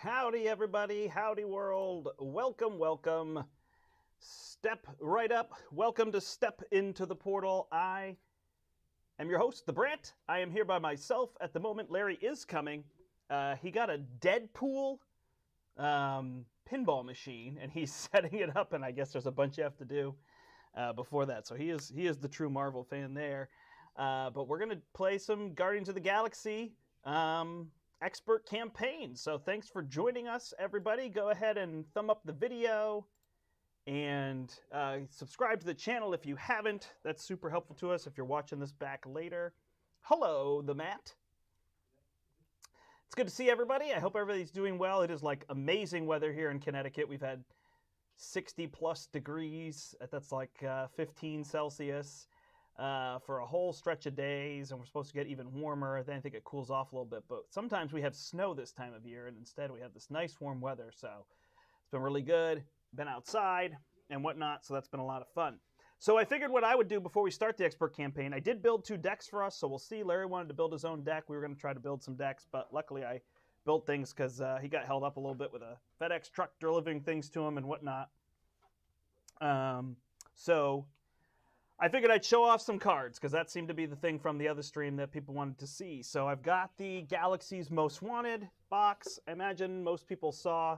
Howdy, everybody. Howdy, world. Welcome, welcome. Step right up. Welcome to Step Into the Portal. I am your host, the Brandt. I am here by myself at the moment. Larry is coming. He got a Deadpool pinball machine, and he's setting it up, and I guess there's a bunch you have to do before that. So he is the true Marvel fan there. But we're going to play some Guardians of the Galaxy expert campaign. So thanks for joining us, everybody. Go ahead and thumb up the video and subscribe to the channel if you haven't. That's super helpful to us if you're watching this back later. Hello, the Matt. It's good to see everybody. I hope everybody's doing well. It is like amazing weather here in Connecticut. We've had 60 plus degrees. That's like 15 Celsius. For a whole stretch of days, and we're supposed to get even warmer. Then I think it cools off a little bit, but sometimes we have snow this time of year, and instead we have this nice warm weather, so it's been really good. Been outside and whatnot, so that's been a lot of fun. So I figured what I would do before we start the expert campaign, I did build 2 decks for us, so we'll see. Larry wanted to build his own deck. We were going to try to build some decks, but luckily I built things because he got held up a little bit with a FedEx truck delivering things to him and whatnot. So I figured I'd show off some cards because that seemed to be the thing from the other stream that people wanted to see. So I've got the Galaxy's Most Wanted box. I imagine most people saw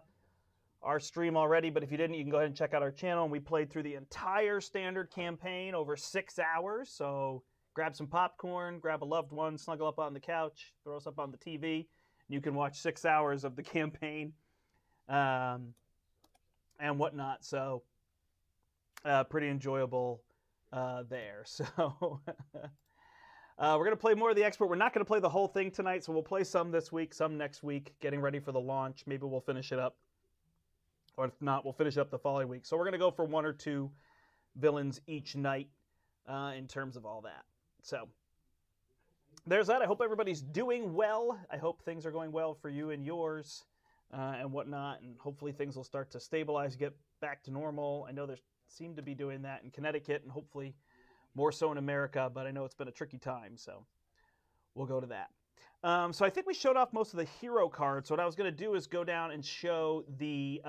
our stream already, but if you didn't, you can go ahead and check out our channel. And we played through the entire standard campaign over 6 hours. So grab some popcorn, grab a loved one, snuggle up on the couch, throw us up on the TV, and you can watch 6 hours of the campaign and whatnot. So pretty enjoyable there. So we're going to play more of the expert. We're not going to play the whole thing tonight, so we'll play some this week, some next week, getting ready for the launch. Maybe we'll finish it up. Or if not, we'll finish it up the following week. So we're going to go for 1 or 2 villains each night in terms of all that. So there's that. I hope everybody's doing well. I hope things are going well for you and yours and whatnot. And hopefully things will start to stabilize, get back to normal. I know there's seem to be doing that in Connecticut and hopefully more so in America, but I know it's been a tricky time, so we'll go to that. So I think we showed off most of the hero cards. So what I was going to do is go down and show the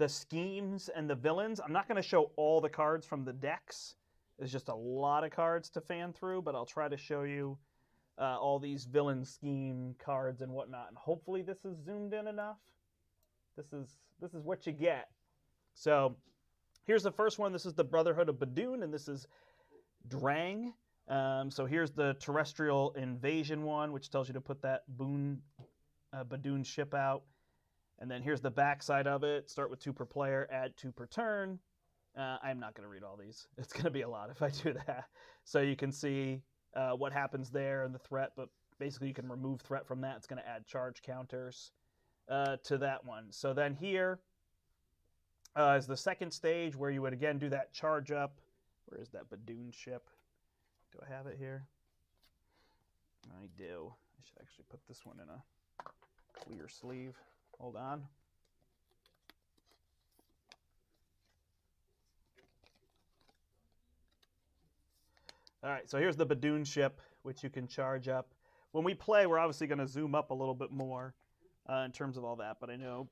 schemes and the villains. I'm not going to show all the cards from the decks. There's just a lot of cards to fan through, but I'll try to show you all these villain scheme cards and whatnot. And hopefully this is zoomed in enough. This is what you get. So here's the first one. This is the Brotherhood of Badoon, and this is Drang. So here's the terrestrial invasion one, which tells you to put that Badoon ship out. And then here's the backside of it. Start with 2 per player, add 2 per turn. I'm not going to read all these. It's going to be a lot if I do that. So you can see what happens there and the threat, but basically you can remove threat from that. It's going to add charge counters to that one. So then here is the second stage where you would again do that charge up. Where is that Badoon ship? Do I have it here? I do. I should actually put this one in a clear sleeve. Hold on. All right, so here's the Badoon ship, which you can charge up. When we play, we're obviously going to zoom up a little bit more in terms of all that, but I know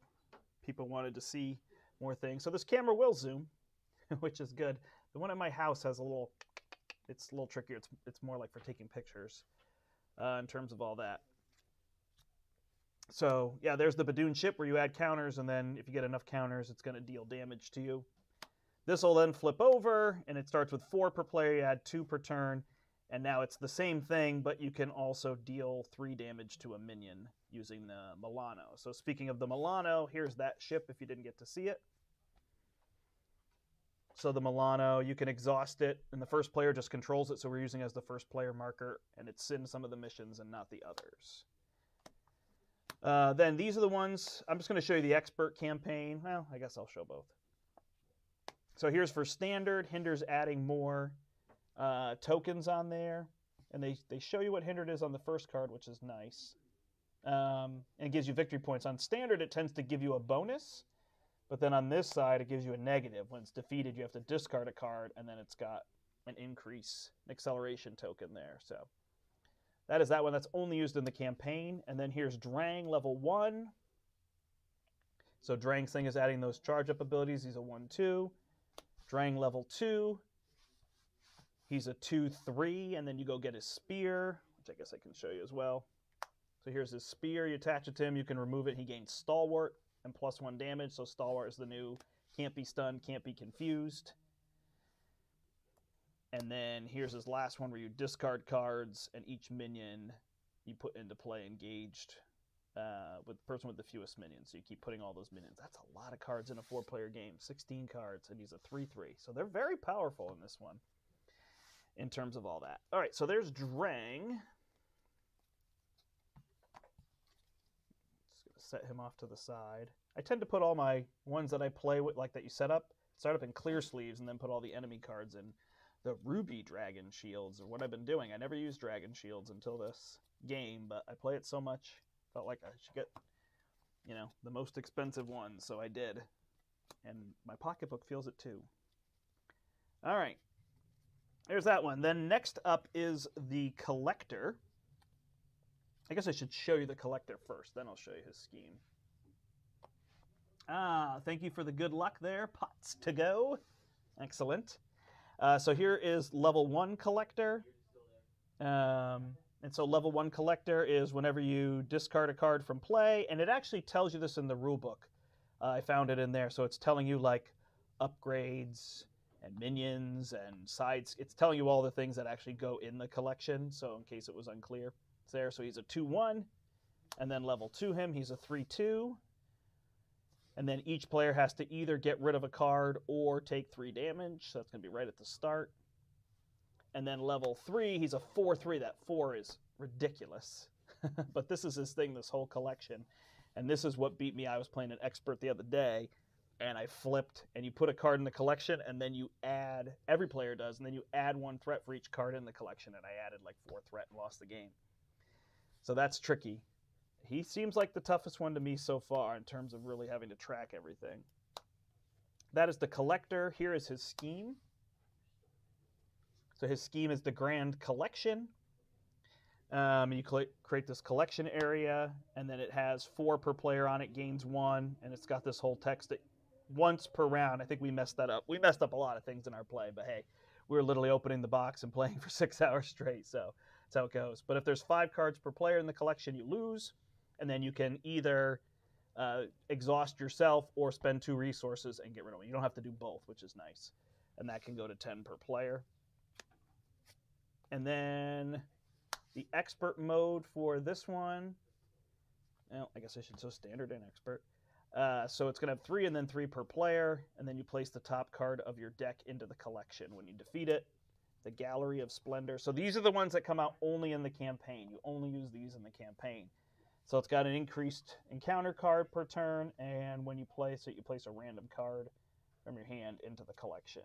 people wanted to see more things. So this camera will zoom, which is good. The one at my house has it's a little trickier. It's more like for taking pictures in terms of all that. So yeah, there's the Badoon ship where you add counters, and then if you get enough counters, it's going to deal damage to you. This will then flip over, and it starts with 4 per player. You add 2 per turn, and now it's the same thing, but you can also deal 3 damage to a minion using the Milano. So speaking of the Milano, here's that ship if you didn't get to see it. So the Milano, you can exhaust it, and the first player just controls it, so we're using it as the first player marker, and it's in some of the missions and not the others. Then these are the ones, I'm just going to show you the expert campaign. Well, I guess I'll show both. So here's for standard. Hinder's adding more tokens on there, and they show you what hindered is on the first card, which is nice. And it gives you victory points. On standard, it tends to give you a bonus. But then on this side, it gives you a negative. When it's defeated, you have to discard a card, and then it's got an increase, an acceleration token there. So that is that one. That's only used in the campaign. And then here's Drang level 1. So Drang's thing is adding those charge-up abilities. He's a 1/2. Drang level 2. He's a 2/3, and then you go get his spear, which I guess I can show you as well. So here's his spear. You attach it to him. You can remove it. He gains Stalwart and +1 damage. So Stalwart is the new can't be stunned, can't be confused. And then here's his last one where you discard cards, and each minion you put into play engaged with the person with the fewest minions. So you keep putting all those minions. That's a lot of cards in a 4-player game. 16 cards, and he's a 3/3. So they're very powerful in this one in terms of all that. All right, so there's Drang. Set him off to the side. I tend to put all my ones that I play with, like that you start up in clear sleeves, and then put all the enemy cards in the ruby dragon shields, or what I've been doing. I never used dragon shields until this game, but I play it so much, felt like I should get, the most expensive ones, so I did. And my pocketbook feels it too. All right. There's that one. Then next up is the Collector. I guess I should show you the Collector first, then I'll show you his scheme. Thank you for the good luck there. Pots to go. Excellent. So here is level 1 Collector. And so level 1 Collector is whenever you discard a card from play, and it actually tells you this in the rulebook. I found it in there, so it's telling you like upgrades and minions and sides. It's telling you all the things that actually go in the collection, so in case it was unclear. There, so he's a 2/1, and then level 2 him, he's a 3/2, and then each player has to either get rid of a card or take 3 damage, so that's going to be right at the start. And then level 3, he's a 4/3. That 4 is ridiculous, but this is his thing, this whole collection, and this is what beat me. I was playing an expert the other day, and I flipped, and you put a card in the collection, and then you add, every player does, and then you add 1 threat for each card in the collection, and I added like 4 threat and lost the game. So that's tricky. He seems like the toughest one to me so far in terms of really having to track everything. That is the Collector. Here is his scheme. So his scheme is the Grand Collection. You create this collection area, and then it has 4 per player on it, gains 1, and it's got this whole text that once per round. I think we messed that up. We messed up a lot of things in our play, but hey, we were literally opening the box and playing for 6 hours straight, so that's how it goes. But if there's 5 cards per player in the collection, you lose, and then you can either exhaust yourself or spend 2 resources and get rid of them. You don't have to do both, which is nice. And that can go to 10 per player. And then the expert mode for this one, well, I guess I should show standard and expert. So it's going to have 3 and then 3 per player, and then you place the top card of your deck into the collection when you defeat it. The Gallery of Splendor. So these are the ones that come out only in the campaign. You only use these in the campaign. So it's got an increased encounter card per turn, and when you place it, you place a random card from your hand into the collection.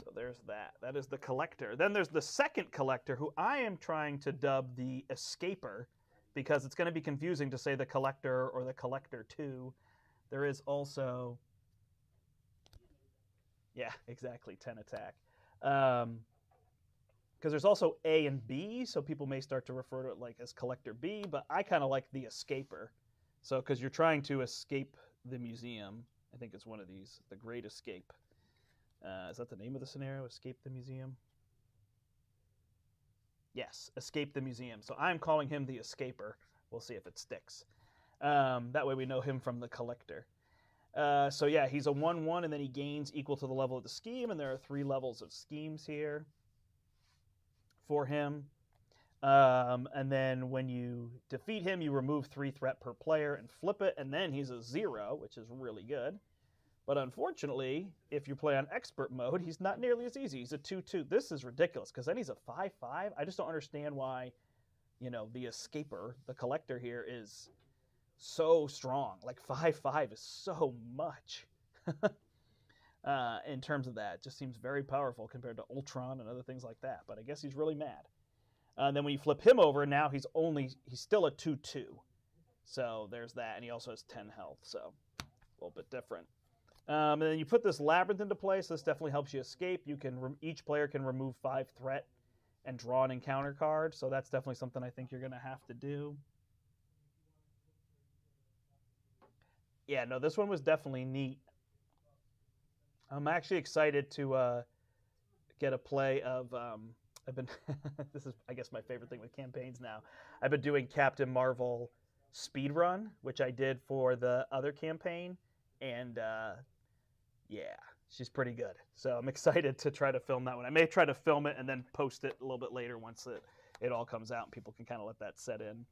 So there's that. That is the Collector. Then there's the second Collector, who I am trying to dub the Escaper, because it's going to be confusing to say the Collector or the Collector 2. There is also... Yeah, exactly, 10 attack. Because there's also A and B, so people may start to refer to it like as Collector B, but I kind of like the Escaper. So, because you're trying to escape the museum. I think it's one of these, the Great Escape. Is that the name of the scenario, Escape the Museum? Yes, Escape the Museum. So I'm calling him the Escaper. We'll see if it sticks. That way we know him from the Collector. So yeah, he's a 1/1, and then he gains equal to the level of the scheme, and there are 3 levels of schemes here for him. And then when you defeat him, you remove 3 threat per player and flip it, and then he's a 0, which is really good. But unfortunately, if you play on expert mode, he's not nearly as easy. He's a 2/2. This is ridiculous, because then he's a 5/5. I just don't understand why, the Escaper, the Collector here, is so strong. Like 5/5 is so much in terms of that. It just seems very powerful compared to Ultron and other things like that. But I guess he's really mad. Then when you flip him over, now he's still a 2/2. So there's that, and he also has 10 health, so a little bit different. And then you put this Labyrinth into place. This definitely helps you escape. Each player can remove 5 threat and draw an encounter card, so that's definitely something I think you're going to have to do. Yeah, no, this one was definitely neat. I'm actually excited to get a play of. I've been. This is, I guess, my favorite thing with campaigns now. I've been doing Captain Marvel speed run, which I did for the other campaign, and yeah, she's pretty good. So I'm excited to try to film that one. I may try to film it and then post it a little bit later once it all comes out and people can kind of let that set in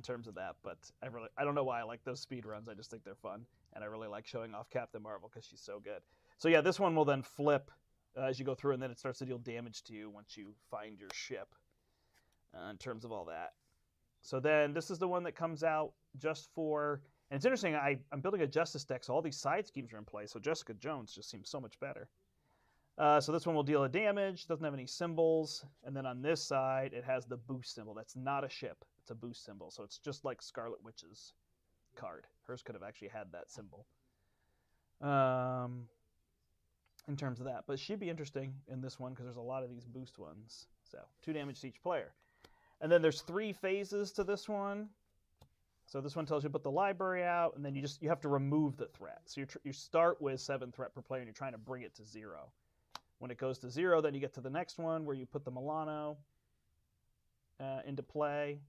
terms of that. But I don't know why I like those speed runs. I just think they're fun, and I really like showing off Captain Marvel because she's so good. So yeah, this one will then flip as you go through, and then it starts to deal damage to you once you find your ship. In terms of all that. So then this is the one that comes out just for. And it's interesting. I'm building a Justice deck, so all these side schemes are in place. So Jessica Jones just seems so much better. So this one will deal a damage. Doesn't have any symbols. And then on this side, it has the boost symbol. That's not a ship. It's a boost symbol. So it's just like Scarlet Witch's card. Hers could have actually had that symbol. In terms of that. But she'd be interesting in this one because there's a lot of these boost ones. So 2 damage to each player. And then there's 3 phases to this one. So this one tells you to put the library out, and then you have to remove the threat. So you start with 7 threat per player, and you're trying to bring it to 0. When it goes to 0, then you get to the next one where you put the Milano into play,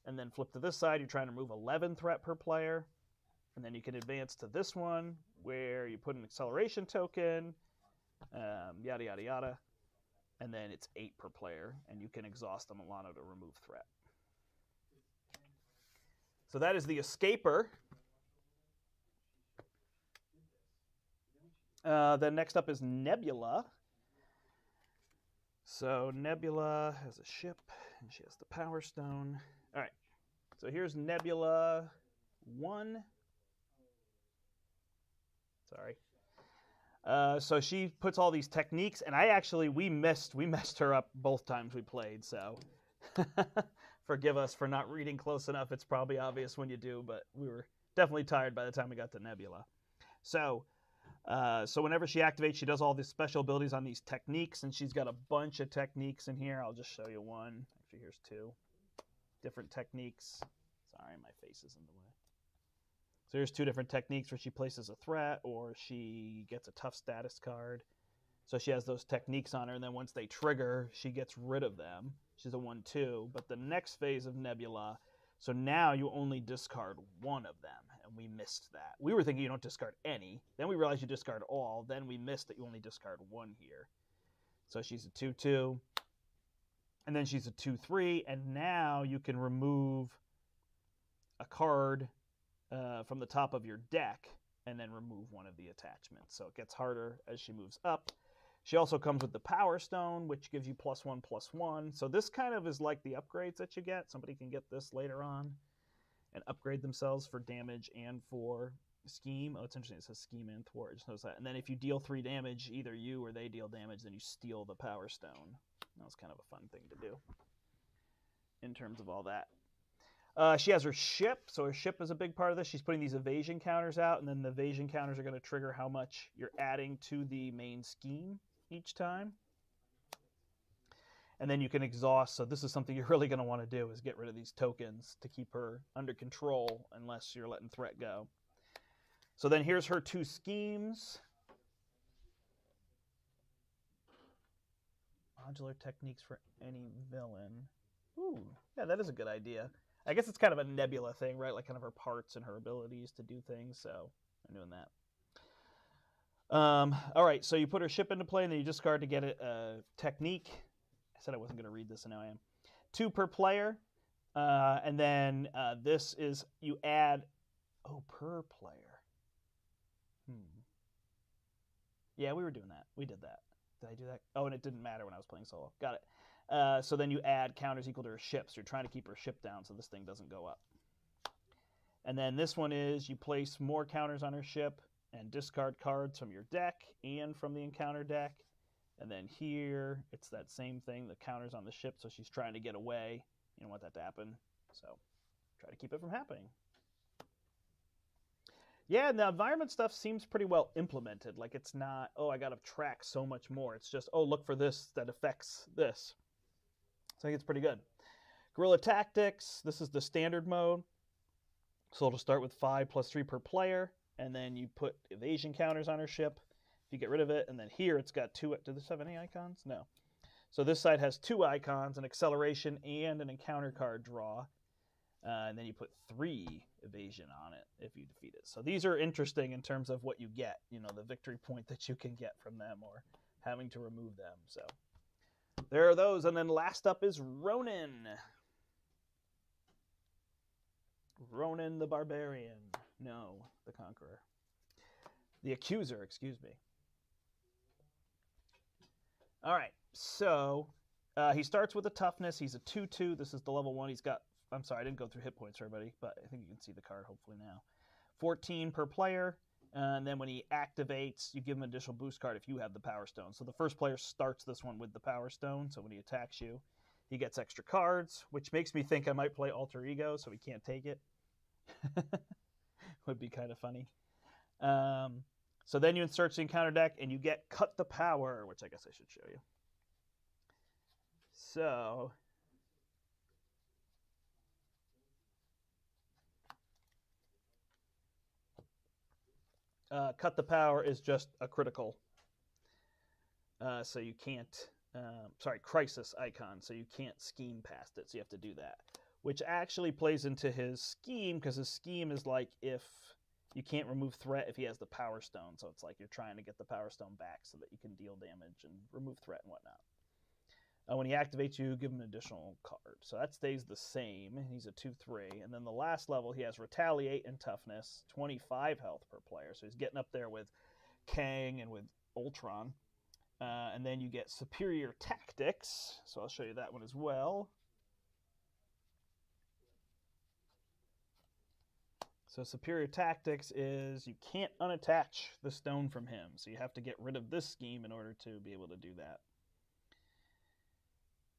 and then flip to this side. You're trying to remove 11 threat per player, and then you can advance to this one where you put an acceleration token, yada yada yada, and then it's 8 per player, and you can exhaust the Milano to remove threat. So that is the Escaper. Then next up is Nebula. So Nebula has a ship, and she has the Power Stone. All right, so here's Nebula 1. Sorry. So she puts all these techniques, and we messed her up both times we played, so forgive us for not reading close enough. It's probably obvious when you do, but we were definitely tired by the time we got to Nebula. So whenever she activates, she does all these special abilities on these techniques, and she's got a bunch of techniques in here. I'll just show you one. Actually, here's 2 different techniques. Sorry, my face is in the way. So here's 2 different techniques where she places a threat or she gets a tough status card. So she has those techniques on her, and then once they trigger, she gets rid of them. She's a 1/2. But the next phase of Nebula, so now you only discard 1 of them, and we missed that. We were thinking you don't discard any. Then we realized you discard all. Then we missed that you only discard 1 here. So she's a 2/2. And then she's a 2/3, and now you can remove a card from the top of your deck and then remove one of the attachments. So it gets harder as she moves up. She also comes with the Power Stone, which gives you +1/+1. So this kind of is like the upgrades that you get. Somebody can get this later on and upgrade themselves for damage and for scheme. Oh, it's interesting. It says scheme and thwart. Just notice that. And then if you deal 3 damage, either you or they deal damage, then you steal the Power Stone. That was kind of a fun thing to do in terms of all that. She has her ship, so her ship is a big part of this. She's putting these evasion counters out, and then the evasion counters are going to trigger how much you're adding to the main scheme each time. And then you can exhaust, so this is something you're really going to want to do, is get rid of these tokens to keep her under control unless you're letting threat go. So then here's her 2 schemes. Modular techniques for any villain. Ooh, yeah, that is a good idea. I guess it's kind of a Nebula thing, right? Like kind of her parts and her abilities to do things. So I'm doing that. All right, so you put her ship into play, and then you discard to get a technique. I said I wasn't going to read this, and now I am. 2 per player. And then this is you add, per player. Yeah, we were doing that. We did that. Did I do that? Oh, and it didn't matter when I was playing solo. Got it. So then you add counters equal to her ship. So you're trying to keep her ship down so this thing doesn't go up. And then this one is you place more counters on her ship and discard cards from your deck and from the encounter deck. And then here, it's that same thing, the counters on the ship, so she's trying to get away. You don't want that to happen, so try to keep it from happening. Yeah, and the environment stuff seems pretty well implemented. Like it's not, I got to track so much more. It's just, look for this that affects this. So I think it's pretty good. Guerrilla Tactics, this is the standard mode. So it'll start with 5 plus 3 per player, and then you put evasion counters on her ship. If you get rid of it, and then here it's got 2. Does this have any icons? No. So this side has 2 icons, an acceleration and an encounter card draw. And then you put 3 evasion on it if you defeat it. So these are interesting in terms of what you get, you know, the victory point that you can get from them or having to remove them. So there are those. And then last up is Ronan. Ronan the Barbarian. No, the Conqueror. The Accuser, excuse me. All right, so he starts with a toughness. He's a 2/2. This is the level 1. He's got, I'm sorry, I didn't go through hit points for everybody, but I think you can see the card hopefully now. 14 per player, and then when he activates, you give him an additional boost card if you have the Power Stone. So the first player starts this one with the Power Stone, so when he attacks you, he gets extra cards, which makes me think I might play Alter Ego, so he can't take it. Would be kind of funny. So then you insert the encounter deck, and you get Cut the Power, which I guess I should show you. So Cut the Power is just a critical. So you can't, crisis icon, so you can't scheme past it, so you have to do that. Which actually plays into his scheme, because his scheme is like if you can't remove threat if he has the Power Stone, so it's like you're trying to get the Power Stone back so that you can deal damage and remove threat and whatnot. When he activates you, give him an additional card. So that stays the same. He's a 2/3. And then the last level, he has Retaliate and Toughness, 25 health per player. So he's getting up there with Kang and with Ultron. And then you get Superior Tactics. So I'll show you that one as well. So Superior Tactics is you can't unattach the stone from him. So you have to get rid of this scheme in order to be able to do that.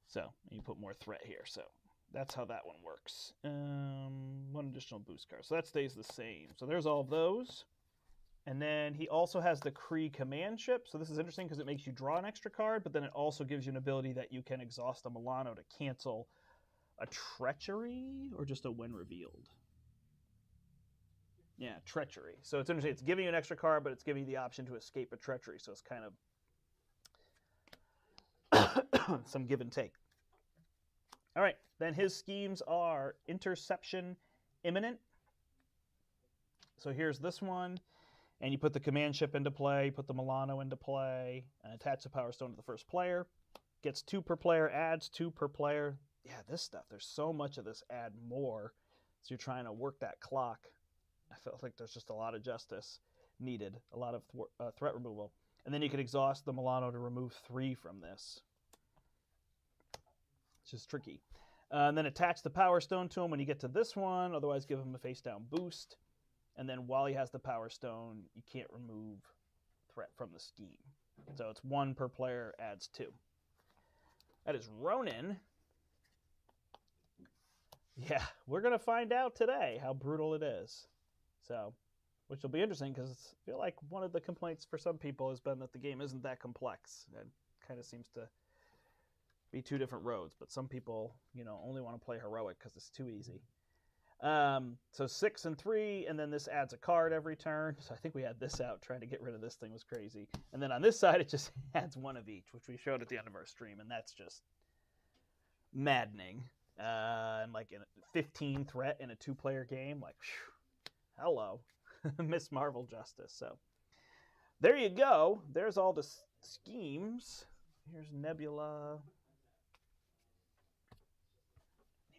So you put more threat here. So that's how that one works. 1 additional boost card. So that stays the same. So there's all of those. And then he also has the Kree command ship. So this is interesting because it makes you draw an extra card, but then it also gives you an ability that you can exhaust a Milano to cancel a Treachery or just a when revealed. Yeah, Treachery. So it's interesting. It's giving you an extra card, but it's giving you the option to escape a Treachery. So it's kind of some give and take. All right, then his schemes are Interception Imminent. So here's this one, and you put the command ship into play, put the Milano into play, and attach the Power Stone to the first player. Gets 2 per player, adds 2 per player. Yeah, this stuff, there's so much of this add more, so you're trying to work that clock. I felt like there's just a lot of justice needed, a lot of threat removal. And then you can exhaust the Milano to remove 3 from this. It's just tricky. And then attach the Power Stone to him when you get to this one. Otherwise, give him a face-down boost. And then while he has the Power Stone, you can't remove threat from the scheme. So it's 1 per player, adds 2. That is Ronan. Yeah, we're going to find out today how brutal it is. So, which will be interesting because I feel like one of the complaints for some people has been that the game isn't that complex. It kind of seems to be 2 different roads, but some people, you know, only want to play heroic because it's too easy. So 6 and 3, and then this adds a card every turn. So I think we had this out. Trying to get rid of this thing was crazy. And then on this side, it just adds 1 of each, which we showed at the end of our stream, and that's just maddening. And like in a 15 threat in a 2-player game, like, whew, hello, Miss Marvel Justice. So there you go. There's all the schemes. Here's Nebula.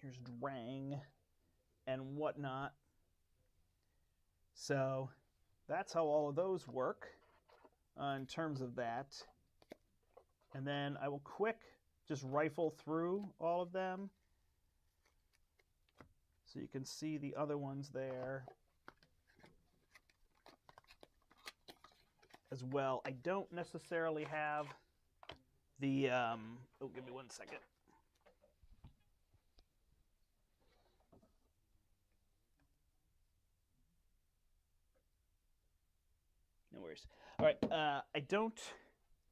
Here's Drang and whatnot. So that's how all of those work in terms of that. And then I will just rifle through all of them so you can see the other ones there as well. I don't necessarily have the, oh, give me 1 second. No worries. All right, I don't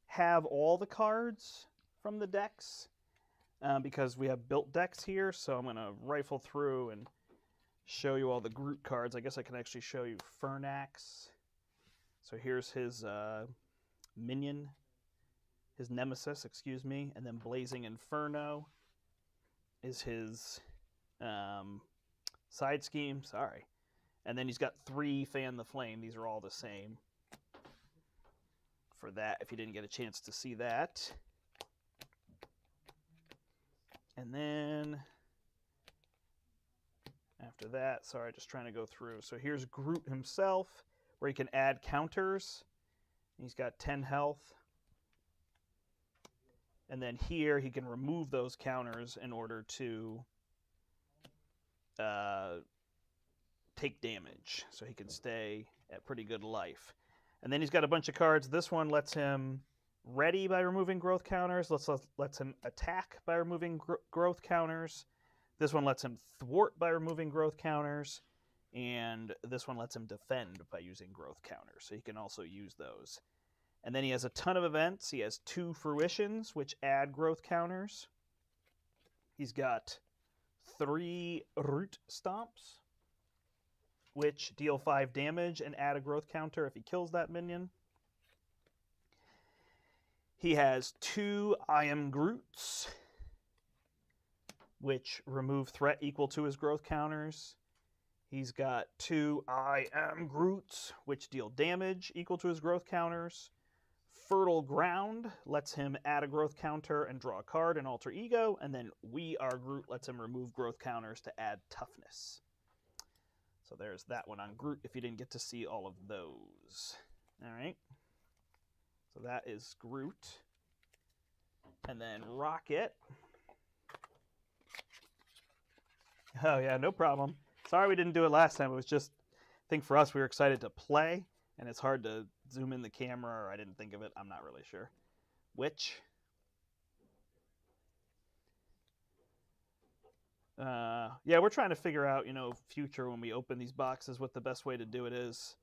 have all the cards from the decks because we have built decks here, so I'm going to rifle through and show you all the Groot cards. I guess I can actually show you Fernax. So here's his minion, his nemesis, excuse me, and then Blazing Inferno is his side scheme. Sorry. And then he's got 3 Fan the Flame. These are all the same. For that, if you didn't get a chance to see that. And then after that, sorry, just trying to go through. So here's Groot himself, where he can add counters. He's got 10 health. And then here he can remove those counters in order to take damage. So he can stay at pretty good life. And then he's got a bunch of cards. This one lets him ready by removing growth counters. Lets him attack by removing growth counters. This one lets him thwart by removing growth counters. And this one lets him defend by using growth counters. So he can also use those. And then he has a ton of events. He has 2 fruitions, which add growth counters. He's got 3 root stomps, which deal 5 damage and add a growth counter if he kills that minion. He has 2 I Am Groots, which remove threat equal to his growth counters. He's got 2 I Am Groots, which deal damage equal to his growth counters. Fertile Ground lets him add a growth counter and draw a card in Alter Ego. And then We Are Groot lets him remove growth counters to add toughness. So there's that one on Groot if you didn't get to see all of those. All right. So that is Groot. And then Rocket. Oh, yeah, no problem. Sorry we didn't do it last time. It was just, I think for us, we were excited to play. And it's hard to zoom in the camera, or I didn't think of it. I'm not really sure which. Yeah, we're trying to figure out, future when we open these boxes, what the best way to do it is.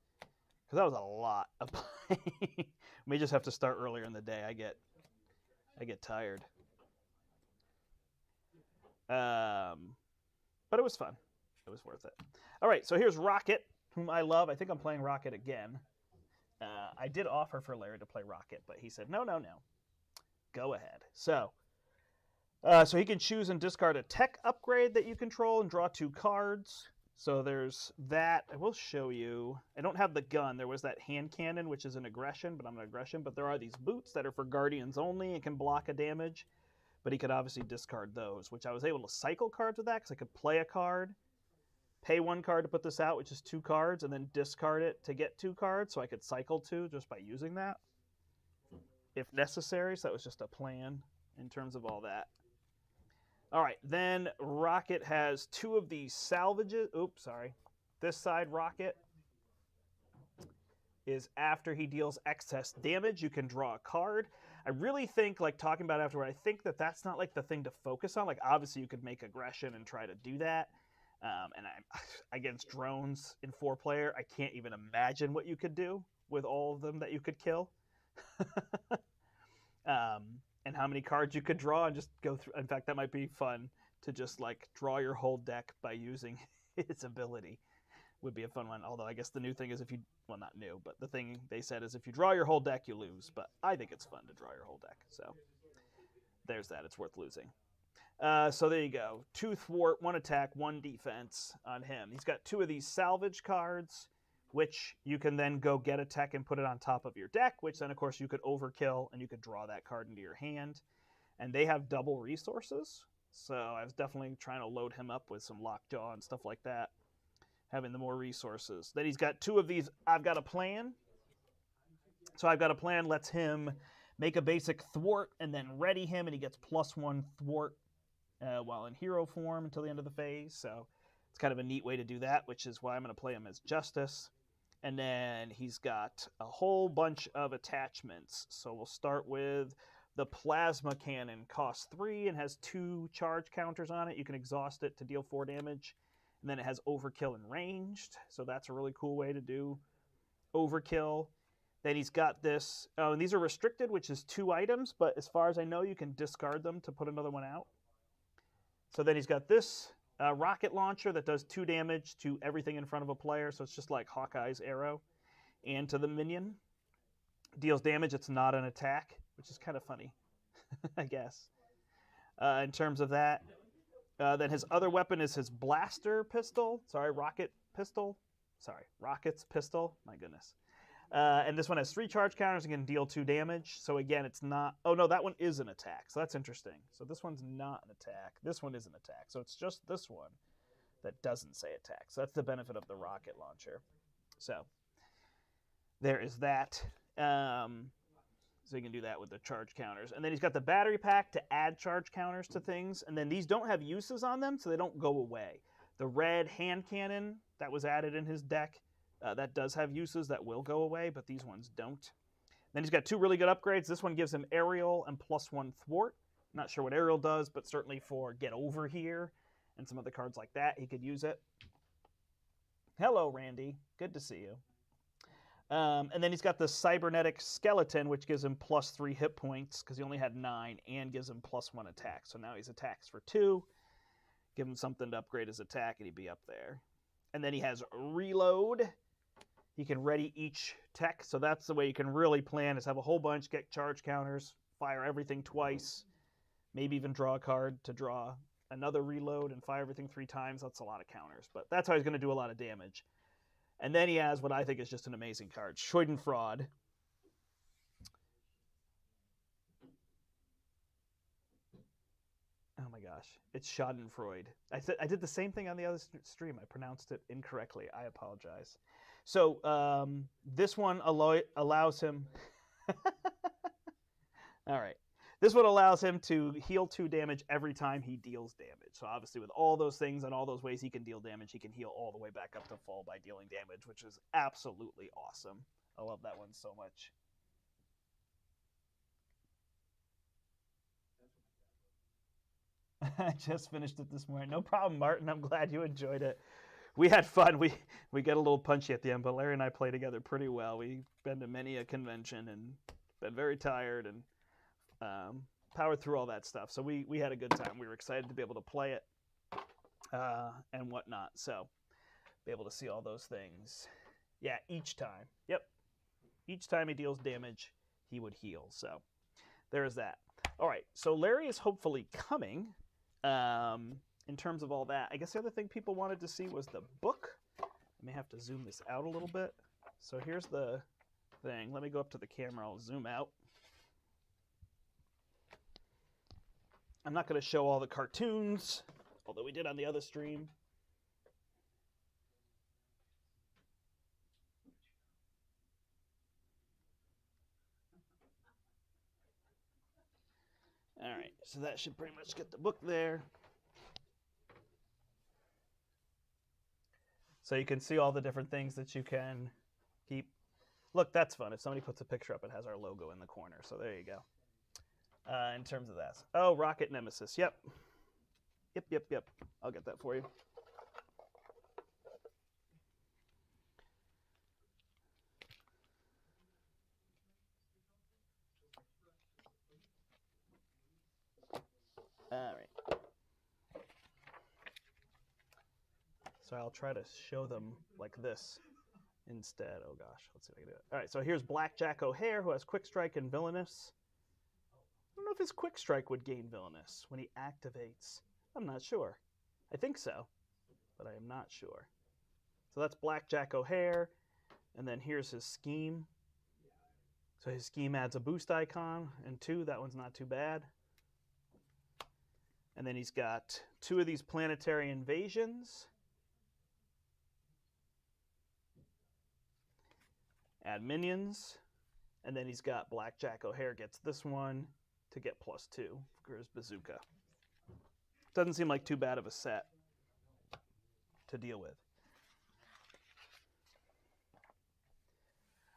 Because that was a lot of playing. We may just have to start earlier in the day. I get tired. But it was fun. It was worth it. All right, so here's Rocket, whom I love. I think I'm playing Rocket again. I did offer for Larry to play Rocket, but he said, no. Go ahead. So he can choose and discard a tech upgrade that you control and draw 2 cards. So there's that. I will show you. I don't have the gun. There was that hand cannon, which is an aggression, but I'm an aggression. But there are these boots that are for Guardians only and can block a damage. But he could obviously discard those, which I was able to cycle cards with that because I could play a card, pay 1 card to put this out, which is 2 cards, and then discard it to get 2 cards. So I could cycle 2 just by using that if necessary. So that was just a plan in terms of all that. All right, then Rocket has 2 of these salvages. Oops, sorry. This side Rocket is after he deals excess damage, you can draw a card. I really think, like talking about afterward, I think that that's not like the thing to focus on. Like obviously you could make aggression and try to do that. And against drones in 4-player, I can't even imagine what you could do with all of them that you could kill. And how many cards you could draw and just go through. In fact, that might be fun to just like draw your whole deck by using his ability. Would be a fun one. Although I guess the new thing is well, not new, but the thing they said is if you draw your whole deck, you lose. But I think it's fun to draw your whole deck. So there's that. It's worth losing. So there you go. 2 thwart, 1 attack, 1 defense on him. He's got 2 of these salvage cards, which you can then go get a tech and put it on top of your deck, which then, of course, you could overkill and you could draw that card into your hand. And they have double resources. So I was definitely trying to load him up with some lockjaw and stuff like that, having the more resources. Then he's got 2 of these I've Got a Plan. So I've Got a Plan lets him make a basic thwart and then ready him, and he gets +1 thwart while in hero form until the end of the phase. So it's kind of a neat way to do that, which is why I'm going to play him as Justice. And then he's got a whole bunch of attachments. So we'll start with the Plasma Cannon. Costs 3 and has 2 charge counters on it. You can exhaust it to deal 4 damage. And then it has Overkill and Ranged. So that's a really cool way to do Overkill. Then he's got this. Oh, and these are restricted, which is 2 items. But as far as I know, you can discard them to put another one out. So then he's got this rocket launcher that does 2 damage to everything in front of a player, so it's just like Hawkeye's arrow, and to the minion. Deals damage, it's not an attack, which is kind of funny, I guess. In terms of that, then his other weapon is his blaster pistol. Sorry, rocket pistol. Sorry, rockets pistol. My goodness. And this one has 3 charge counters and can deal 2 damage. So again, it's not... Oh, no, that one is an attack. So that's interesting. So this one's not an attack. This one is an attack. So it's just this one that doesn't say attack. So that's the benefit of the rocket launcher. So there is that. So you can do that with the charge counters. And then he's got the battery pack to add charge counters to things. And then these don't have uses on them, so they don't go away. The red hand cannon that was added in his deck, that does have uses that will go away, but these ones don't. Then he's got 2 really good upgrades. This one gives him aerial and +1 thwart. Not sure what aerial does, but certainly for get over here and some other cards like that, he could use it. Hello, Randy. Good to see you. And then he's got the cybernetic skeleton, which gives him +3 hit points because he only had 9, and gives him +1 attack. So now he's attacks for 2. Give him something to upgrade his attack, and he'd be up there. And then he has reload. He can ready each tech, so that's the way you can really plan, is have a whole bunch, get charge counters, fire everything twice, maybe even draw a card to draw another reload and fire everything 3 times. That's a lot of counters, but that's how he's going to do a lot of damage. And then he has what I think is just an amazing card, Schadenfreude. Oh my gosh, it's Schadenfreude. I did the same thing on the other stream. I pronounced it incorrectly. I apologize. So this one allows him... All right. This one allows him to heal 2 damage every time he deals damage. So obviously with all those things and all those ways he can deal damage, he can heal all the way back up to full by dealing damage, which is absolutely awesome. I love that one so much. I just finished it this morning. No problem, Martin. I'm glad you enjoyed it. We had fun. We get a little punchy at the end, but Larry and I play together pretty well. We've been to many a convention and been very tired and powered through all that stuff. So we had a good time. We were excited to be able to play it and whatnot. So be able to see all those things. Yeah, each time. Yep. Each time he deals damage, he would heal. So there is that. All right. So Larry is hopefully coming. In terms of all that, I guess the other thing people wanted to see was the book. I may have to zoom this out a little bit. So here's the thing. Let me go up to the camera. I'll zoom out. I'm not going to show all the cartoons, although we did on the other stream. All right, so that should pretty much get the book there. So you can see all the different things that you can keep. Look, that's fun. If somebody puts a picture up, it has our logo in the corner. So there you go. In terms of that. Oh, Rocket Nemesis. Yep. Yep. I'll get that for you. All right. So I'll try to show them like this instead. Oh gosh, let's see if I can do it. All right, so here's Blackjack O'Hare, who has Quick Strike and Villainous. I don't know if his Quick Strike would gain Villainous when he activates. I'm not sure. I think so, but I am not sure. So that's Blackjack O'Hare, and then here's his scheme. So his scheme adds a boost icon and 2. That one's not too bad. And then he's got 2 of these planetary invasions. Add minions. And then he's got Blackjack O'Hare gets this one to get +2 for his bazooka. Doesn't seem like too bad of a set to deal with.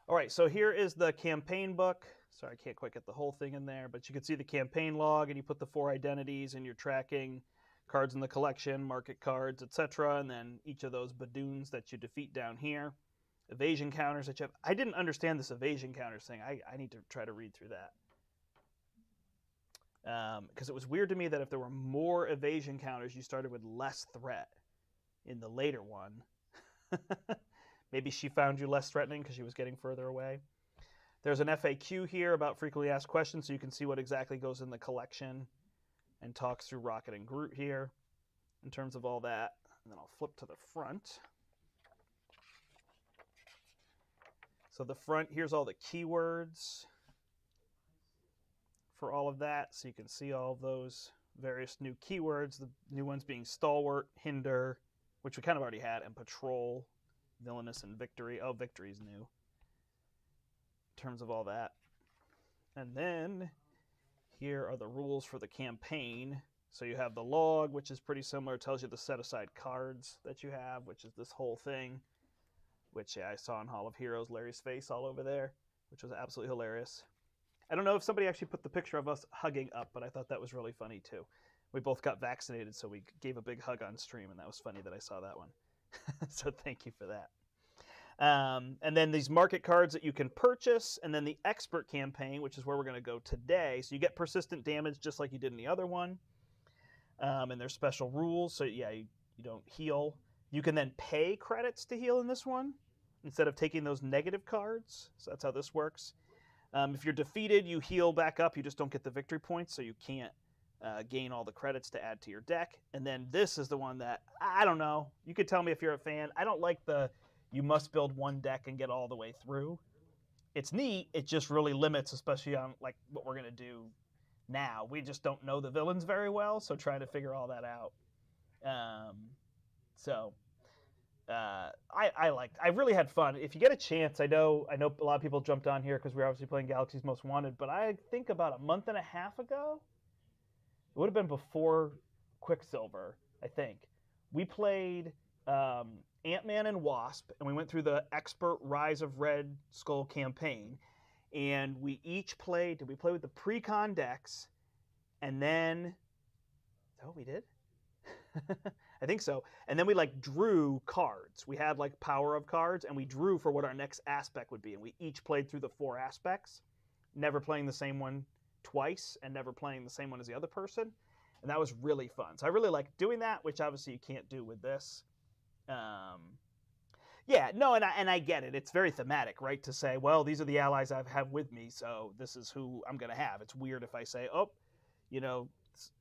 All right, so here is the campaign book. Sorry, I can't quite get the whole thing in there, but you can see the campaign log, and you put the 4 identities, and you're tracking cards in the collection, market cards, etc., and then each of those badoons that you defeat down here. Evasion counters that you have. I didn't understand this evasion counters thing. I need to try to read through that. Because it was weird to me that if there were more evasion counters, you started with less threat in the later one. Maybe she found you less threatening because she was getting further away. There's an FAQ here about frequently asked questions, so you can see what exactly goes in the collection and talks through Rocket and Groot here in terms of all that. And then I'll flip to the front. So the front, here's all the keywords for all of that. So you can see all of those various new keywords, the new ones being stalwart, hinder, which we kind of already had, and patrol, villainous, and victory. Oh, victory's new in terms of all that. And then here are the rules for the campaign. So you have the log, which is pretty similar. It tells you the set-aside cards that you have, which is this whole thing, which I saw in Hall of Heroes, Larry's face all over there, which was absolutely hilarious. I don't know if somebody actually put the picture of us hugging up, but I thought that was really funny too. We both got vaccinated, so we gave a big hug on stream, and that was funny that I saw that one. So thank you for that. And then these market cards that you can purchase, and then the expert campaign, which is where we're going to go today. So you get persistent damage just like you did in the other one. And there's special rules, so yeah, you don't heal. You can then pay credits to heal in this one instead of taking those negative cards. So that's how this works. If you're defeated, you heal back up. You just don't get the victory points, so you can't gain all the credits to add to your deck. And then this is the one that, I don't know. You could tell me if you're a fan. I don't like the you must build one deck and get all the way through. It's neat. It just really limits, especially on like what we're going to do now. We just don't know the villains very well, so trying to figure all that out. I really had fun. If you get a chance, I know a lot of people jumped on here because we're obviously playing Galaxy's Most Wanted, but I think about a month and a half ago, it would have been before Quicksilver, I think, we played Ant-Man and Wasp, and we went through the Expert Rise of Red Skull campaign, and we each played, did we play with the pre-con decks, and then, is that what we did? I think so. And then we like drew cards. We had like power of cards, and we drew for what our next aspect would be. And we each played through the 4 aspects, never playing the same one twice and never playing the same one as the other person. And that was really fun. So I really like doing that, which obviously you can't do with this. Yeah, no, and I get it. It's very thematic, right? To say, well, these are the allies I have with me, so this is who I'm going to have. It's weird if I say, oh, you know,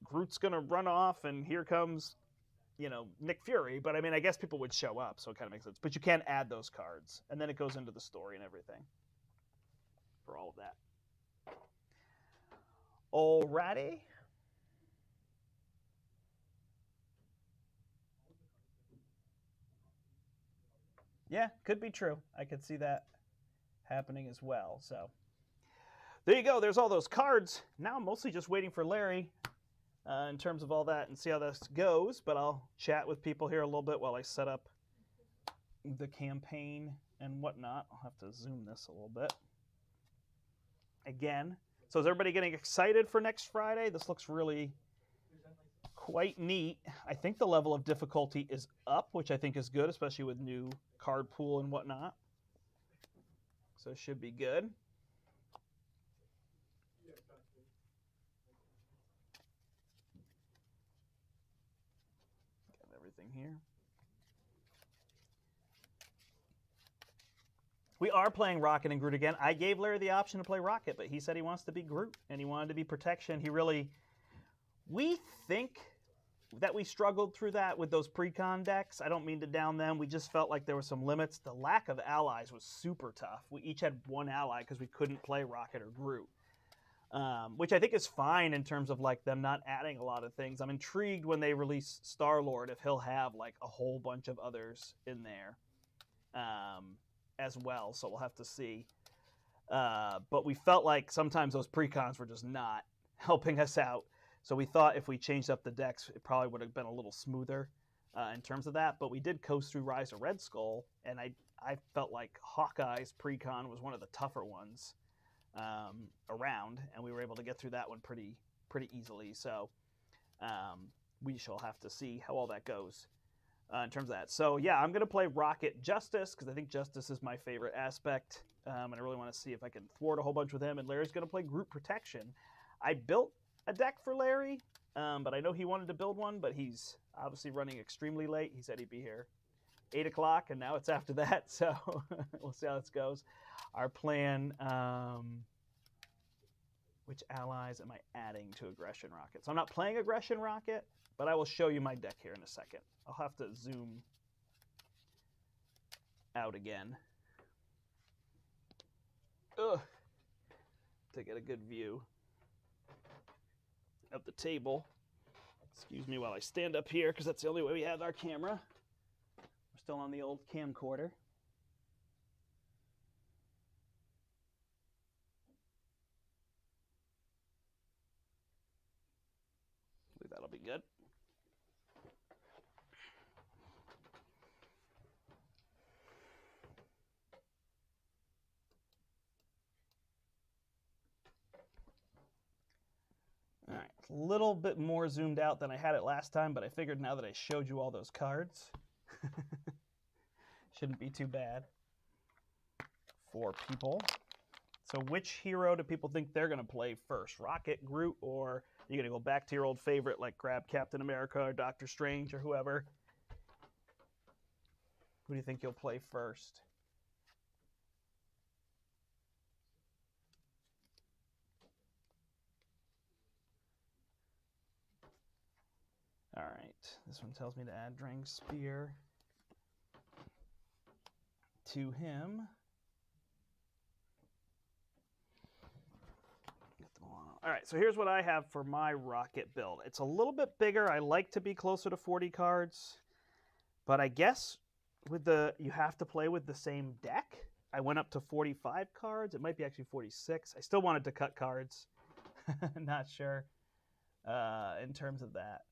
Groot's going to run off, and here comes, you know, Nick Fury. But I mean, I guess people would show up, so it kind of makes sense. But you can add those cards, and then it goes into the story and everything for all of that. Alrighty. Yeah, could be true. I could see that happening as well. So there you go. There's all those cards. Now I'm mostly just waiting for Larry in terms of all that and see how this goes. But I'll chat with people here a little bit while I set up the campaign and whatnot. I'll have to zoom this a little bit. Again. So is everybody getting excited for next Friday? This looks really quite neat. I think the level of difficulty is up, which I think is good, especially with new card pool and whatnot. So it should be good. Got everything here. We are playing Rocket and Groot again. I gave Larry the option to play Rocket, but he said he wants to be Groot, and he wanted to be Protection. We think that we struggled through that with those pre-con decks. I don't mean to down them. We just felt like there were some limits. The lack of allies was super tough. We each had one ally because we couldn't play Rocket or Groot, which I think is fine in terms of like them not adding a lot of things. I'm intrigued when they release Star-Lord if he'll have like a whole bunch of others in there as well. So we'll have to see. But we felt like sometimes those pre-cons were just not helping us out. So we thought if we changed up the decks, it probably would have been a little smoother in terms of that. But we did coast through Rise of Red Skull, and I felt like Hawkeye's pre-con was one of the tougher ones around, and we were able to get through that one pretty easily. So we shall have to see how all that goes in terms of that. So yeah, I'm going to play Rocket Justice because I think Justice is my favorite aspect, and I really want to see if I can thwart a whole bunch with him. And Larry's going to play Groot Protection. I built a deck for Larry, but I know he wanted to build one, but he's obviously running extremely late. He said he'd be here 8 o'clock, and now it's after that, so we'll see how this goes. Our plan, which allies am I adding to Aggression Rocket? So I'm not playing Aggression Rocket, but I will show you my deck here in a second. I'll have to zoom out again. Ugh. To get a good view of the table. Excuse me while I stand up here, because that's the only way we have our camera. We're still on the old camcorder. I believe that'll be good. All right, it's a little bit more zoomed out than I had it last time, but I figured now that I showed you all those cards, shouldn't be too bad for people. So which hero do people think they're going to play first? Rocket, Groot, or are you going to go back to your old favorite like grab Captain America or Doctor Strange or whoever? Who do you think you'll play first? All right, this one tells me to add Drang Spear to him. Get them all. All right, so here's what I have for my Rocket build. It's a little bit bigger. I like to be closer to 40 cards, but I guess with you have to play with the same deck. I went up to 45 cards. It might be actually 46. I still wanted to cut cards. Not sure in terms of that.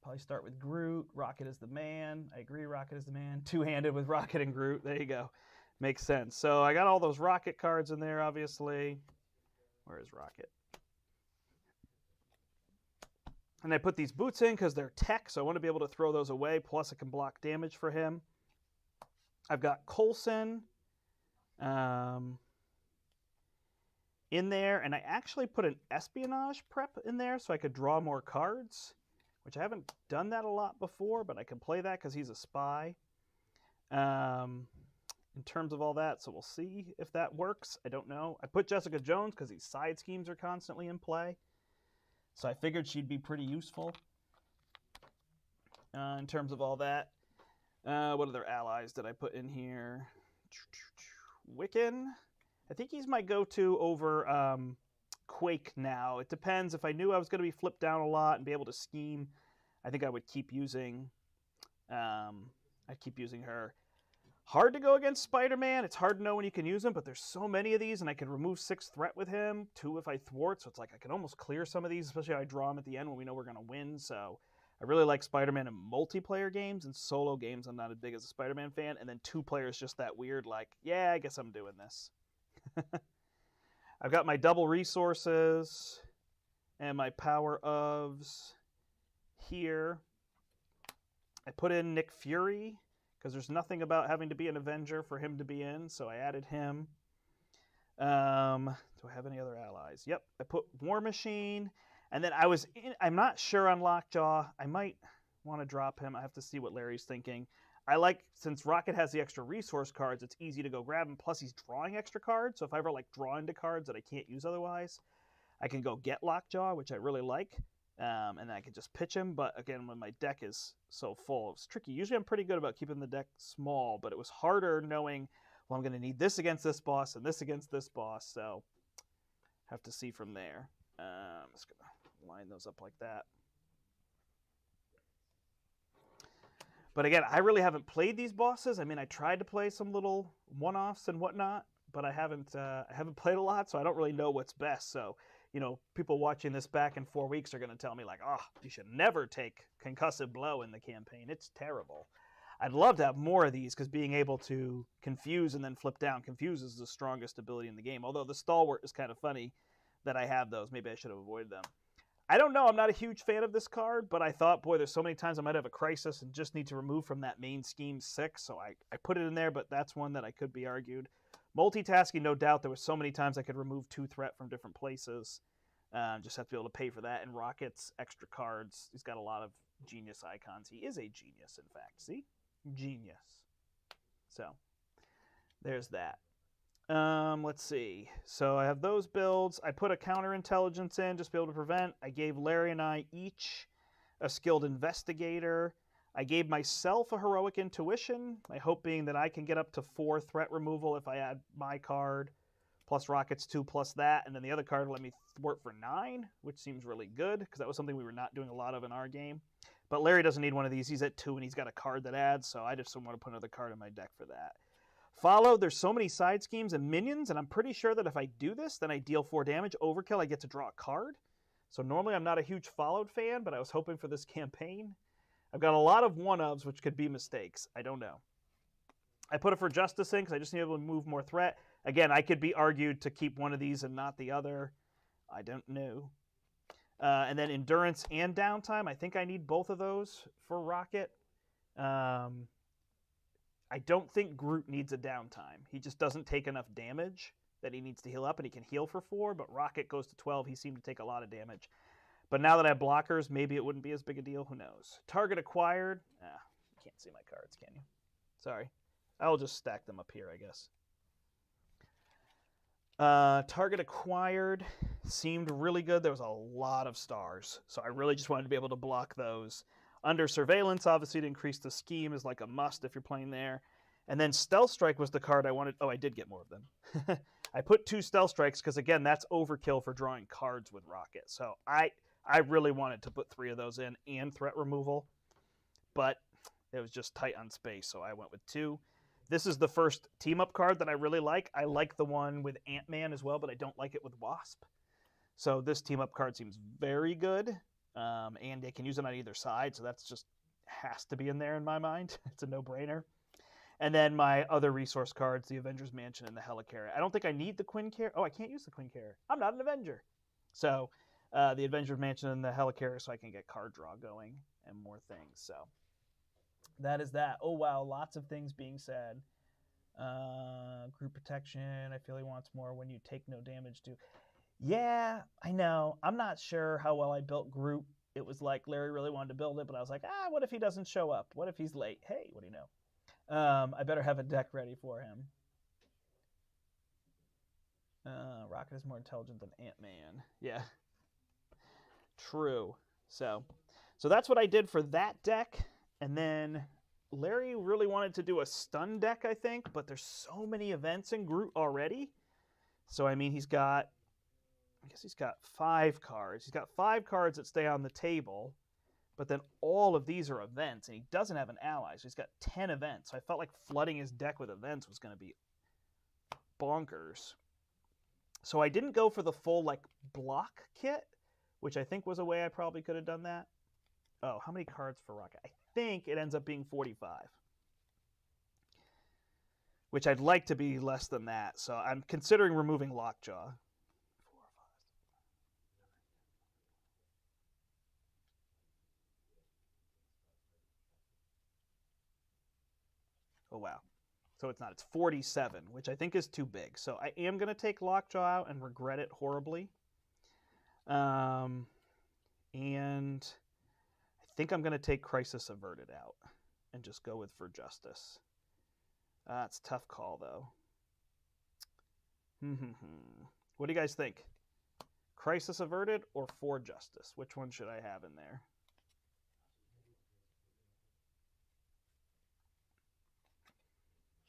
Probably start with Groot. Rocket is the man. I agree, Rocket is the man. Two-handed with Rocket and Groot. There you go. Makes sense. So I got all those Rocket cards in there, obviously. Where is Rocket? And I put these boots in because they're tech, so I want to be able to throw those away. Plus, it can block damage for him. I've got Coulson in there, and I actually put an espionage prep in there so I could draw more cards, which I haven't done that a lot before, but I can play that because he's a spy. In terms of all that, so we'll see if that works. I don't know. I put Jessica Jones because these side schemes are constantly in play, so I figured she'd be pretty useful in terms of all that. What other allies did I put in here? Wiccan. I think he's my go-to over Quake now. It depends. If I knew I was going to be flipped down a lot and be able to scheme, I think I would keep using her. Hard to go against Spider-Man. It's hard to know when you can use him, but there's so many of these, and I can remove 6 threat with him, 2 if I thwart, so it's like I can almost clear some of these, especially if I draw them at the end when we know we're going to win. So I really like Spider-Man in multiplayer games. and solo games, I'm not as big as a Spider-Man fan, and then 2 players just that weird, like, yeah, I guess I'm doing this. I've got my double resources and my power ofs here. I put in Nick Fury because there's nothing about having to be an Avenger for him to be in, so I added him. Do I have any other allies? Yep, I put War Machine, and then I'm not sure on Lockjaw. I might want to drop him. I have to see what Larry's thinking. I like, since Rocket has the extra resource cards, it's easy to go grab him, plus he's drawing extra cards, so if I ever like draw into cards that I can't use otherwise, I can go get Lockjaw, which I really like. And then I could just pitch him, but again, when my deck is so full, it's tricky. Usually I'm pretty good about keeping the deck small, but it was harder knowing, well, I'm going to need this against this boss and this against this boss, so have to see from there. I'm just going to line those up like that. But again, I really haven't played these bosses. I mean, I tried to play some little one-offs and whatnot, but I haven't played a lot, so I don't really know what's best. So, you know, people watching this back in 4 weeks are going to tell me, like, oh, you should never take Concussive Blow in the campaign. It's terrible. I'd love to have more of these because being able to confuse and then flip down. Confuse is the strongest ability in the game, although the Stalwart is kind of funny that I have those. Maybe I should have avoided them. I don't know. I'm not a huge fan of this card, but I thought, boy, there's so many times I might have a crisis and just need to remove from that main scheme 6, so I put it in there, but that's one that I could be argued. Multitasking, no doubt. There was so many times I could remove 2 threat from different places. Just have to be able to pay for that. And Rocket's extra cards. He's got a lot of genius icons. He is a genius, in fact. See? Genius. So, there's that. Let's see. So I have those builds. I put a counterintelligence in just to be able to prevent. I gave Larry and I each a skilled investigator. I gave myself a heroic intuition. My hope being that I can get up to 4 threat removal if I add my card, plus Rocket's 2 plus that, and then the other card let me thwart for 9, which seems really good because that was something we were not doing a lot of in our game. But Larry doesn't need one of these. He's at 2 and he's got a card that adds, so I just don't want to put another card in my deck for that. Follow, there's so many side schemes and minions, and I'm pretty sure that if I do this, then I deal 4 damage. Overkill, I get to draw a card. So normally I'm not a huge followed fan, but I was hoping for this campaign. I've got a lot of one-ofs, which could be mistakes. I don't know. I put it for Justice in because I just need to be able to move more threat. Again, I could be argued to keep one of these and not the other. I don't know. And then Endurance and Downtime. I think I need both of those for Rocket. I don't think Groot needs a downtime. He just doesn't take enough damage that he needs to heal up, and he can heal for 4, but Rocket goes to 12. He seemed to take a lot of damage. But now that I have blockers, maybe it wouldn't be as big a deal. Who knows? Target acquired. You can't see my cards, can you? Sorry. I'll just stack them up here, I guess. Target acquired seemed really good. There was a lot of stars, so I really just wanted to be able to block those. Under surveillance, obviously, to increase the scheme is like a must if you're playing there. And then Stealth Strike was the card I wanted. Oh, I did get more of them. I put 2 Stealth Strikes because, again, that's overkill for drawing cards with Rocket. So I really wanted to put 3 of those in and threat removal, but it was just tight on space, so I went with 2. This is the first team-up card that I really like. I like the one with Ant-Man as well, but I don't like it with Wasp. So this team-up card seems very good, and they can use it on either side, so that's just has to be in there in my mind. It's a no-brainer. And then my other resource cards, the Avengers Mansion and the Helicarrier. I don't think I need the Quinn Carrier. Oh, I can't use the Quinn Carrier. I'm not an Avenger. So the Avengers Mansion and the Helicarrier so I can get card draw going and more things. So that is that. Oh, wow. Lots of things being said. Group protection. I feel he wants more when you take no damage to. Yeah, I know. I'm not sure how well I built Groot. It was like Larry really wanted to build it, but I was like, what if he doesn't show up? What if he's late? Hey, what do you know? I better have a deck ready for him. Rocket is more intelligent than Ant-Man. Yeah. True. So that's what I did for that deck. And then Larry really wanted to do a stun deck, I think, but there's so many events in Groot already. So, I mean, I guess he's got 5 cards. He's got 5 cards that stay on the table, but then all of these are events, and he doesn't have an ally, so he's got 10 events. So I felt like flooding his deck with events was going to be bonkers. So I didn't go for the full, like, block kit, which I think was a way I probably could have done that. Oh, how many cards for Rocket? I think it ends up being 45. Which I'd like to be less than that. So I'm considering removing Lockjaw. Oh, wow. So it's not. It's 47, which I think is too big. So I am going to take Lockjaw out and regret it horribly. And I think I'm going to take Crisis Averted out and just go with For Justice. It's a tough call, though. What do you guys think? Crisis Averted or For Justice? Which one should I have in there?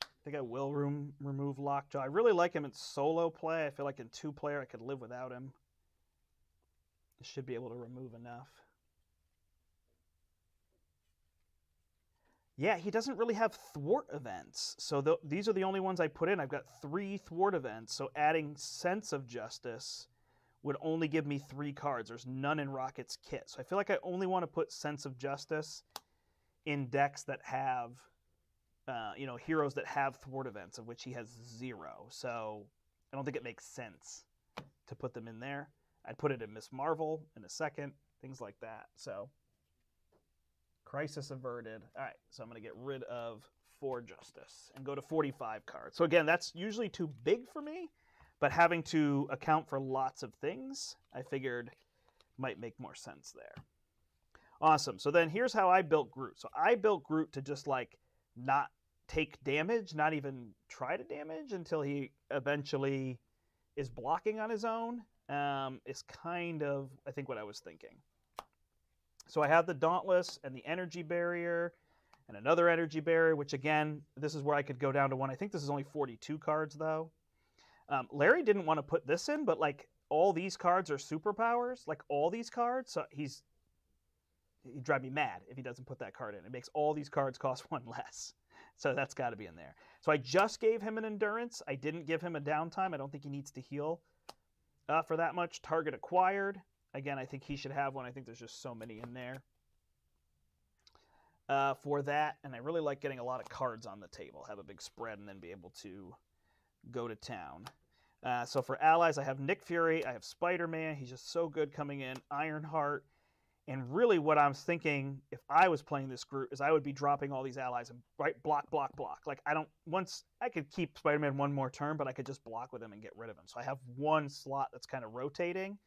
I think I will remove Lockjaw. I really like him in solo play. I feel like in 2-player I could live without him. I should be able to remove enough. Yeah, he doesn't really have thwart events. So these are the only ones I put in. I've got 3 thwart events. So adding Sense of Justice would only give me 3 cards. There's none in Rocket's kit. So I feel like I only want to put Sense of Justice in decks that have, heroes that have thwart events, of which he has 0. So I don't think it makes sense to put them in there. I'd put it in Miss Marvel in a second, things like that. So Crisis Averted. All right, so I'm going to get rid of For Justice and go to 45 cards. So again, that's usually too big for me, but having to account for lots of things, I figured might make more sense there. Awesome. So then here's how I built Groot. So I built Groot to just like not take damage, not even try to damage until he eventually is blocking on his own. Is kind of, I think, what I was thinking. So I have the Dauntless and the Energy Barrier and another Energy Barrier, which again, this is where I could go down to one. I think this is only 42 cards though. Larry didn't want to put this in, but like all these cards are superpowers, like all these cards. So he'd drive me mad if he doesn't put that card in. It makes all these cards cost one less. So that's got to be in there. So I just gave him an endurance. I didn't give him a downtime. I don't think he needs to heal for that much. Target acquired. Again, I think he should have one. I think there's just so many in there for that. And I really like getting a lot of cards on the table, have a big spread, and then be able to go to town. So for allies, I have Nick Fury. I have Spider-Man. He's just so good coming in. Ironheart. And really what I was thinking, if I was playing this Groot, is I would be dropping all these allies and block. Like once I could keep Spider-Man one more turn, but I could just block with him and get rid of him. So I have one slot that's kind of rotating.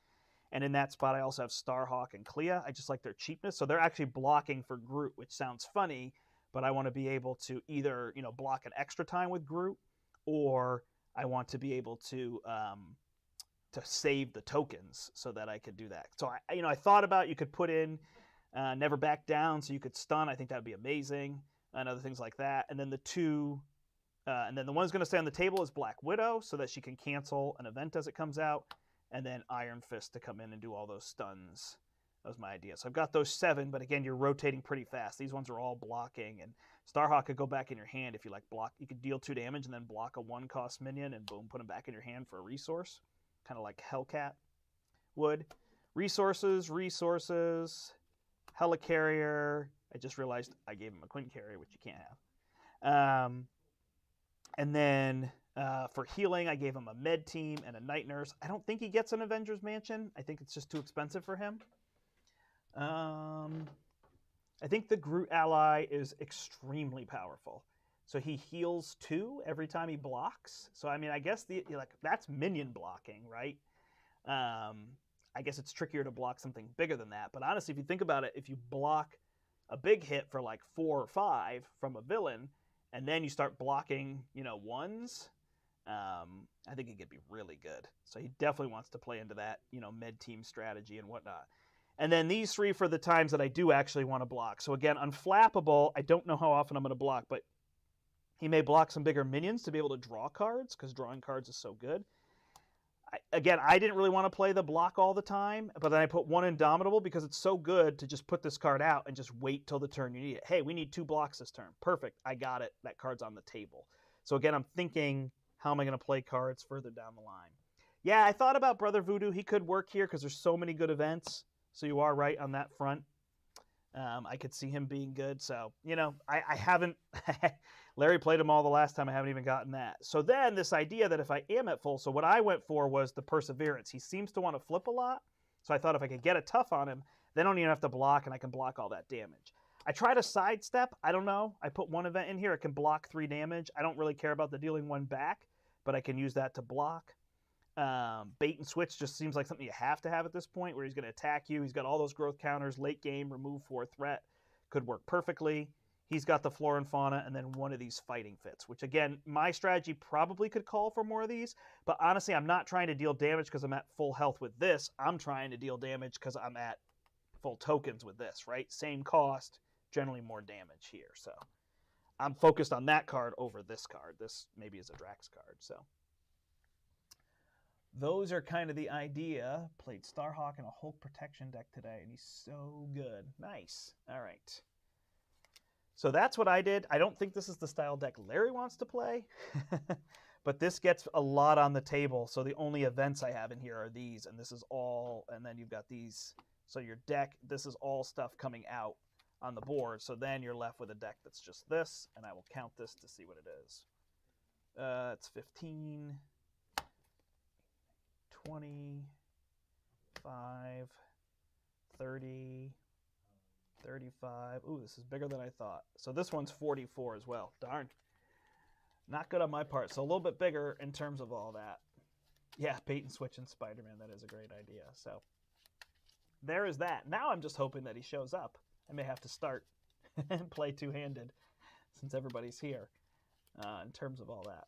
And in that spot, I also have Starhawk and Clea. I just like their cheapness. So they're actually blocking for Groot, which sounds funny, but I want to be able to either, block an extra time with Groot, or I want to be able to save the tokens so that I could do that. So I thought about, you could put in Never Back Down so you could stun. I think that would be amazing, and other things like that. And then the one that's going to stay on the table is Black Widow, so that she can cancel an event as it comes out, and then Iron Fist to come in and do all those stuns. That was my idea. So I've got those 7, but again, you're rotating pretty fast. These ones are all blocking, and Starhawk could go back in your hand if you like block. You could deal 2 damage and then block a 1-cost minion and boom, put him back in your hand for a resource. Kind of like Hellcat would. Resources, Helicarrier. I just realized I gave him a Quinn Carrier, which you can't have. And then for healing, I gave him a Med Team and a Night Nurse. I don't think he gets an Avengers Mansion. I think it's just too expensive for him. I think the Groot ally is extremely powerful. So he heals 2 every time he blocks. So, I mean, I guess that's minion blocking, right? I guess it's trickier to block something bigger than that. But honestly, if you think about it, if you block a big hit for like 4 or 5 from a villain, and then you start blocking, ones, I think it could be really good. So he definitely wants to play into that, med team strategy and whatnot. And then these 3 for the times that I do actually want to block. So again, Unflappable, I don't know how often I'm going to block, but he may block some bigger minions to be able to draw cards, because drawing cards is so good. I didn't really want to play the block all the time, but then I put 1 Indomitable because it's so good to just put this card out and just wait till the turn you need it. Hey, we need 2 blocks this turn. Perfect. I got it. That card's on the table. So again, I'm thinking, how am I going to play cards further down the line? Yeah, I thought about Brother Voodoo. He could work here because there's so many good events. So you are right on that front. I could see him being good. So, I haven't... Larry played them all the last time. I haven't even gotten that. So then this idea that if I am at full, so what I went for was the Perseverance. He seems to want to flip a lot. So I thought if I could get a tough on him, then I don't even have to block, and I can block all that damage. I tried a sidestep. I don't know. I put 1 event in here. It can block 3 damage. I don't really care about the dealing 1 back, but I can use that to block. Bait and switch just seems like something you have to have at this point, where he's going to attack you. He's got all those growth counters, late game, remove 4 threat. Could work perfectly. He's got the Flora and Fauna, and then 1 of these Fighting Fits, which again, my strategy probably could call for more of these, but honestly, I'm not trying to deal damage because I'm at full health with this. I'm trying to deal damage because I'm at full tokens with this, right? Same cost, generally more damage here. So I'm focused on that card over this card. This maybe is a Drax card. So those are kind of the idea. Played Starhawk in a Hulk protection deck today, and he's so good. Nice. All right. So that's what I did. I don't think this is the style deck Larry wants to play, but this gets a lot on the table. So the only events I have in here are these, and this is all, and then you've got these. So your deck, this is all stuff coming out on the board. So then you're left with a deck that's just this, and I will count this to see what it is. It's 15, 20, 5, 30, 35. Ooh, this is bigger than I thought. So this one's 44 as well. Darn. Not good on my part. So a little bit bigger in terms of all that. Yeah, bait and switch and Spider-Man, that is a great idea. So there is that. Now I'm just hoping that he shows up. I may have to start and play two-handed since everybody's here in terms of all that.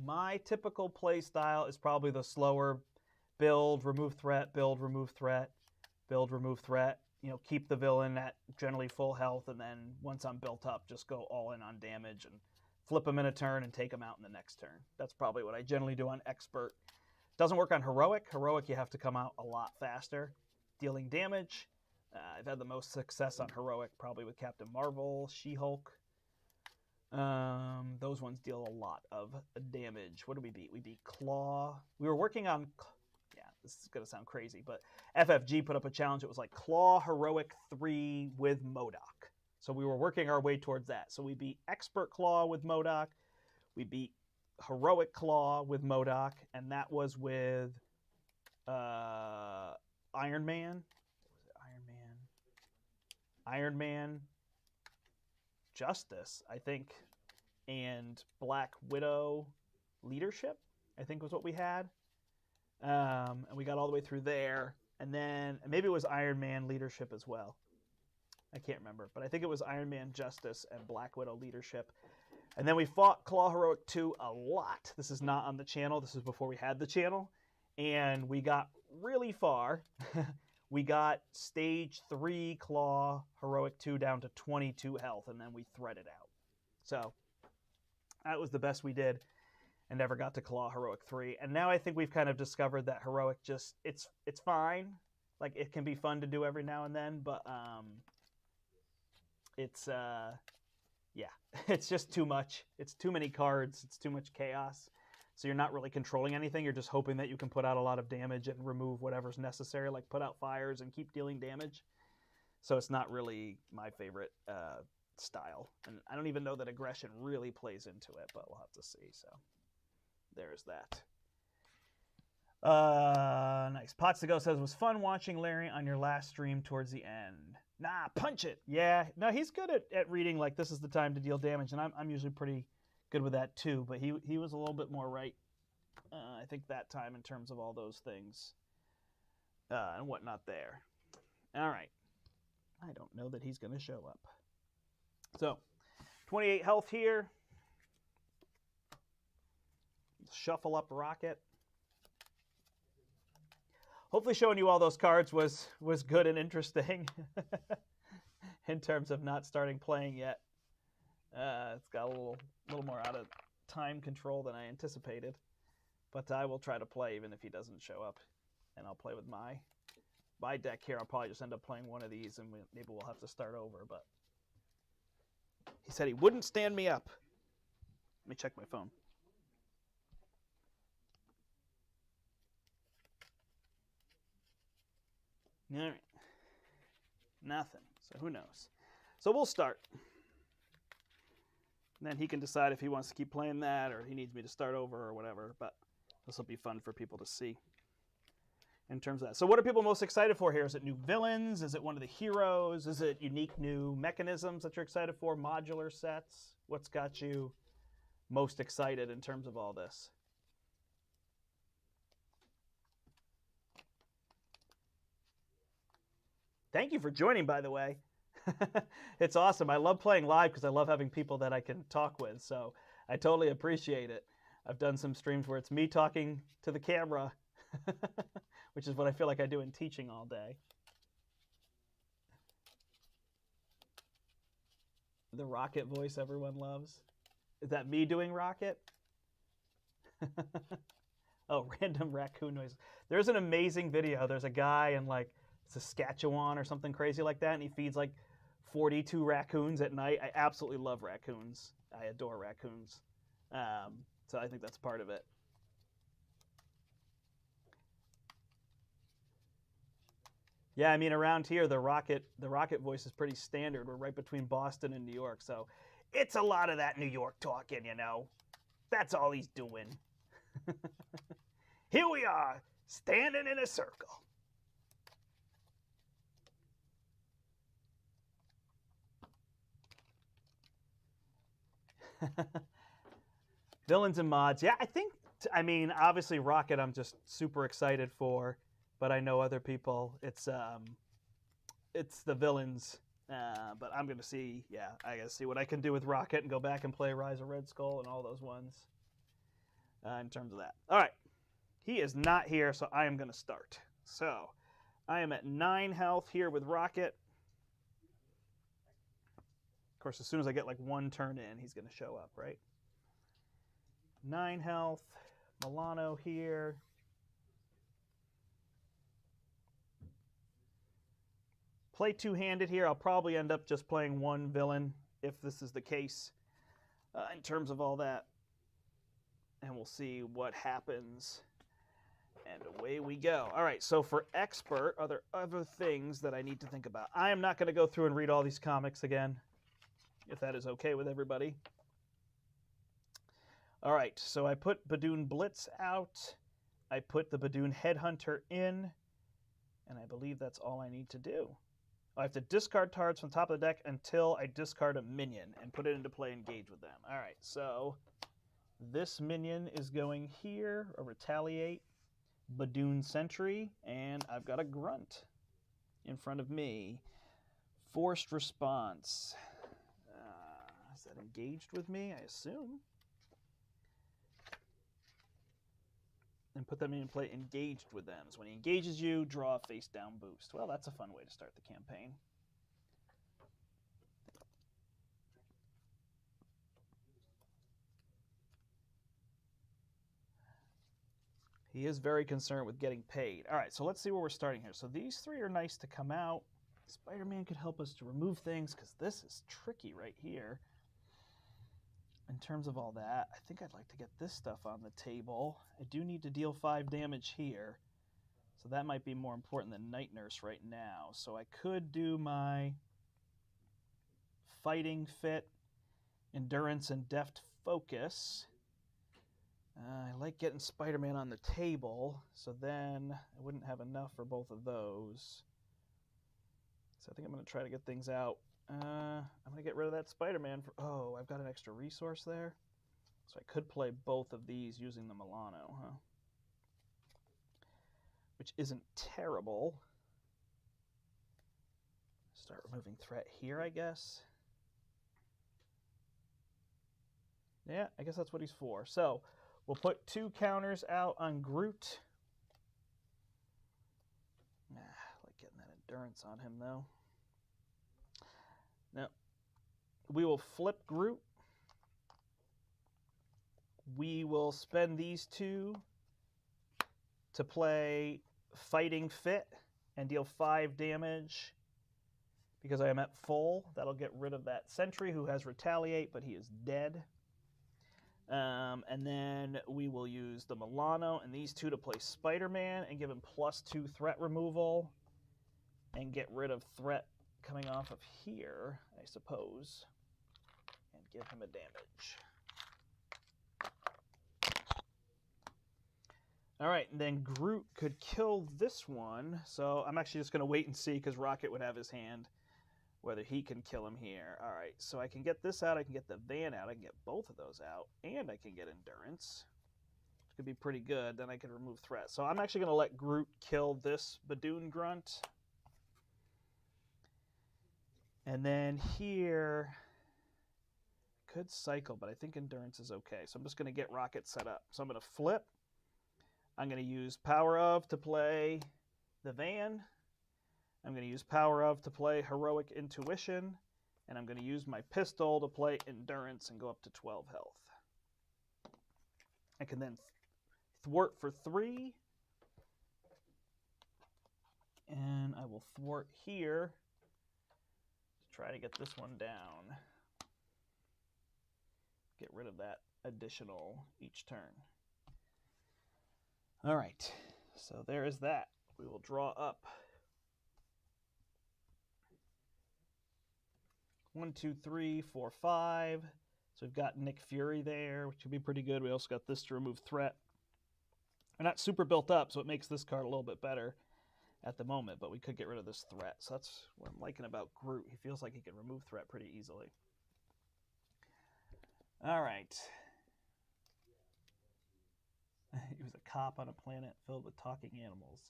My typical play style is probably the slower build, remove threat, build, remove threat, build, remove threat. You know, keep the villain at generally full health, and then once I'm built up, just go all in on damage and flip them in a turn and take them out in the next turn. That's probably what I generally do on Expert. Doesn't work on Heroic. Heroic, you have to come out a lot faster, dealing damage. I've had the most success on Heroic probably with Captain Marvel, She-Hulk. Those ones deal a lot of damage. What did we beat? We beat Claw. We were working on... Yeah, this is going to sound crazy, but FFG put up a challenge. It was like Claw Heroic 3 with MODOK. So we were working our way towards that. So we beat Expert Claw with MODOK. We beat Heroic Claw with MODOK. And that was with Iron Man. What was it? Iron Man, Justice, I think, and Black Widow Leadership, I think was what we had. And we got all the way through there. And then maybe it was Iron Man Leadership as well. I can't remember. But I think it was Iron Man Justice and Black Widow Leadership. And then we fought Claw Heroic 2 a lot. This is not on the channel. This is before we had the channel. And we got really far. We got Stage 3 Claw Heroic 2 down to 22 health. And then we threaded out. So that was the best we did. And never got to Claw Heroic 3. And now I think we've kind of discovered that Heroic just, it's fine. Like, it can be fun to do every now and then, but it's, yeah, it's just too much. It's too many cards. It's too much chaos. So you're not really controlling anything. You're just hoping that you can put out a lot of damage and remove whatever's necessary, like put out fires and keep dealing damage. So it's not really my favorite style. And I don't even know that aggression really plays into it, but we'll have to see, so... There's that. Nice. Pots to Go says, was fun watching Larry on your last stream towards the end. Nah, punch it. Yeah. No, he's good at reading, like, this is the time to deal damage, and I'm usually pretty good with that too, but he was a little bit more right, I think, that time in terms of all those things and whatnot there. All right. I don't know that he's going to show up. So, 28 health here. Shuffle up Rocket. Hopefully showing you all those cards was good and interesting in terms of not starting playing yet. It's got a little more out of time control than I anticipated. But I will try to play even if he doesn't show up. And I'll play with my deck here. I'll probably just end up playing one of these and maybe we'll have to start over. But he said he wouldn't stand me up. Let me check my phone. All right. Nothing. So who knows? So we'll start. And then he can decide if he wants to keep playing that or he needs me to start over or whatever. But this will be fun for people to see in terms of that. So what are people most excited for here? Is it new villains? Is it one of the heroes? Is it unique new mechanisms that you're excited for? Modular sets? What's got you most excited in terms of all this? Thank you for joining, by the way. It's awesome. I love playing live because I love having people that I can talk with. So I totally appreciate it. I've done some streams where it's me talking to the camera, which is what I feel like I do in teaching all day. The Rocket voice everyone loves. Is that me doing Rocket? Oh, random raccoon noise. There's an amazing video. There's a guy in like Saskatchewan or something crazy like that, and he feeds like 42 raccoons at night. I absolutely love raccoons. I adore raccoons. So I think that's part of it. Yeah, I mean, around here, the rocket voice is pretty standard. We're right between Boston and New York, so it's a lot of that New York talking, you know. That's all he's doing. Here we are, standing in a circle. Villains and mods. Yeah, I mean, obviously Rocket I'm just super excited for, but I know other people, it's the villains. But I'm going to see, yeah, I got to see what I can do with Rocket and go back and play Rise of Red Skull and all those ones in terms of that. All right. He is not here, so I am going to start. So I am at 9 health here with Rocket. Of course, as soon as I get like 1 turn in, he's going to show up, right? 9 health. Milano here. Play 2-handed here. I'll probably end up just playing 1 villain if this is the case in terms of all that. And we'll see what happens. And away we go. All right, so for Expert, are there other things that I need to think about? I am not going to go through and read all these comics again, if that is okay with everybody. All right, so I put Badoon Blitz out. I put the Badoon Headhunter in. And I believe that's all I need to do. I have to discard cards from top of the deck until I discard a minion and put it into play and engage with them. All right, so this minion is going here, a Retaliate, Badoon Sentry, and I've got a Grunt in front of me. Forced Response. Is that engaged with me? I assume. And put them in play engaged with them. So when he engages you, draw a face-down boost. Well, that's a fun way to start the campaign. He is very concerned with getting paid. All right, so let's see where we're starting here. So these 3 are nice to come out. Spider-Man could help us to remove things because this is tricky right here. In terms of all that, I think I'd like to get this stuff on the table. I do need to deal 5 damage here. So that might be more important than Night Nurse right now. So I could do my Fighting Fit, Endurance, and Deft Focus. I like getting Spider-Man on the table, so then I wouldn't have enough for both of those. So I think I'm going to try to get things out. I'm going to get rid of that Spider-Man. Oh, I've got an extra resource there. So I could play both of these using the Milano, huh? Which isn't terrible. Start removing threat here, I guess. Yeah, I guess that's what he's for. So we'll put 2 counters out on Groot. I like getting that endurance on him, though. Now, we will flip Groot. We will spend these 2 to play Fighting Fit and deal 5 damage because I am at full. That'll get rid of that Sentry who has Retaliate, but he is dead. And then we will use the Milano and these 2 to play Spider-Man and give him +2 threat removal and get rid of threat coming off of here, I suppose, and give him a damage. All right, and then Groot could kill this one, so I'm actually just going to wait and see because Rocket would have his hand whether he can kill him here. All right, so I can get this out, I can get the van out, I can get both of those out, and I can get Endurance, which could be pretty good. Then I can remove threat. So I'm actually going to let Groot kill this Badoon Grunt. And then here, could cycle, but I think Endurance is okay. So I'm just going to get Rocket set up. So I'm going to flip. I'm going to use Power of to play the van. I'm going to use Power of to play Heroic Intuition. And I'm going to use my pistol to play Endurance and go up to 12 health. I can then thwart for 3. And I will thwart here. Try to get this one down. Get rid of that additional each turn. All right, so there is that. We will draw up 1, 2, 3, 4, 5. So we've got Nick Fury there, which would be pretty good. We also got this to remove threat. We're not super built up, so it makes this card a little bit better at the moment, but we could get rid of this threat. So that's what I'm liking about Groot. He feels like he can remove threat pretty easily. All right. He was a cop on a planet filled with talking animals.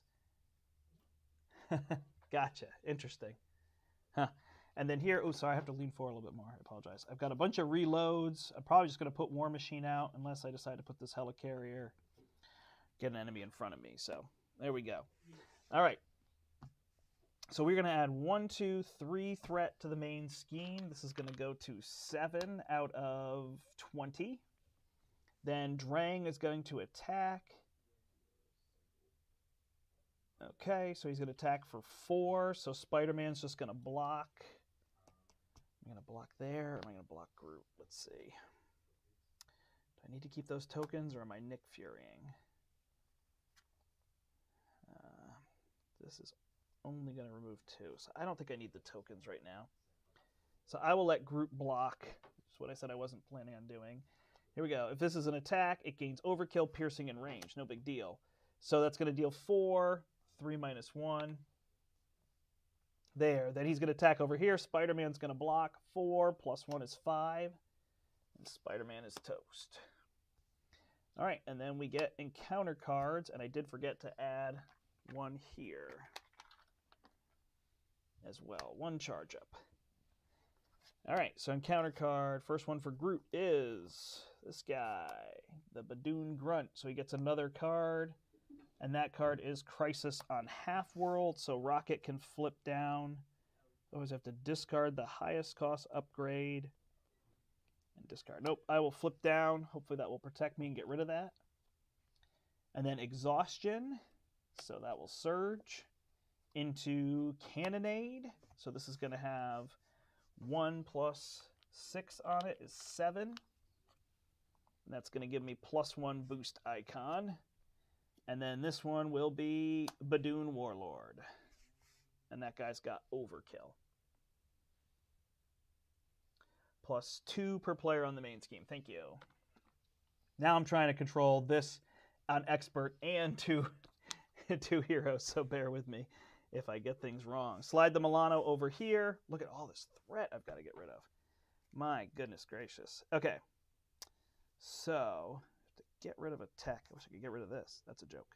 Gotcha. Interesting. Huh. And then here, oh, sorry, I have to lean forward a little bit more. I apologize. I've got a bunch of reloads. I'm probably just going to put War Machine out unless I decide to put this helicarrier, get an enemy in front of me. So there we go. All right. So we're going to add 1, 2, 3 threat to the main scheme. This is going to go to 7 out of 20. Then Drang is going to attack. Okay, so he's going to attack for 4. So Spider-Man's just going to block. I'm going to block there. Or am I going to block Groot? Let's see. Do I need to keep those tokens or am I Nick Furying? This is only going to remove 2. So I don't think I need the tokens right now. So I will let Groot block. That's what I said I wasn't planning on doing. Here we go. If this is an attack, it gains overkill, piercing, and range. No big deal. So that's going to deal 4, 3 minus 1. There. Then he's going to attack over here. Spider-Man's going to block. 4 plus 1 is 5. And Spider-Man is toast. All right. And then we get encounter cards. And I did forget to add 1 here as well. 1 charge up. All right, so encounter card. First one for Groot is this guy, the Badoon Grunt. So he gets another card, and that card is Crisis on Half-World. So Rocket can flip down. Always have to discard the highest cost upgrade and discard. Nope, I will flip down. Hopefully that will protect me and get rid of that. And then Exhaustion. So that will surge into Cannonade. So this is going to have 1 plus 6 on it is 7. And that's going to give me +1 boost icon. And then this one will be Badoon Warlord. And that guy's got overkill. +2 per player on the main scheme. Thank you. Now I'm trying to control this on expert and two heroes, so bear with me if I get things wrong. Slide the Milano over here. Look at all this threat I've got to get rid of. My goodness gracious. Okay. So, to get rid of a tech, I wish I could get rid of this. That's a joke.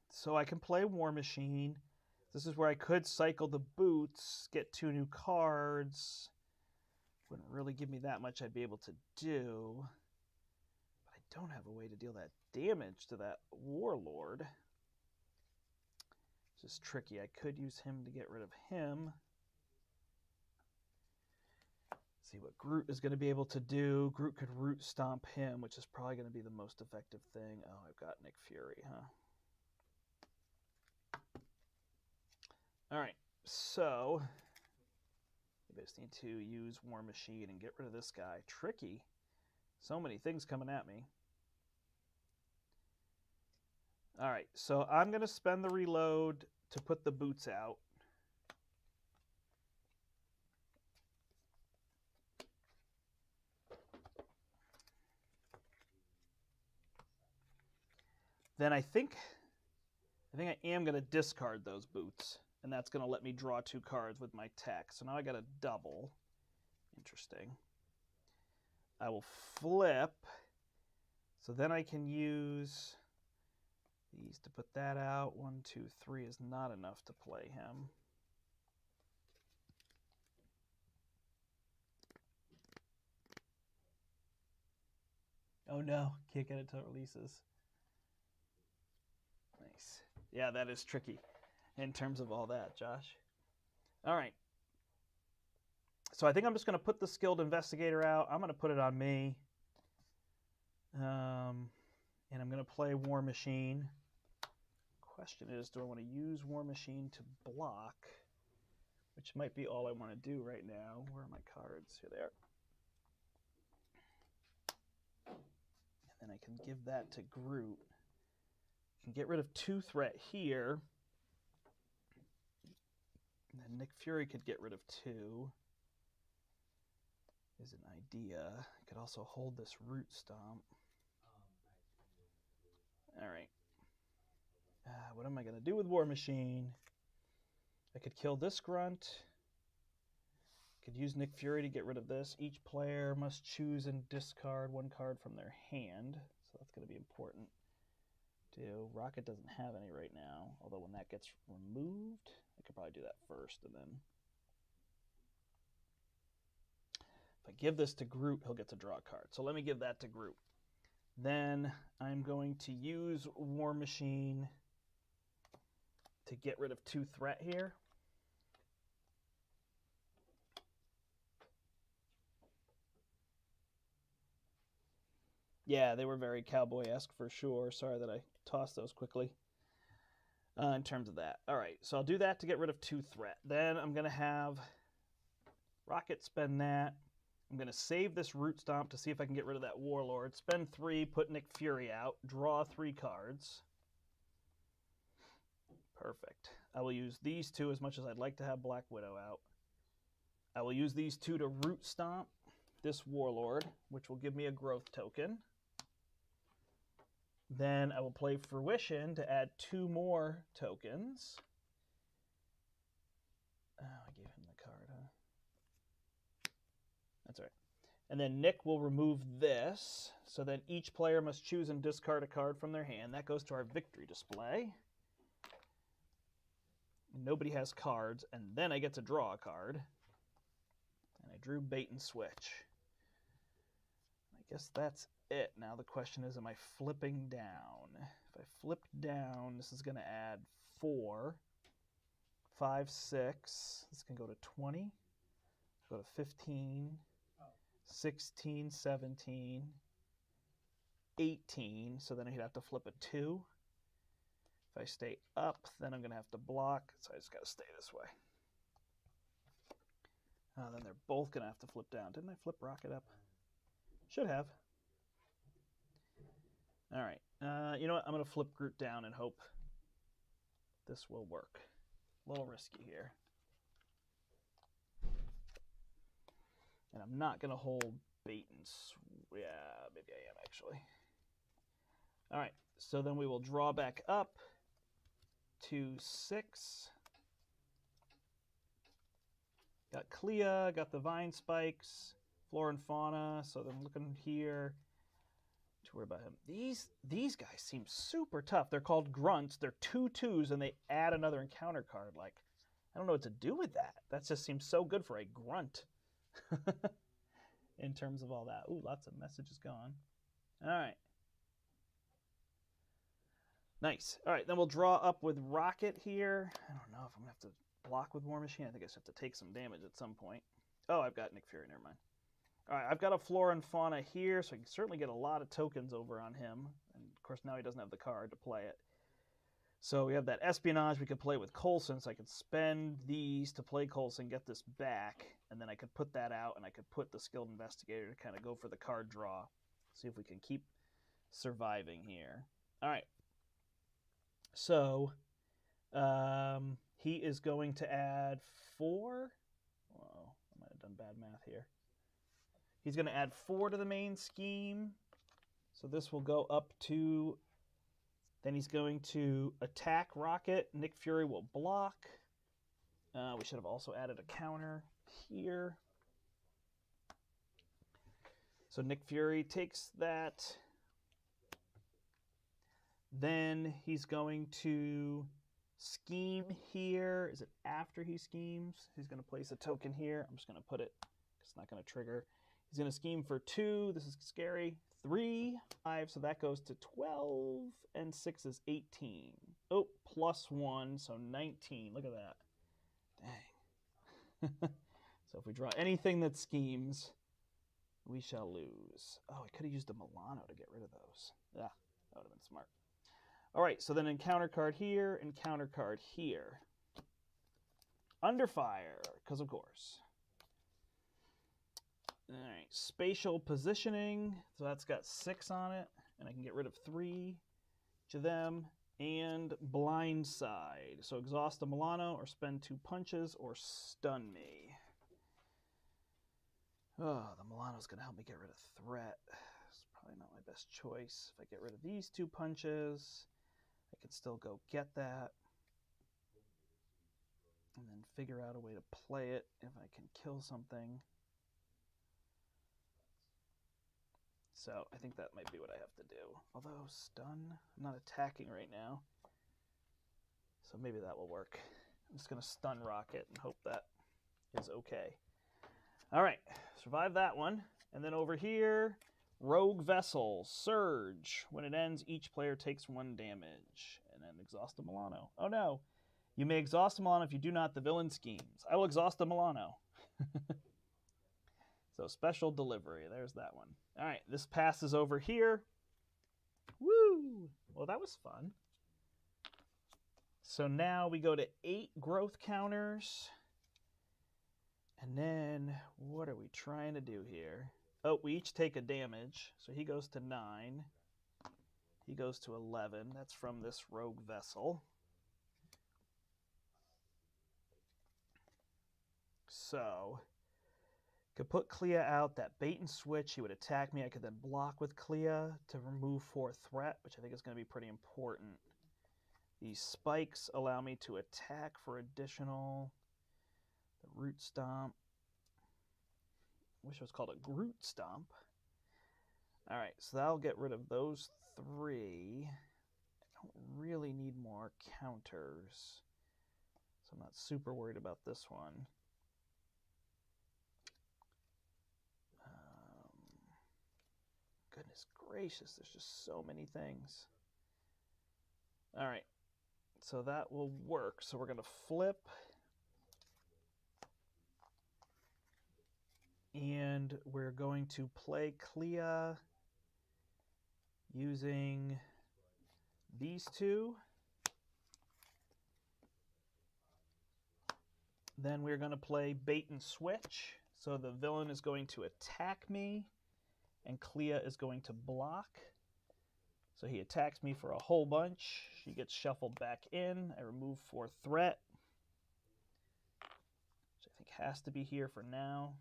So I can play War Machine. This is where I could cycle the boots, get 2 new cards. Wouldn't really give me that much I'd be able to do. But I don't have a way to deal that damage to that Warlord. It's just tricky. I could use him to get rid of him. See what Groot is going to be able to do. Groot could root stomp him, which is probably going to be the most effective thing. Oh, I've got Nick Fury, huh? All right, so I just need to use War Machine and get rid of this guy. Tricky. So many things coming at me. All right, so I'm going to spend the reload to put the boots out. Then I think I am going to discard those boots, and that's going to let me draw 2 cards with my tech. So now I got a double. Interesting. I will flip. So then I can use these to put that out. 1, 2, 3 is not enough to play him. Oh no, can't get it till it releases. Nice. Yeah, that is tricky in terms of all that, Josh. All right. So I think I'm just going to put the Skilled Investigator out. I'm going to put it on me. And I'm going to play War Machine. Question is, do I want to use War Machine to block? Which might be all I want to do right now. Where are my cards? Here they are. And then I can give that to Groot. Can get rid of 2 threat here. And then Nick Fury could get rid of 2. Is an idea. I could also hold this root stomp. All right. What am I going to do with War Machine? I could kill this grunt. Could use Nick Fury to get rid of this. Each player must choose and discard 1 card from their hand. So that's going to be important. Rocket doesn't have any right now, although when that gets removed, I could probably do that first, and then if I give this to Groot, he'll get to draw a card. So let me give that to Groot. Then I'm going to use War Machine to get rid of 2 threat here. Yeah, they were very cowboy-esque for sure. Sorry that I tossed those quickly in terms of that. All right, so I'll do that to get rid of 2 threat. Then I'm going to have Rocket spend that. I'm going to save this Root Stomp to see if I can get rid of that Warlord. Spend 3, put Nick Fury out, draw 3 cards. Perfect. I will use these 2 as much as I'd like to have Black Widow out. I will use these 2 to Root Stomp this Warlord, which will give me a growth token. Then I will play Fruition to add 2 more tokens. Oh, I gave him the card, huh? That's all right. And then Nick will remove this. So then each player must choose and discard a card from their hand. That goes to our victory display. Nobody has cards, and then I get to draw a card. And I drew Bait and Switch. I guess that's it. Now the question is, am I flipping down? If I flip down, this is going to add 4, 5, 6. This can go to 20, go to 15, 16, 17, 18. So then I'd have to flip a 2. If I stay up, then I'm going to have to block. So I just got to stay this way. Then they're both going to have to flip down. Didn't I flip Rocket up? Should have. All right. You know what? I'm going to flip Groot down and hope this will work. A little risky here. And I'm not going to hold Bait and Switch. Yeah, maybe I am actually. All right. So then we will draw back up to 6. Got Clea, got the Vine Spikes, Flora and Fauna. So then looking here to worry about him. These guys seem super tough. They're called grunts. They're 2/2s, and they add another encounter card. Like, I don't know what to do with that. That just seems so good for a grunt. In terms of all that. Ooh, lots of messages gone. All right. Nice. All right, then we'll draw up with Rocket here. I don't know if I'm going to have to block with War Machine. I think I just have to take some damage at some point. Oh, I've got Nick Fury. Never mind. All right, I've got a Flora and Fauna here, so I can certainly get a lot of tokens over on him. And, of course, now he doesn't have the card to play it. So we have that Espionage we could play with Coulson, so I could spend these to play Coulson, get this back, and then I could put that out, and I could put the Skilled Investigator to kind of go for the card draw. See if we can keep surviving here. All right. So he is going to add 4. Whoa, I might have done bad math here. He's going to add 4 to the main scheme. So this will go up to... Then he's going to attack Rocket. Nick Fury will block. We should have also added a counter here. So Nick Fury takes that. Then he's going to scheme here. Is it after he schemes? He's going to place a token here. I'm just going to put it. It's not going to trigger. He's going to scheme for 2. This is scary. 3, 5. So that goes to 12. And 6 is 18. Oh, plus 1. So 19. Look at that. Dang. So if we draw anything that schemes, we shall lose. Oh, I could have used a Milano to get rid of those. Yeah, that would have been smart. All right, so then encounter card here, encounter card here. Under fire, because of course. All right, spatial positioning. So that's got 6 on it, and I can get rid of 3 to them. And blindside. So exhaust a Milano or spend 2 punches or stun me. Oh, the Milano's going to help me get rid of threat. It's probably not my best choice. If I get rid of these 2 punches, I can still go get that. And then figure out a way to play it if I can kill something. So I think that might be what I have to do. Although stun, I'm not attacking right now. So maybe that will work. I'm just going to stun rocket and hope that is okay. All right, survive that one. And then over here, Rogue Vessel, Surge. When it ends, each player takes 1 damage. And then exhaust a Milano. Oh no. You may exhaust a Milano if you do not the villain schemes. I will exhaust a Milano. So special delivery. There's that one. All right, this passes over here. Woo! Well, that was fun. So now we go to 8 growth counters. And then what are we trying to do here? Oh, we each take a damage. So he goes to 9. He goes to 11. That's from this Rogue Vessel. So could put Clea out, that bait and switch. He would attack me. I could then block with Clea to remove 4 threat, which I think is going to be pretty important. These spikes allow me to attack for additional. The Root Stomp. I wish it was called a Groot Stomp. All right, so that'll get rid of those 3. I don't really need more counters, so I'm not super worried about this one. Goodness gracious, there's just so many things. All right, so that will work. So we're going to flip. And we're going to play Clea using these 2. Then we're going to play bait and switch. So the villain is going to attack me, and Clea is going to block. So he attacks me for a whole bunch. She gets shuffled back in. I remove 4 threat, which I think has to be here for now.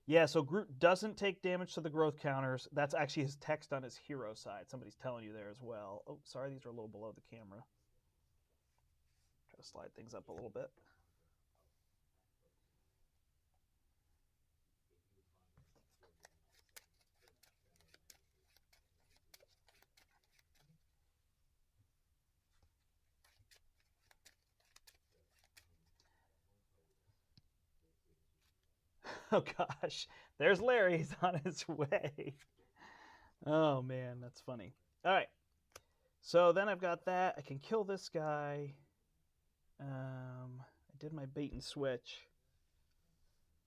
Yeah, so Groot doesn't take damage to the growth counters. That's actually his text on his hero side. Somebody's telling you there as well. Oh, sorry, these are a little below the camera. Try to slide things up a little bit. Oh gosh, there's Larry. He's on his way. Oh man, that's funny. All right, so then I've got that. I can kill this guy. I did my bait and switch.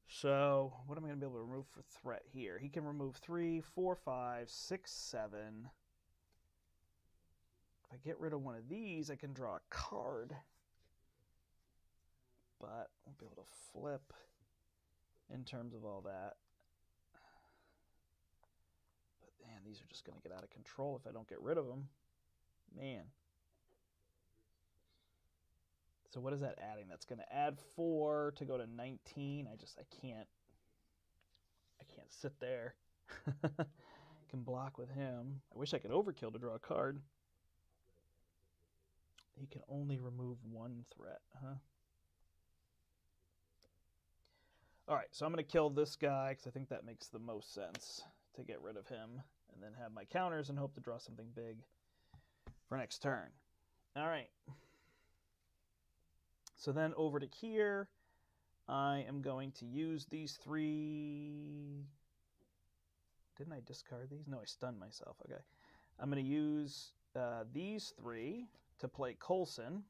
So what am I going to be able to remove for threat here? He can remove 3, 4, 5, 6, 7. If I get rid of one of these, I can draw a card. But I won't be able to flip in terms of all that. But man, these are just going to get out of control if I don't get rid of them. Man. So what is that adding? That's going to add 4 to go to 19. I can't sit there. Can block with him. I wish I could overkill to draw a card. He can only remove 1 threat, huh? All right, so I'm going to kill this guy because I think that makes the most sense to get rid of him and then have my counters and hope to draw something big for next turn. All right. So then over to here, I am going to use these 3. Didn't I discard these? No, I stunned myself. Okay. I'm going to use these 3 to play Coulson,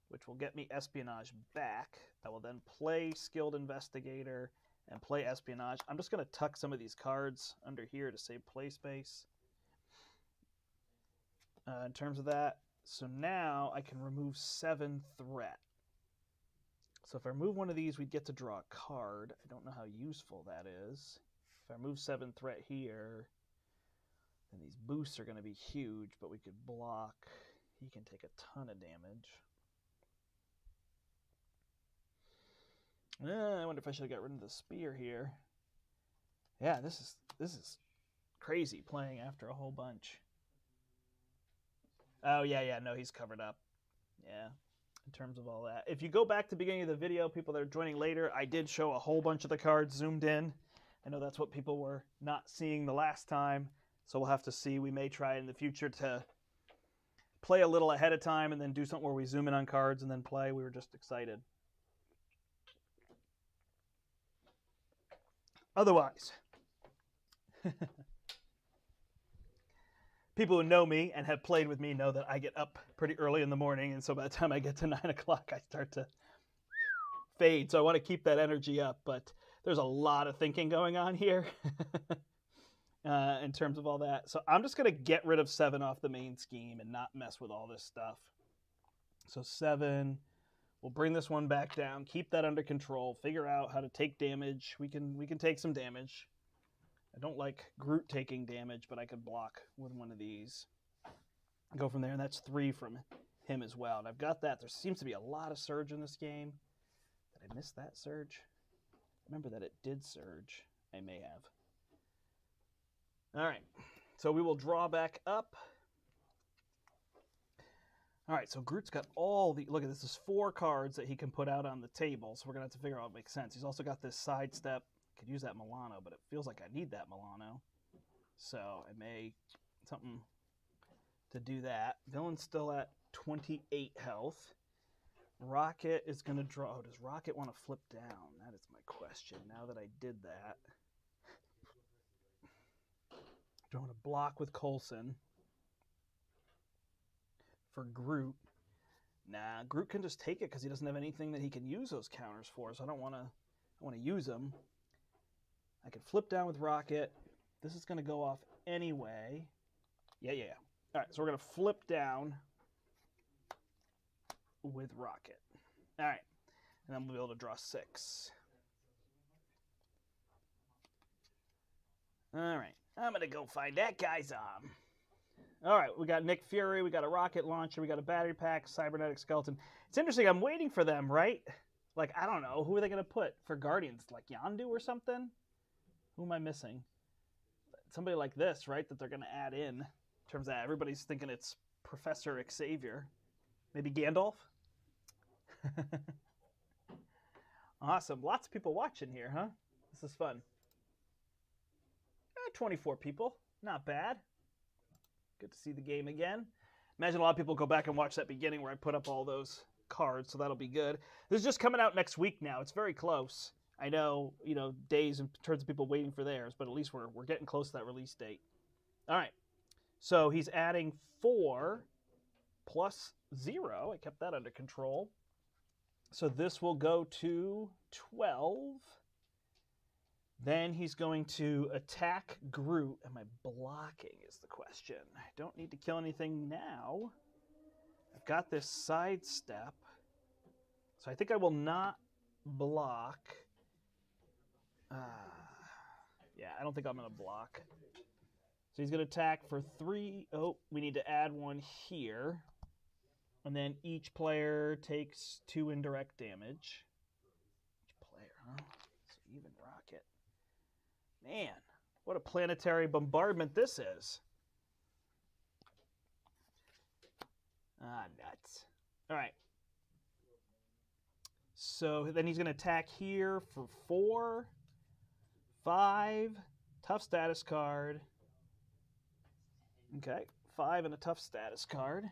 which will get me Espionage back. I will then play Skilled Investigator and play Espionage. I'm just going to tuck some of these cards under here to save play space. In terms of that, so now I can remove 7 threat. So if I remove one of these, we'd get to draw a card. I don't know how useful that is. If I remove 7 threat here, then these boosts are going to be huge, but we could block. He can take a ton of damage. I wonder if I should have got rid of the spear here. Yeah, this is crazy playing after a whole bunch. Oh, yeah, no, he's covered up. Yeah. in terms of all that. If you go back to the beginning of the video, people that are joining later, I did show a whole bunch of the cards zoomed in. I know that's what people were not seeing the last time, so we'll have to see. We may try in the future to play a little ahead of time and then do something where we zoom in on cards and then play. We were just excited. Otherwise, people who know me and have played with me know that I get up pretty early in the morning, and so by the time I get to 9 o'clock, I start to fade. So I want to keep that energy up, but there's a lot of thinking going on here in terms of all that. So I'm just going to get rid of 7 off the main scheme and not mess with all this stuff. So 7, we'll bring this one back down, keep that under control, figure out how to take damage. We can take some damage. I don't like Groot taking damage, but I could block with one of these. Go from there, and that's 3 from him as well. And I've got that. There seems to be a lot of surge in this game. Did I miss that surge? Remember that it did surge. I may have. All right, so we will draw back up. All right, so Groot's got all the, look at this, is 4 cards that he can put out on the table, so we're going to have to figure out what makes sense. He's also got this sidestep. Could use that Milano, but it feels like I need that Milano. So I may, something to do that. Villain's still at 28 health. Rocket is going to draw. Oh, does Rocket want to flip down? That is my question. Now that I did that. Do I want to block with Coulson for Groot? Nah, Groot can just take it because he doesn't have anything that he can use those counters for, so I don't want to use them. I can flip down with Rocket. This is going to go off anyway. Yeah. All right, so we're going to flip down with Rocket. All right, and then we'll be able to draw 6. All right, I'm going to go find that guy's arm. All right, we got Nick Fury, we got a rocket launcher, we got a battery pack, cybernetic skeleton. It's interesting, I'm waiting for them, right? Like, I don't know, who are they going to put for Guardians? Like Yondu or something? Who am I missing? Somebody like this, right, that they're going to add in terms of everybody's thinking it's Professor Xavier. Maybe Gandalf? Awesome. Lots of people watching here, huh? This is fun. 24 people. Not bad. Good to see the game again. Imagine a lot of people go back and watch that beginning where I put up all those cards, so that'll be good. This is just coming out next week now. It's very close. I know, days in terms of people waiting for theirs, but at least we're getting close to that release date. All right. So he's adding 4 plus 0. I kept that under control. So this will go to 12. Then he's going to attack Groot. Am I blocking is the question. I don't need to kill anything now. I've got this sidestep. So I think I will not block. Yeah, I don't think I'm going to block. So he's going to attack for 3. Oh, we need to add 1 here. And then each player takes 2 indirect damage. Each player, huh? So even Rocket. Man, what a planetary bombardment this is. Nuts. All right. So then he's going to attack here for 4, 5, tough status card. Okay, 5 and a tough status card.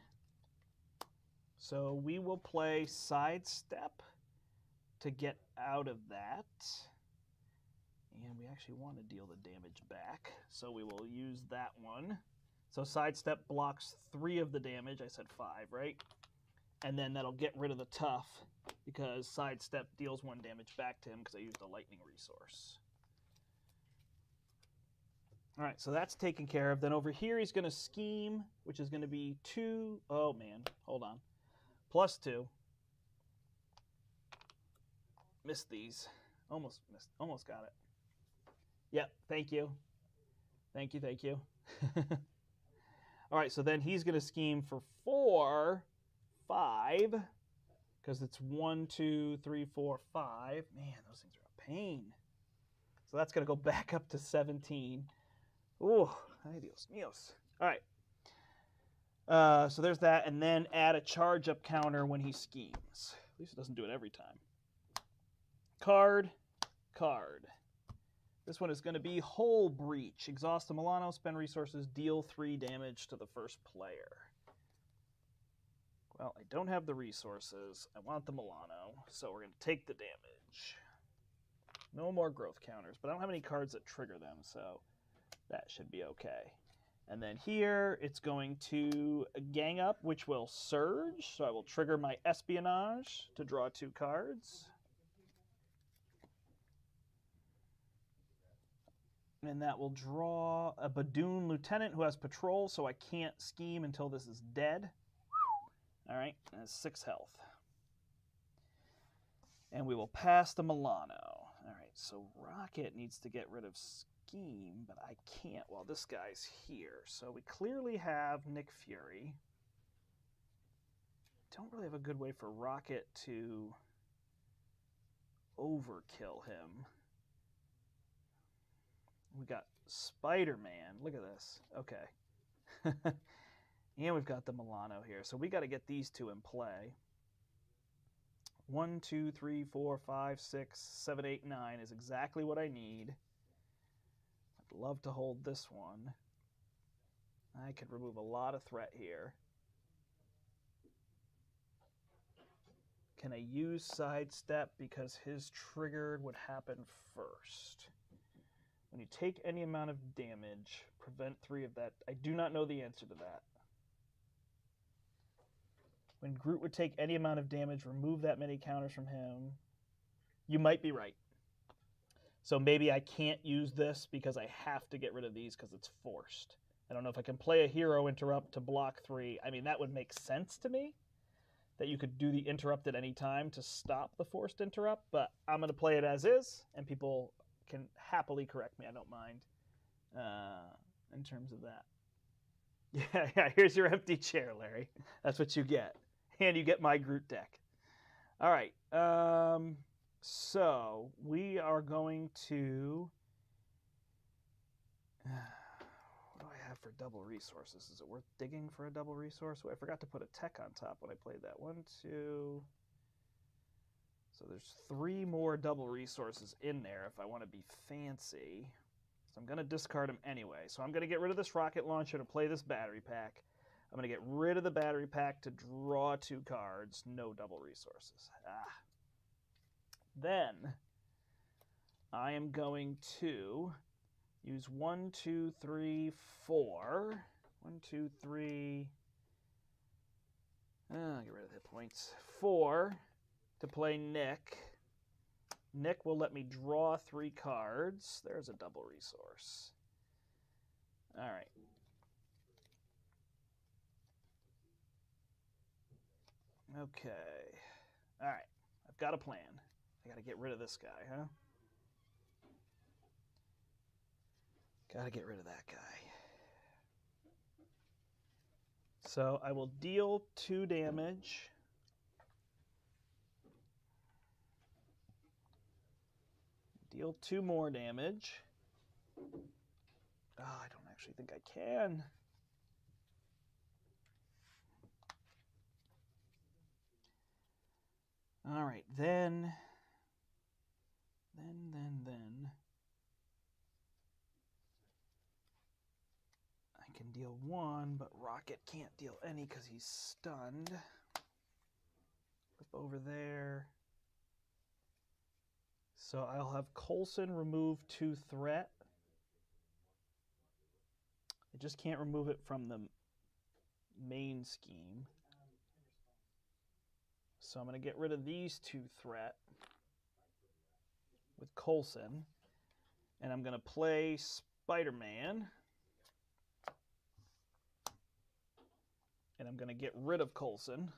So we will play sidestep to get out of that. And we actually want to deal the damage back, so we will use that one. So sidestep blocks 3 of the damage. I said 5, right? And then that'll get rid of the tough because sidestep deals 1 damage back to him because I used a lightning resource. All right, so that's taken care of. Then over here he's going to scheme, which is going to be 2. Oh, man. Hold on. Plus 2. Missed these. Almost missed. Almost got it. Yep, thank you. Thank you. All right, so then he's going to scheme for 4, 5, because it's 1, 2, 3, 4, 5. Man, those things are a pain. So that's going to go back up to 17. Ooh, ay Dios míos. All right. So there's that, and then add a charge up counter when he schemes. At least it doesn't do it every time. Card. This one is going to be Hull Breach. Exhaust the Milano, spend resources, deal 3 damage to the first player. Well, I don't have the resources. I want the Milano, so we're going to take the damage. No more growth counters, but I don't have any cards that trigger them, so that should be okay. And then here, it's going to gang up, which will surge, so I will trigger my espionage to draw 2 cards. And that will draw a Badoon Lieutenant who has patrol, so I can't scheme until this is dead. All right, that's 6 health. And we will pass the Milano. All right, so Rocket needs to get rid of Scheme, but I can't while this guy's here. So we clearly have Nick Fury. Don't really have a good way for Rocket to overkill him. We got Spider-Man. Look at this. Okay. And we've got the Milano here. So we got to get these 2 in play. 1, 2, 3, 4, 5, 6, 7, 8, 9 is exactly what I need. I'd love to hold this one. I could remove a lot of threat here. Can I use sidestep because his triggered would happen first? When you take any amount of damage, prevent 3 of that. I do not know the answer to that. When Groot would take any amount of damage, remove that many counters from him. You might be right. So maybe I can't use this because I have to get rid of these because it's forced. I don't know if I can play a hero interrupt to block 3. I mean, that would make sense to me, that you could do the interrupt at any time to stop the forced interrupt, but I'm going to play it as is, and people can happily correct me. I don't mind in terms of that. Yeah, here's your empty chair, Larry. That's what you get. And you get my Groot deck. All right. So we are going to... what do I have for double resources? Is it worth digging for a double resource? Oh, I forgot to put a tech on top when I played that. 1, 2... So there's 3 more double resources in there if I want to be fancy. So I'm going to discard them anyway. So I'm going to get rid of this rocket launcher to play this battery pack. I'm going to get rid of the battery pack to draw 2 cards. No double resources. Then I am going to use 1, 2, 3, 4. 1, 2, 3. Get rid of hit points. 4. To play Nick. Nick will let me draw 3 cards. There's a double resource. All right. Okay. All right. I've got a plan. I got to get rid of this guy, huh? Got to get rid of that guy. So I will deal 2 damage. Deal 2 more damage. Oh, I don't actually think I can. All right, then I can deal 1, but Rocket can't deal any because he's stunned. Flip over there. So I'll have Coulson remove 2 threat. I just can't remove it from the main scheme. So I'm going to get rid of these 2 threat with Coulson. And I'm going to play Spider-Man. And I'm going to get rid of Coulson.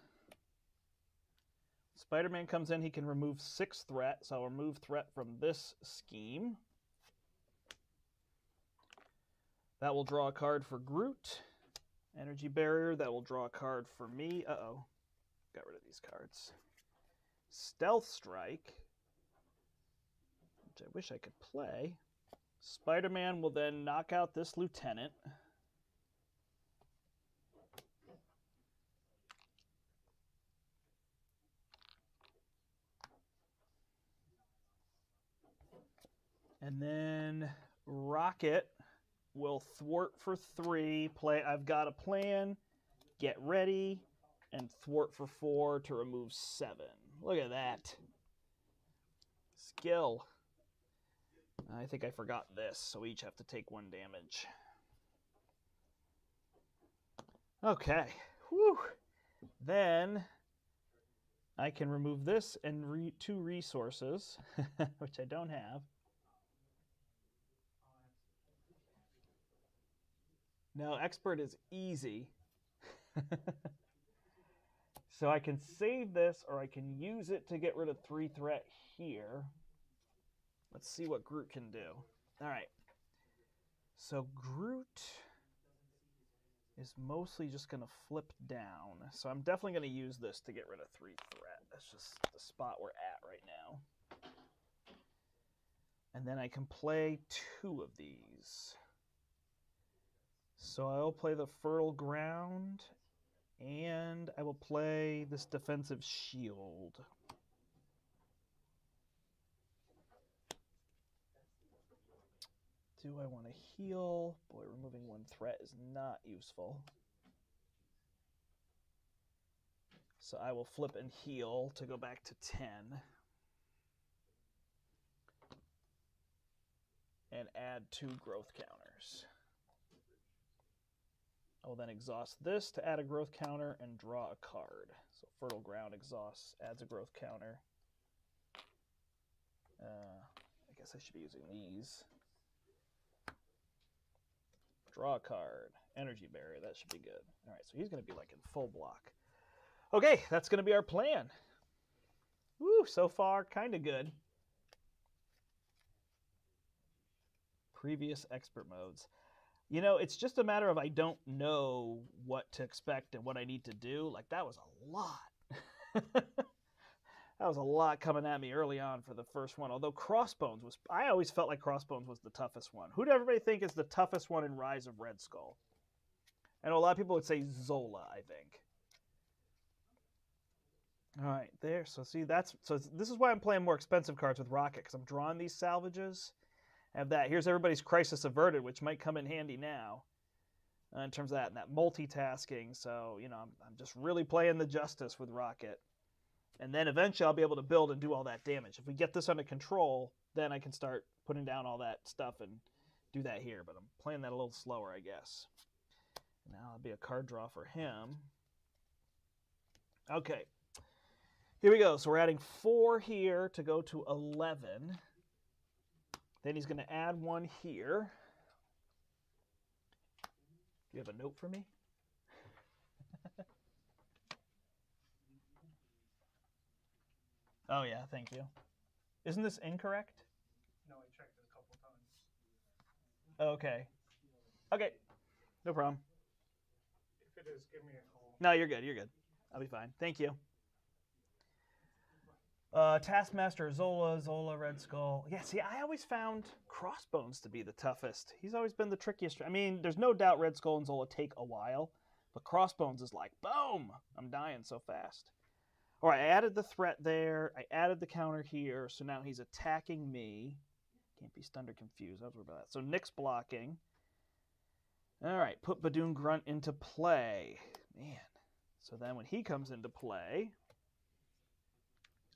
Spider-Man comes in, he can remove 6 threat, so I'll remove threat from this scheme. That will draw a card for Groot. Energy Barrier, that will draw a card for me. Uh-oh. Got rid of these cards. Stealth Strike, which I wish I could play. Spider-Man will then knock out this Lieutenant. And then Rocket will thwart for 3. I've got a plan. Get ready. And thwart for 4 to remove 7. Look at that. Skill. I think I forgot this, so we each have to take 1 damage. Okay. Whew. Then I can remove this and 2 resources, which I don't have. No, expert is easy. So I can save this, or I can use it to get rid of 3 threat here. Let's see what Groot can do. All right. So Groot is mostly just going to flip down. So I'm definitely going to use this to get rid of 3 threat. That's just the spot we're at right now. And then I can play 2 of these. So I'll play the Fertile Ground, and I will play this Defensive Shield. Do I want to heal? Boy, removing 1 threat is not useful. So I will flip and heal to go back to 10. And add 2 growth counters. I will then exhaust this to add a growth counter and draw a card. So Fertile Ground exhausts, adds a growth counter. I guess I should be using these. Draw a card. Energy Barrier, that should be good. All right, so he's going to be like in full block. Okay, that's going to be our plan. Woo, so far, kind of good. Previous expert modes. You know, it's just a matter of I don't know what to expect and what I need to do. Like, that was a lot. That was a lot coming at me early on for the first one. Although Crossbones was... I always felt like Crossbones was the toughest one. Who did everybody think is the toughest one in Rise of Red Skull? I know a lot of people would say Zola, I think. All right, there. So see, this is why I'm playing more expensive cards with Rocket, because I'm drawing these salvages. I have that. Here's everybody's Crisis Averted, which might come in handy now in terms of that and that multitasking. So, you know, I'm just really playing the justice with Rocket. And then eventually I'll be able to build and do all that damage. If we get this under control, then I can start putting down all that stuff and do that here. But I'm playing that a little slower, I guess. Now I'll be a card draw for him. Okay. Here we go. So we're adding 4 here to go to 11. Then he's going to add 1 here. Do you have a note for me? Oh, yeah, thank you. Isn't this incorrect? No, I checked it a couple times. Okay. Okay. No problem. If it is, give me a call. No, you're good. You're good. I'll be fine. Thank you. Taskmaster, Zola, Red Skull. Yeah, see, I always found Crossbones to be the toughest. He's always been the trickiest. I mean, there's no doubt Red Skull and Zola take a while, but Crossbones is like, boom! I'm dying so fast. All right, I added the threat there. I added the counter here, so now he's attacking me. Can't be stunned or confused. I was worried about that. So Nick's blocking. All right, put Badoon Grunt into play. Man. So then when he comes into play,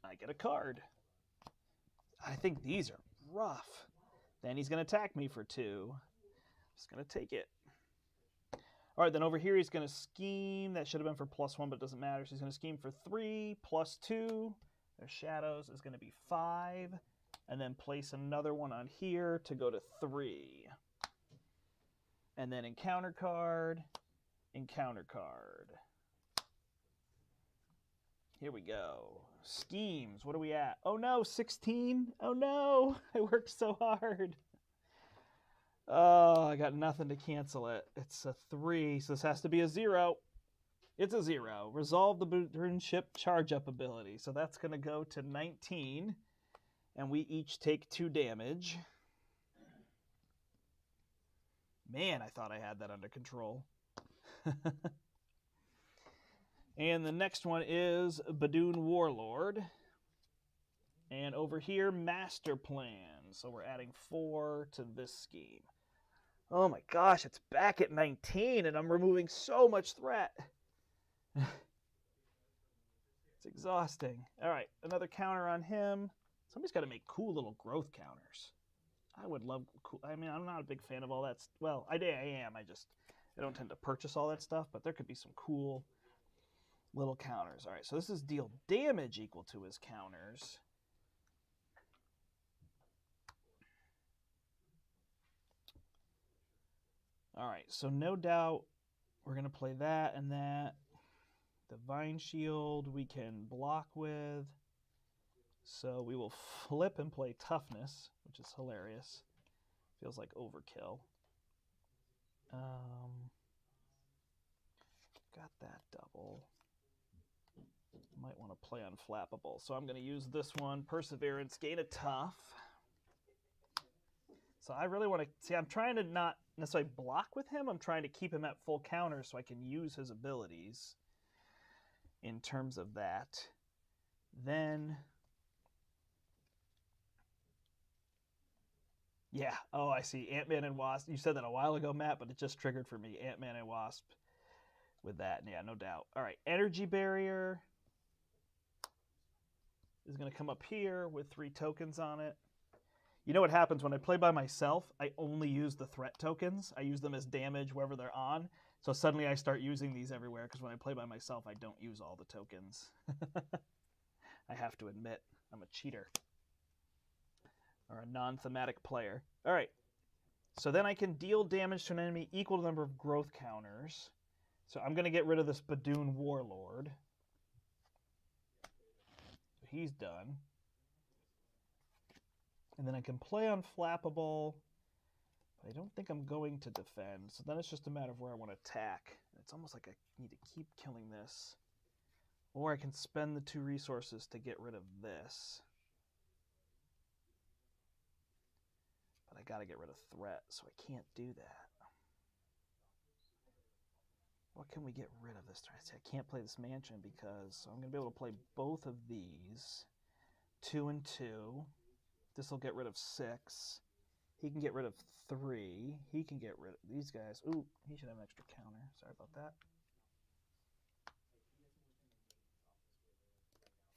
I get a card. I think these are rough. Then he's going to attack me for 2. Just going to take it. All right, then over here he's going to scheme. That should have been for +1, but it doesn't matter. So he's going to scheme for 3 + 2. Their shadows is going to be 5. And then place another one on here to go to 3. And then encounter card, encounter card. Here we go. Schemes. What are we at? Oh no, 16. Oh no, I worked so hard. Oh, I got nothing to cancel it. It's a 3, so this has to be a 0. It's a 0. Resolve the Badoon ship charge up ability. So that's going to go to 19. And we each take 2 damage. Man, I thought I had that under control. And the next one is Badoon Warlord. And over here, Master Plan. So we're adding 4 to this scheme. Oh my gosh, it's back at 19 and I'm removing so much threat. It's exhausting. All right, another counter on him. Somebody's got to make cool little growth counters. I would love cool. I mean, I'm not a big fan of all that. Well, I am. I don't tend to purchase all that stuff, but there could be some cool little counters. All right, so this is deal damage equal to his counters. All right, so no doubt we're going to play that and that. The Vine Shield we can block with. So we will flip and play Toughness, which is hilarious. Feels like overkill. Got that double. Might want to play Unflappable. So I'm going to use this one. Perseverance, gain a Tough. So I really want to... See, I'm trying to not necessarily block with him. I'm trying to keep him at full counter so I can use his abilities in terms of that. Then... Yeah. Oh, I see. Ant-Man and Wasp. You said that a while ago, Matt, but it just triggered for me. Ant-Man and Wasp with that. Yeah, no doubt. All right. Energy Barrier is going to come up here with 3 tokens on it. You know what happens when I play by myself? I only use the threat tokens. I use them as damage wherever they're on. So suddenly I start using these everywhere because when I play by myself, I don't use all the tokens. I have to admit, I'm a cheater. Or a non-thematic player. All right. So then I can deal damage to an enemy equal to the number of growth counters. So I'm going to get rid of this Badoon Warlord. So he's done. And then I can play Unflappable, but I don't think I'm going to defend. So then it's just a matter of where I want to attack. It's almost like I need to keep killing this. Or I can spend the 2 resources to get rid of this. But I got to get rid of threat, so I can't do that. What can we get rid of this turn? I can't play this mansion because I'm going to be able to play both of these. 2 and 2. This will get rid of 6. He can get rid of 3. He can get rid of these guys. Ooh, he should have an extra counter. Sorry about that.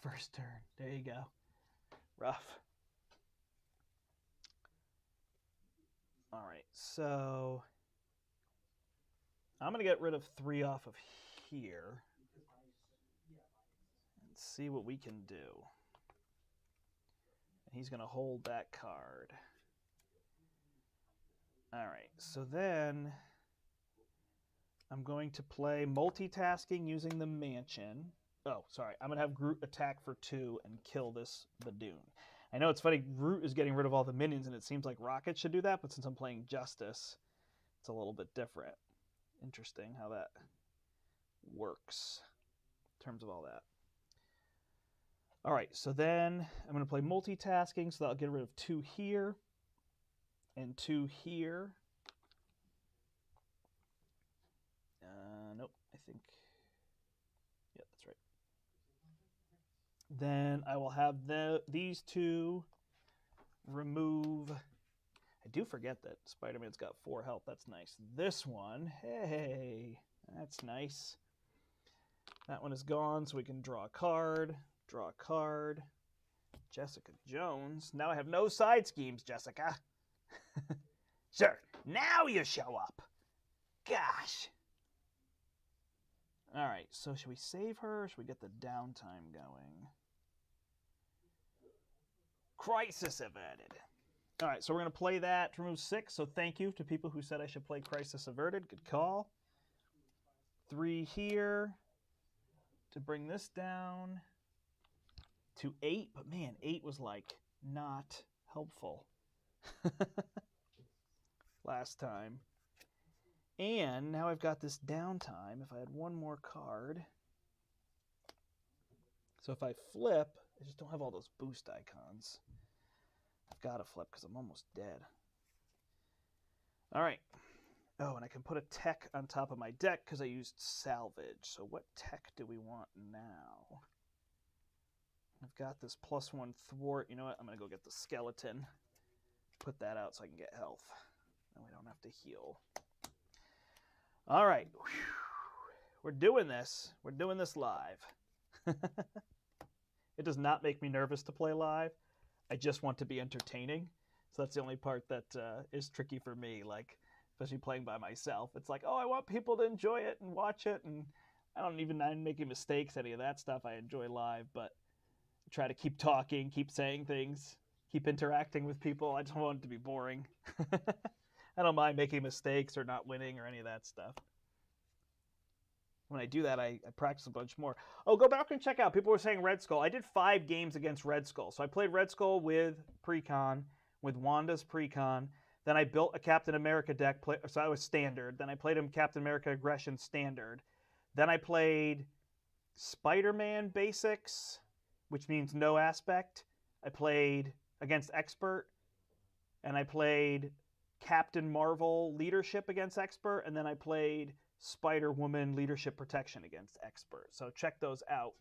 First turn. There you go. Rough. All right, so I'm going to get rid of 3 off of here and see what we can do. And he's going to hold that card. All right, so then I'm going to play multitasking using the mansion. Oh, sorry. I'm going to have Groot attack for 2 and kill this Badoon. I know it's funny, Groot is getting rid of all the minions, and it seems like Rocket should do that, but since I'm playing Justice, it's a little bit different. Interesting how that works in terms of all that. All right, so then I'm going to play multitasking, so that'll get rid of 2 here and 2 here. Nope, I think... Yeah, that's right. Then I will have these 2 remove... I do forget that Spider-Man's got 4 health. That's nice. This one, hey, that's nice. That one is gone, so we can draw a card. Draw a card. Jessica Jones. Now I have no side schemes, Jessica. Sure, now you show up. Gosh. All right, so should we save her or should we get the downtime going? Crisis averted. All right, so we're going to play that to remove 6. So thank you to people who said I should play Crisis Averted. Good call. 3 here to bring this down to 8. But man, 8 was like not helpful last time. And now I've got this downtime. If I had 1 more card. So if I flip, I just don't have all those boost icons. I've got to flip because I'm almost dead. All right. Oh, and I can put a tech on top of my deck because I used salvage. So what tech do we want now? I've got this +1 thwart. You know what? I'm going to go get the skeleton. put that out so I can get health. And we don't have to heal. All right. Whew. We're doing this. We're doing this live. It does not make me nervous to play live. I just want to be entertaining. So that's the only part that is tricky for me, like, especially playing by myself. It's like, oh, I want people to enjoy it and watch it, and I don't even mind making mistakes, any of that stuff. I enjoy live, but I try to keep talking, keep saying things, keep interacting with people. I just want it to be boring. I don't mind making mistakes or not winning or any of that stuff. When I do that, I practice a bunch more. Oh, go back and check out. People were saying Red Skull. I did 5 games against Red Skull. So I played Red Skull with Precon, with Wanda's Precon. Then I built a Captain America deck, so I was standard. Then I played him Captain America Aggression standard. Then I played Spider-Man Basics, which means no aspect. I played against Expert. And I played Captain Marvel Leadership against Expert. And then I played Spider-Woman Leadership Protection against Expert. So check those out.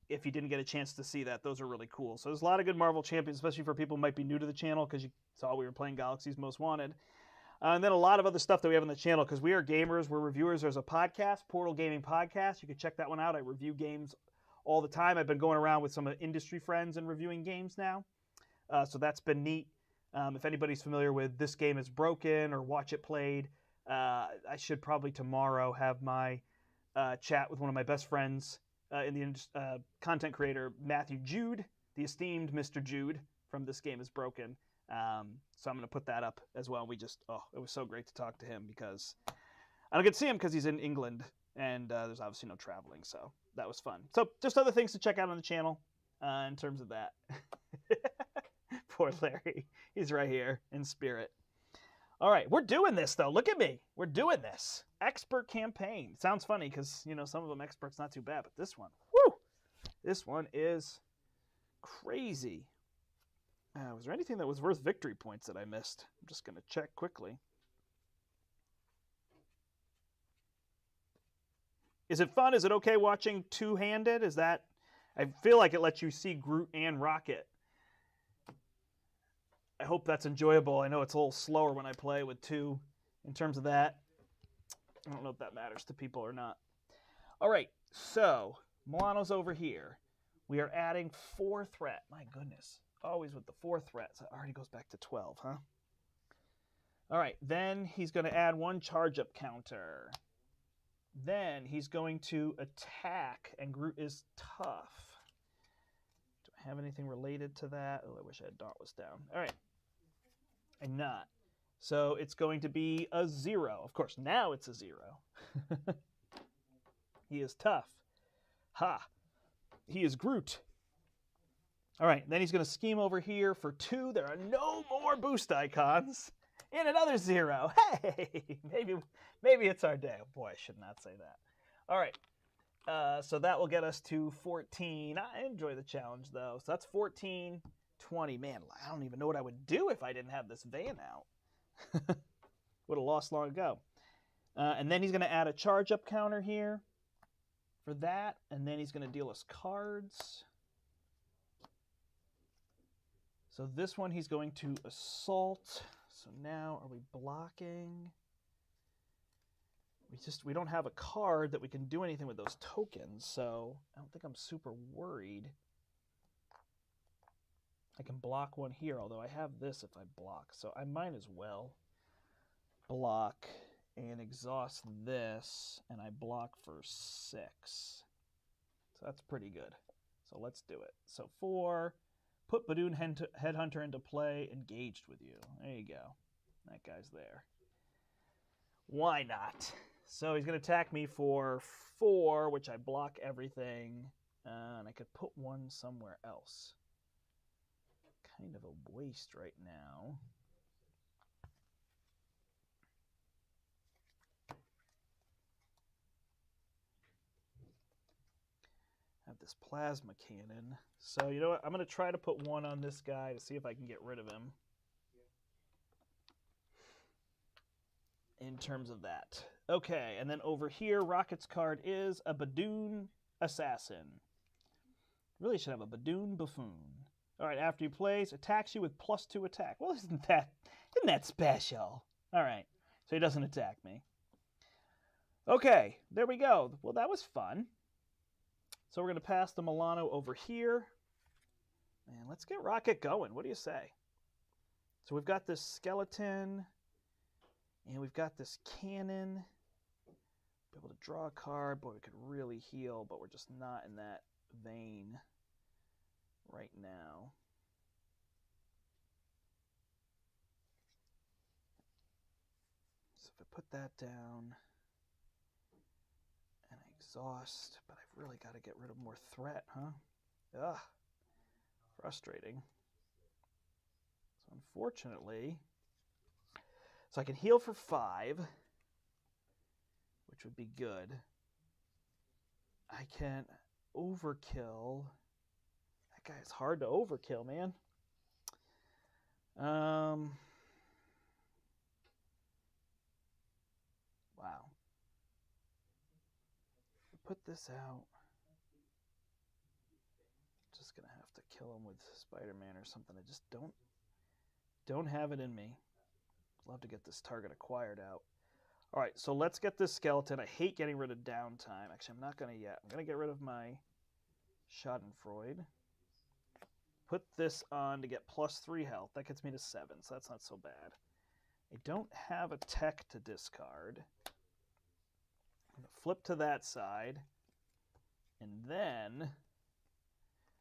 If you didn't get a chance to see that, those are really cool. So there's a lot of good Marvel champions, especially for people who might be new to the channel, because you saw we were playing Galaxy's Most Wanted. And then a lot of other stuff that we have on the channel, because we are gamers, we're reviewers. There's a podcast, Portal Gaming Podcast. You can check that one out. I review games all the time. I've been going around with some industry friends and reviewing games now. So that's been neat. If anybody's familiar with This Game Is Broken or Watch It Played, I should probably tomorrow have my chat with one of my best friends in the content creator, Matthew Jude, the esteemed Mr. Jude from This Game Is Broken. So I'm going to put that up as well. It was so great to talk to him, because I don't get to see him because he's in England, and there's obviously no traveling, so that was fun. So just other things to check out on the channel in terms of that. Poor Larry. He's right here in spirit. All right, we're doing this, though. Look at me. We're doing this. Expert campaign. Sounds funny because, some of them expert's not too bad, but this one, whoo! This one is crazy. Was there anything that was worth victory points that I missed? I'm just going to check quickly. Is it fun? Is it okay watching two-handed? I feel like it lets you see Groot and Rocket. I hope that's enjoyable. I know it's a little slower when I play with 2 in terms of that. I don't know if that matters to people or not. All right, so Milano's over here. We are adding 4 threat. My goodness, always with the 4 threats. It already goes back to 12, huh? All right, then he's going to add 1 charge-up counter. Then he's going to attack, and Groot is tough. Do I have anything related to that? Oh, I wish I had Dauntless down. All right. And not. So it's going to be a 0. Of course, now it's a 0. He is tough. Ha! He is Groot. All right, then he's going to scheme over here for 2. There are no more boost icons. And another 0. Hey! Maybe it's our day. Oh, boy, I should not say that. All right. So that will get us to 14. I enjoy the challenge, though. So that's 14. 20. Man, I don't even know what I would do if I didn't have this van out. Would have lost long ago. And then he's going to add a charge-up counter here for that. And then he's going to deal us cards. So this one he's going to assault. So now are we blocking? We don't have a card that we can do anything with those tokens. So I don't think I'm super worried. I can block 1 here, although I have this if I block. So I might as well block and exhaust this, and I block for 6. So that's pretty good. So let's do it. So 4, put Badoon Headhunter into play, engaged with you. There you go. That guy's there. Why not? So he's going to attack me for 4, which I block everything, and I could put 1 somewhere else. Kind of a waste right now. Have this plasma cannon. So you know what? I'm going to try to put 1 on this guy to see if I can get rid of him. In terms of that. Okay, and then over here, Rocket's card is a Badoon Assassin. Really should have a Badoon Buffoon. All right, after he plays, attacks you with +2 attack. Well, isn't that special? All right, so he doesn't attack me. Okay, there we go. Well, that was fun. So we're going to pass the Milano over here. And let's get Rocket going. What do you say? So we've got this skeleton, and we've got this cannon. Be able to draw a card. Boy, we could really heal, but we're just not in that vein right now. So if I put that down and I exhaust, but I've really got to get rid of more threat, huh? Ugh, frustrating. So unfortunately, so I can heal for 5, which would be good. I can overkill. That guy is hard to overkill, man. Wow. Put this out. Just gonna have to kill him with Spider-Man or something. I just don't have it in me. Love to get this target acquired out. All right, so let's get this skeleton. I hate getting rid of downtime. Actually, I'm not gonna yet. I'm gonna get rid of my Schadenfreude. Put this on to get +3 health. That gets me to 7, so that's not so bad. I don't have a tech to discard. I'm going to flip to that side. And then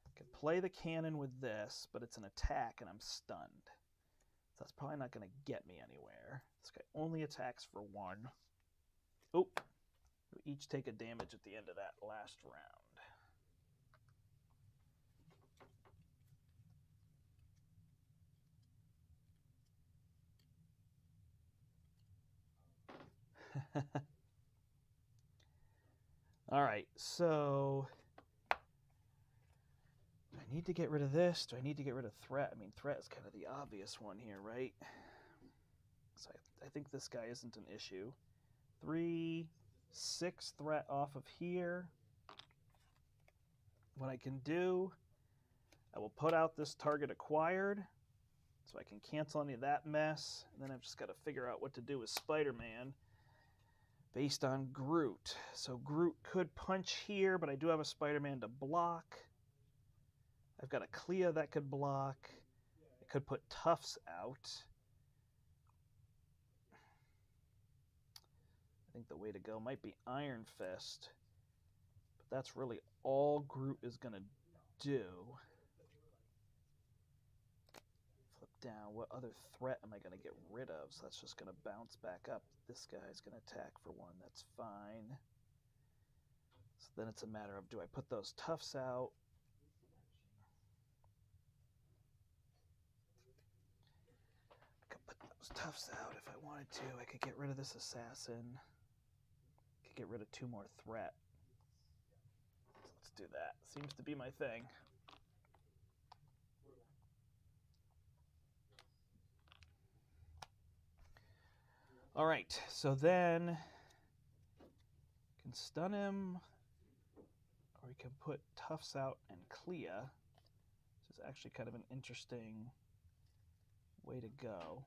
I can play the cannon with this, but it's an attack and I'm stunned. So that's probably not going to get me anywhere. This guy only attacks for 1. Oop. We each take a damage at the end of that last round. All right, so do I need to get rid of this? Do I need to get rid of threat? I mean, threat is kind of the obvious one here, right? So I think this guy isn't an issue. 3, 6 threat off of here. What I can do, I will put out this target acquired, so I can cancel any of that mess. And then I've just got to figure out what to do with Spider-Man based on Groot. So Groot could punch here, but I do have a Spider-Man to block. I've got a Clea that could block. I could put Tufts out. I think the way to go might be Iron Fist. But that's really all Groot is going to do. Flip down. What other threat am I going to get rid of? So that's just going to bounce back up. This guy's going to attack for 1. That's fine. So then it's a matter of, do I put those Tufts out? I could put those Tufts out if I wanted to. I could get rid of this assassin. I could get rid of 2 more threat. So let's do that. Seems to be my thing. All right, so then can stun him, or we can put Tufts out and Clea, which is actually kind of an interesting way to go.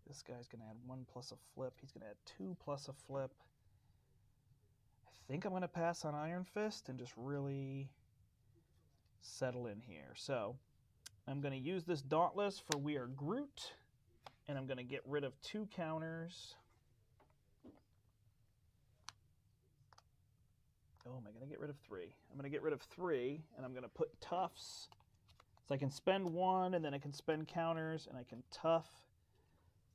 This guy's going to add 1 plus a flip. He's going to add 2 plus a flip. I think I'm going to pass on Iron Fist and just really settle in here. So I'm going to use this Dauntless for We Are Groot. And I'm going to get rid of 2 counters. Oh, am I going to get rid of 3? I'm going to get rid of 3, and I'm going to put Tufts. So I can spend 1, and then I can spend counters, and I can Tuff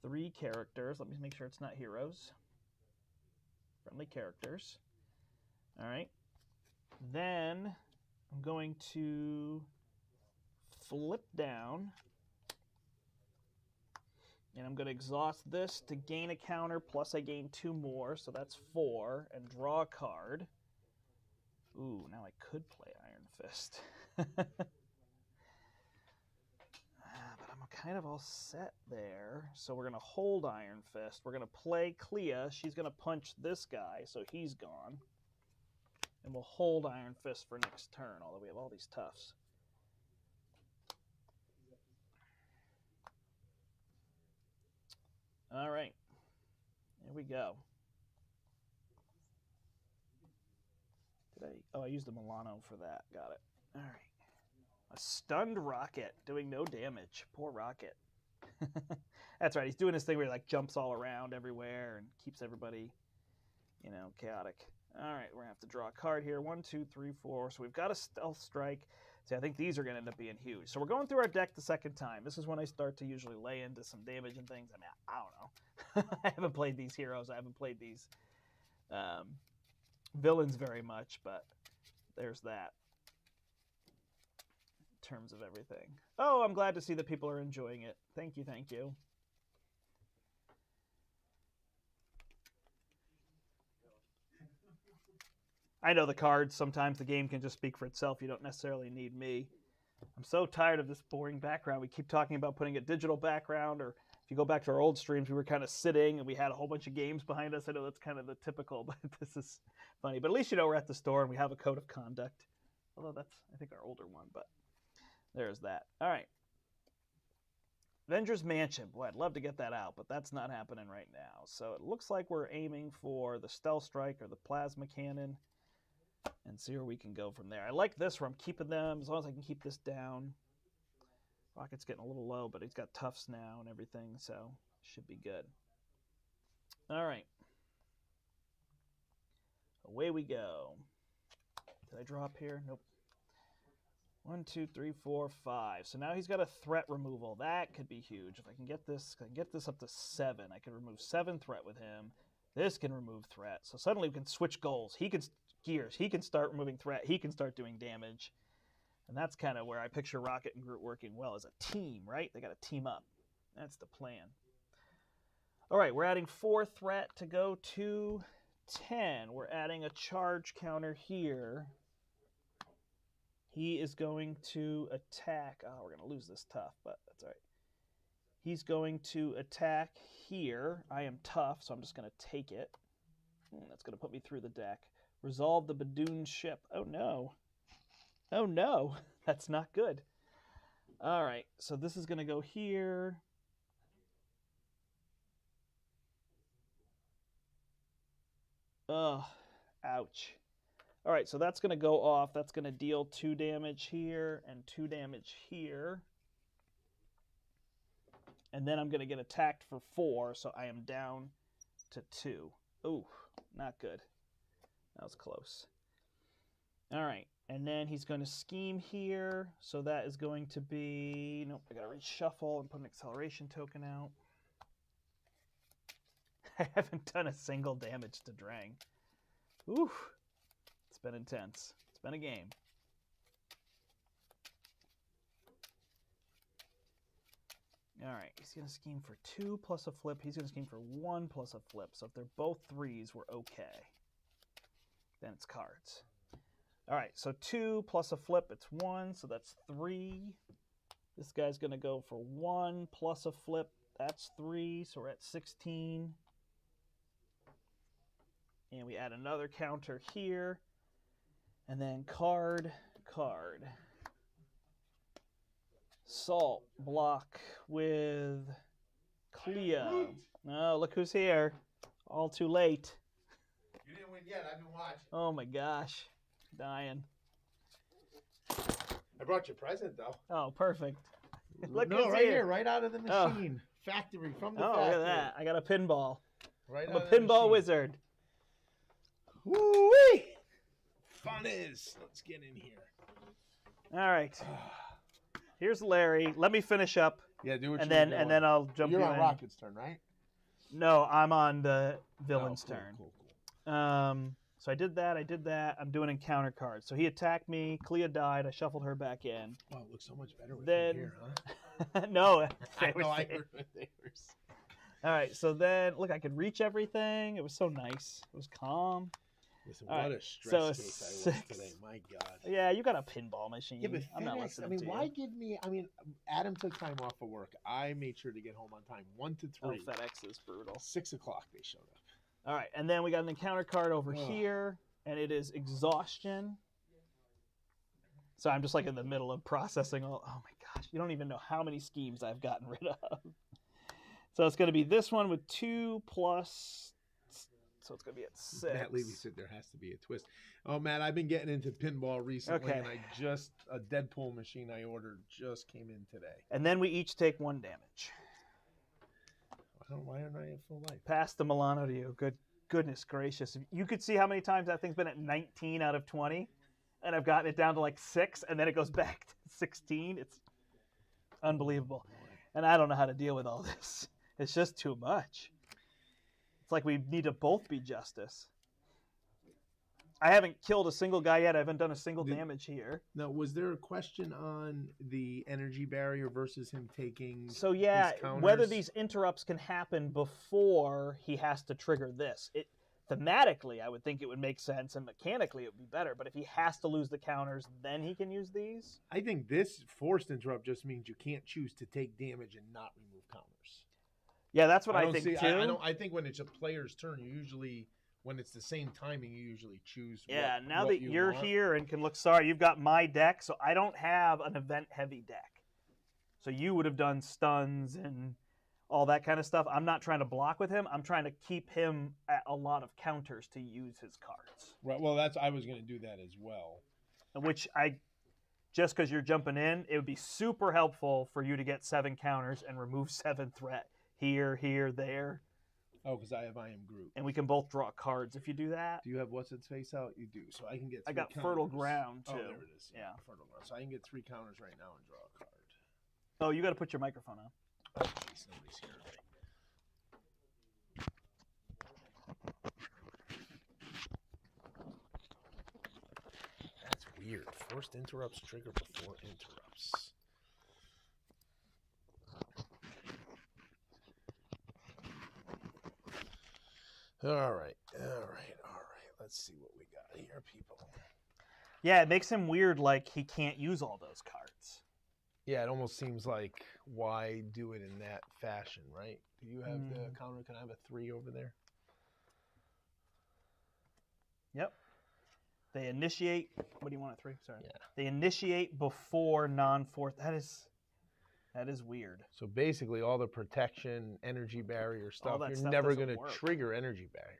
3 characters. Let me make sure it's not heroes. Friendly characters. All right. Then I'm going to flip down. And I'm going to exhaust this to gain a counter, plus I gain 2 more, so that's 4, and draw a card. Ooh, now I could play Iron Fist. But I'm kind of all set there. So we're going to hold Iron Fist. We're going to play Clea. She's going to punch this guy, so he's gone. And we'll hold Iron Fist for next turn, although we have all these Tufts. All right. Here we go. Oh, I used the Milano for that. Got it. All right. A stunned Rocket doing no damage. Poor Rocket. That's right. He's doing this thing where he like jumps all around everywhere and keeps everybody, chaotic. All right, we're gonna have to draw a card here. 1, 2, 3, 4. So we've got a Stealth Strike. See, I think these are gonna end up being huge. So we're going through our deck the second time. This is when I start to usually lay into some damage and things. I mean, I don't know. I haven't played these heroes. I haven't played these villains very much, but there's that in terms of everything. Oh, I'm glad to see that people are enjoying it. Thank you, thank you. I know the cards, sometimes the game can just speak for itself. You don't necessarily need me. I'm so tired of this boring background. We keep talking about putting a digital background, or if you go back to our old streams, we were kind of sitting and we had a whole bunch of games behind us. I know that's kind of the typical, but this is funny. But at least we're at the store and we have a code of conduct. Although that's, I think, our older one, but there's that. All right. Avengers Mansion. Boy, I'd love to get that out, but that's not happening right now. So it looks like we're aiming for the Stealth Strike or the Plasma Cannon and see where we can go from there. I like this where I'm keeping them as long as I can keep this down. Rocket's getting a little low, but he's got Tufts now and everything, so should be good. All right. Away we go. Did I drop here? Nope. 1, 2, 3, 4, 5. So now he's got a threat removal. That could be huge. If I can get this up to 7, I can remove 7 threat with him. This can remove threat. So suddenly we can switch goals. He can gears. He can start removing threat. He can start doing damage. And that's kind of where I picture Rocket and Groot working well as a team, right? They got to team up. That's the plan. All right, we're adding 4 threat to go to 10. We're adding a charge counter here. He is going to attack. Oh, we're going to lose this tough, but that's all right. He's going to attack here. I am tough, so I'm just going to take it. That's going to put me through the deck. Resolve the Badoon ship. Oh, no. Oh, no. That's not good. All right, so this is going to go here. Ugh. Ouch. All right, so that's going to go off. That's going to deal 2 damage here and 2 damage here. And then I'm going to get attacked for 4, so I am down to 2. Ooh, not good. That was close. All right, and then he's going to scheme here. So that is going to be... Nope, I got to reshuffle and put an acceleration token out. I haven't done a single damage to Drang. Ooh. It's been intense. It's been a game. All right, he's going to scheme for 2 plus a flip. He's going to scheme for 1 plus a flip. So if they're both 3s, we're okay. Then it's cards. All right, so 2 plus a flip, it's 1, so that's 3. This guy's going to go for 1 plus a flip. That's 3, so we're at 16. And we add another counter here. And then card. Salt block with Clea. Oh, look who's here. All too late. You didn't win yet. I've been watching. Oh my gosh. Dying. I brought you a present, though. Oh, perfect. Look no, right here, right out of the machine. Oh. Factory, from the factory. Oh, look at that. I got a pinball. Right I'm a pinball wizard. Woo-wee! Fun is. Let's get in here. All right. Here's Larry. Let me finish up. Yeah, do what and then I'll jump You're you on in. Rocket's turn, right? No, I'm on the villain's cool, turn. Cool. So I did that. I'm doing encounter cards. So he attacked me. Clea died. I shuffled her back in. Oh, it looks so much better with then, here, huh? No. I know, I heard they were... All right, so then, look, I could reach everything. It was so nice. It was calm. Listen, what a stress case I was today. My God. Yeah, you got a pinball machine. Yeah, but I'm not listening to why you. give me... I mean, Adam took time off of work. I made sure to get home on time. 1 to 3. Oh, FedEx is brutal. 6 o'clock they showed up. All right, and then we got an encounter card over here, and it is Exhaustion. So I'm just like in the middle of processing all... Oh my gosh, you don't even know how many schemes I've gotten rid of. So it's going to be this one with 2 plus. So it's going to be at 6. Matt Levy said there has to be a twist. Oh, Matt, I've been getting into pinball recently, Okay. and a Deadpool machine I ordered just came in today. And then we each take 1 damage. Why aren't I at full life? Pass the Milano to you. Goodness gracious. You could see how many times that thing's been at 19 out of 20, and I've gotten it down to like 6, and then it goes back to 16. It's unbelievable. And I don't know how to deal with all this. It's just too much. It's like we need to both be justice. I haven't killed a single guy yet. I haven't done a single damage here. Now, was there a question on the energy barrier versus him taking So yeah, his counters? whether these interrupts can happen before he has to trigger this. Thematically, I would think it would make sense, and mechanically it would be better. But if he has to lose the counters, then he can use these? I think this forced interrupt just means you can't choose to take damage and not remove counters. Yeah, that's what I think too. I think when it's a player's turn, you usually, when it's the same timing, you usually choose. Yeah, what, now what that you you're want. here and can look, sorry, you've got my deck, so I don't have an event-heavy deck. So you would have done stuns and all that kind of stuff. I'm not trying to block with him. I'm trying to keep him at a lot of counters to use his cards. Right. Well, I was going to do that as well. Which just because you're jumping in, it would be super helpful for you to get 7 counters and remove 7 threat. Here, there. Oh, because I am Groot. And we can both draw cards if you do that. Do you have what's its face out? You do. So I can get 3 I got counters. Fertile Ground, too. Oh, there it is. Yeah. Fertile Ground. So I can get 3 counters right now and draw a card. Oh, you got to put your microphone on. Oh, jeez, nobody's here today. That's weird. Forced interrupts trigger before interrupts. All right. Let's see what we got here, people. Yeah, it makes him weird, like he can't use all those cards. Yeah, it almost seems like why do it in that fashion, right? Do you have the counter? Can I have a 3 over there? Yep. They initiate. What do you want at 3? Sorry. Yeah. They initiate before non-force. That is weird. So basically, all the protection, energy barrier stuff, that you're stuff never doesn't going to work. trigger energy barrier,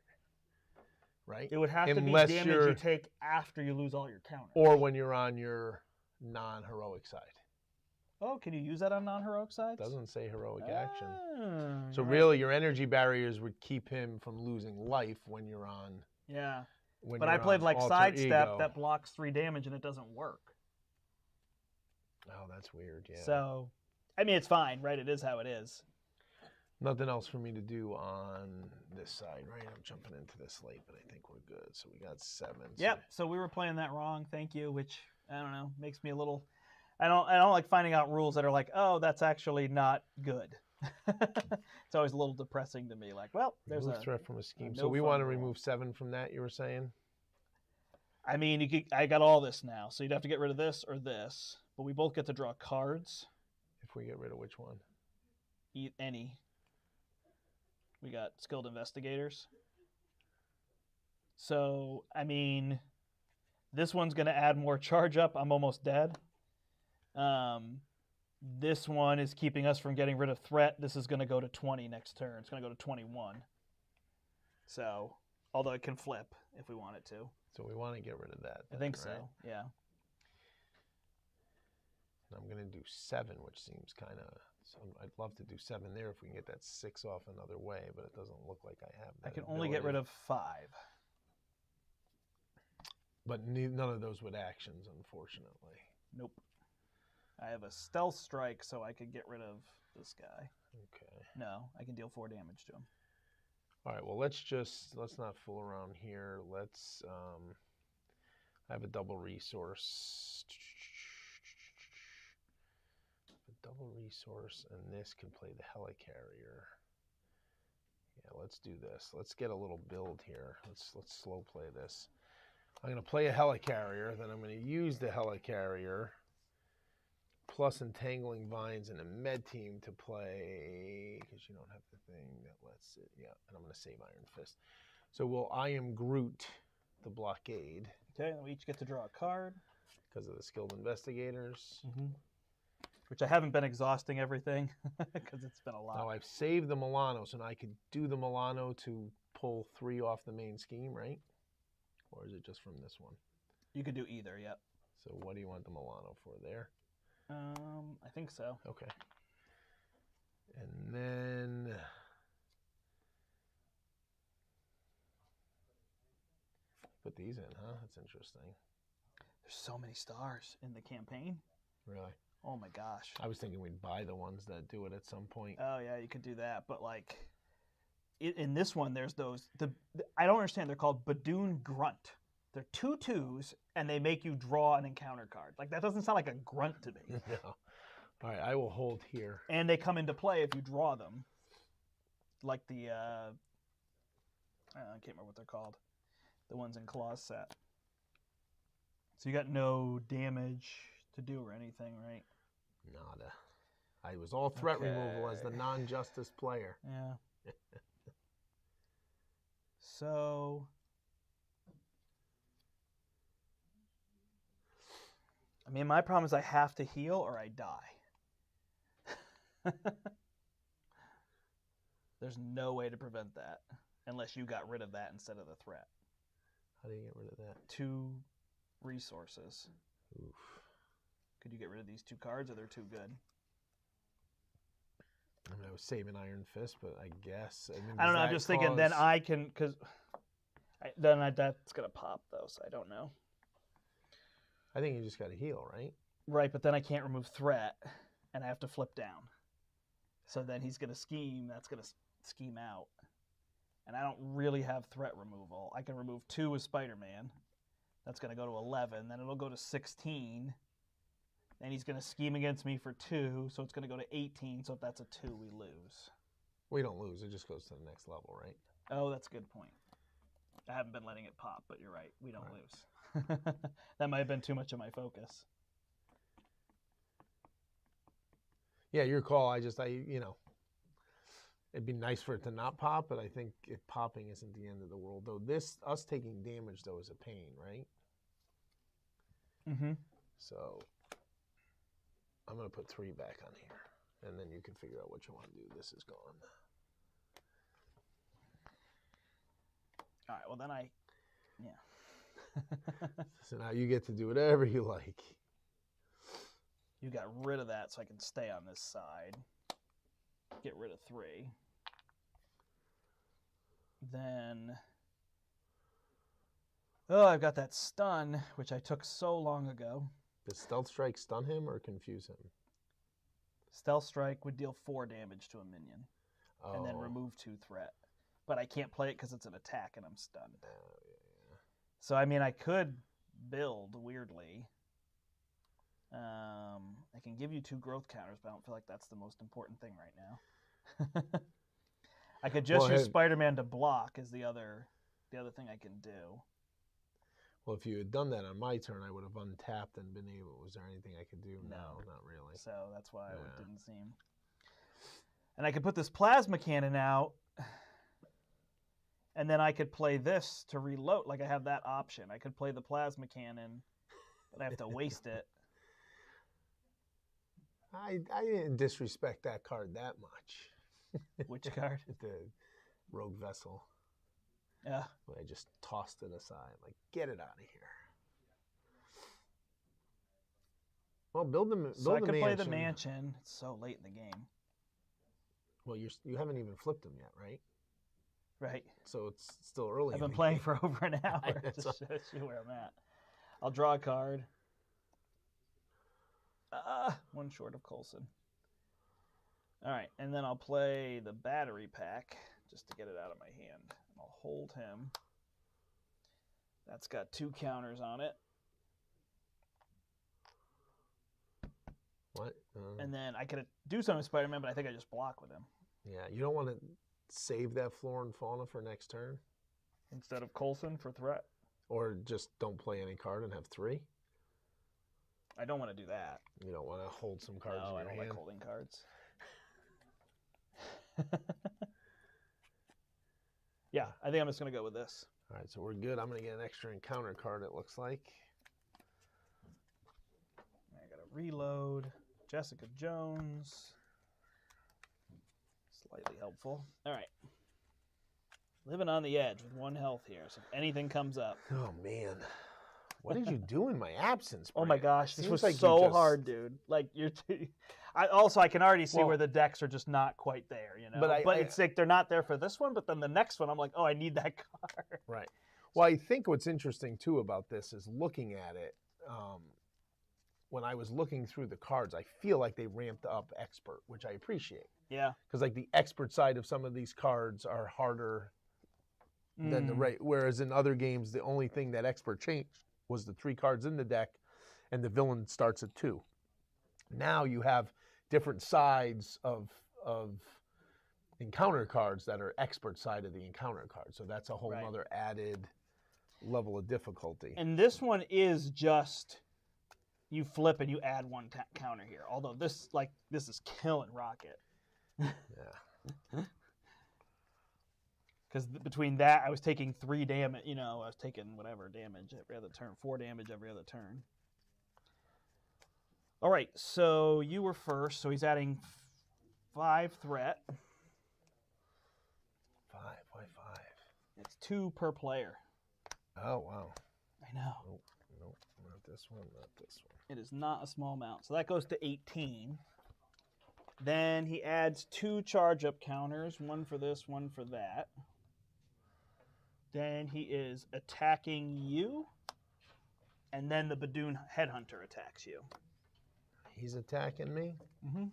right? It would have Unless to be damage you're- you take after you lose all your counters. Or when you're on your non-heroic side. Oh, can you use that on non-heroic sides? Doesn't say heroic action. Ah, So right. really, your energy barriers would keep him from losing life when you're on. Yeah. When But you're I played on like alter sidestep ego. that blocks 3 damage and it doesn't work. Oh, that's weird. Yeah. So, I mean, it's fine, right? It is how it is. Nothing else for me to do on this side, right? I'm jumping into this late, but I think we're good. So we got 7. So Yep. So we were playing that wrong. Thank you. Which I don't know makes me a little. I don't like finding out rules that are like, oh, that's actually not good. It's always a little depressing to me. Like, well, there's remove a threat from a scheme. no So we fun want to rule. remove 7 from that. You were saying? I mean, I got all this now, so you'd have to get rid of this or this. But we both get to draw cards. If we get rid of which one? Any. We got skilled investigators. So, I mean, this one's going to add more charge up. I'm almost dead. This one is keeping us from getting rid of threat. This is going to go to 20 next turn. It's going to go to 21. So, although it can flip if we want it to. So we want to get rid of that. I think right? so, yeah. And I'm going to do 7, which seems kind of... So I'd love to do 7 there if we can get that 6 off another way, but it doesn't look like I have that I can only get rid of 5. But none of those with actions, unfortunately. Nope. I have a stealth strike, so I could get rid of this guy. Okay. No, I can deal 4 damage to him. All right, well, let's not fool around here. Let's have a double resource. A double resource, and this can play the helicarrier. Yeah, let's do this. Let's get a little build here. Let's slow play this. I'm going to play a helicarrier, then I'm going to use the helicarrier plus Entangling Vines and a med team to play, because you don't have the thing that lets it, yeah, and I'm going to save Iron Fist. So I am Groot, the blockade. Okay, and we each get to draw a card. Because of the skilled investigators. Mm-hmm. which I haven't been exhausting everything because it's been a lot. Now I've saved the Milano, so now I could do the Milano to pull 3 off the main scheme, right? Or is it just from this one? You could do either, yep. So what do you want the Milano for there? I think so. Okay. And then put these in, huh? That's interesting. There's so many stars in the campaign. Really? Oh my gosh. I was thinking we'd buy the ones that do it at some point. Oh yeah, you could do that, but like in this one, there's those. I don't understand. They're called Badoon Grunt. They're 2/2s, and they make you draw an encounter card. Like that doesn't sound like a grunt to me. No. All right, I will hold here. And they come into play if you draw them. Like the I can't remember what they're called. The ones in Claw's set. So you got no damage to do or anything, right? Nada. I was all threat removal as the non-justice player. Yeah. So I mean, my problem is I have to heal or I die. There's no way to prevent that unless you got rid of that instead of the threat. How do you get rid of that? 2 resources. Oof. Could you get rid of these 2 cards, or they're too good? I mean, I was saving Iron Fist, but I guess. I mean, I don't know. I'm just thinking then I can, because that's going to pop, though, so I don't know. I think you just got to heal, right? Right, but then I can't remove threat, and I have to flip down. So then he's going to scheme. That's going to scheme out. And I don't really have threat removal. I can remove 2 with Spider-Man. That's going to go to 11. Then it'll go to 16. Then he's going to scheme against me for 2. So it's going to go to 18. So if that's a 2, we lose. We don't lose. It just goes to the next level, right? Oh, that's a good point. I haven't been letting it pop, but you're right. We don't lose. That might have been too much of my focus. Yeah, your call. It'd be nice for it to not pop, but I think it popping isn't the end of the world. Though us taking damage, though, is a pain, right? Mm-hmm. So I'm going to put 3 back on here, and then you can figure out what you want to do. This is gone. All right, well, then yeah. So now you get to do whatever you like. You got rid of that so I can stay on this side. Get rid of 3. Then, I've got that stun, which I took so long ago. Does Stealth Strike stun him or confuse him? Stealth Strike would deal 4 damage to a minion, and then remove 2 threat. But I can't play it because it's an attack and I'm stunned. Yeah. So, I mean, I could build, weirdly. I can give you 2 growth counters, but I don't feel like that's the most important thing right now. I could just use Spider-Man to block is the other thing I can do. Well, if you had done that on my turn, I would have untapped and been able. Was there anything I could do? No, not really. So that's why it didn't seem. And I could put this plasma cannon out, and then I could play this to reload. Like I have that option. I could play the plasma cannon, but I have to waste it. I didn't disrespect that card that much. Which card? The Rogue Vessel. Yeah. I just tossed it aside. Like, get it out of here. Well, build the mansion. So I could play the mansion. It's so late in the game. Well, you haven't even flipped them yet, right? Right. So it's still early. I've been playing for over an hour to show you where I'm at. I'll draw a card. 1 short of Coulson. All right, and then I'll play the battery pack just to get it out of my hand. I'll hold him. That's got 2 counters on it. What? And then I could do something with Spider-Man, but I think I just block with him. Yeah, you don't want to save that Flora and Fauna for next turn? Instead of Coulson for threat? Or just don't play any card and have 3? I don't want to do that. You don't want to hold some cards in your hand? I don't like holding cards. Yeah, I think I'm just going to go with this. All right, so we're good. I'm going to get an extra encounter card, it looks like. I got to reload. Jessica Jones. Slightly helpful. All right. Living on the edge with 1 health here, so if anything comes up. Oh, man. What did you do in my absence, Oh my Brandt? gosh, It this seems was like you so just- hard, dude. Like you're. I can already see Well- where the decks are just not quite there, you know. But I- it's like they're not there for this one, but then the next one, I'm like, oh, I need that card. Right. Well, I think what's interesting, too, about this is looking at it. When I was looking through the cards, I feel like they ramped up expert, which I appreciate. Yeah. Because, like, the expert side of some of these cards are harder than the rate. Whereas in other games, the only thing that expert changed was the 3 cards in the deck, and the villain starts at 2. Now you have different sides of encounter cards that are expert side of the encounter card. So that's a whole Right. other added level of difficulty. And this one is just you flip and you add 1 counter here. Although this is killing Rocket. Yeah. Because between that, I was taking 3 damage. You know, I was taking whatever damage every other turn, 4 damage every other turn. All right, so you were first. So he's adding 5 threat. 5. Why 5? It's 2 per player. Oh, wow. I know. Nope. Not this one. Not this one. It is not a small amount. So that goes to 18. Then he adds 2 charge-up counters, 1 for this, 1 for that. Then he is attacking you, and then the Badoon Headhunter attacks you. He's attacking me? Mm-hmm.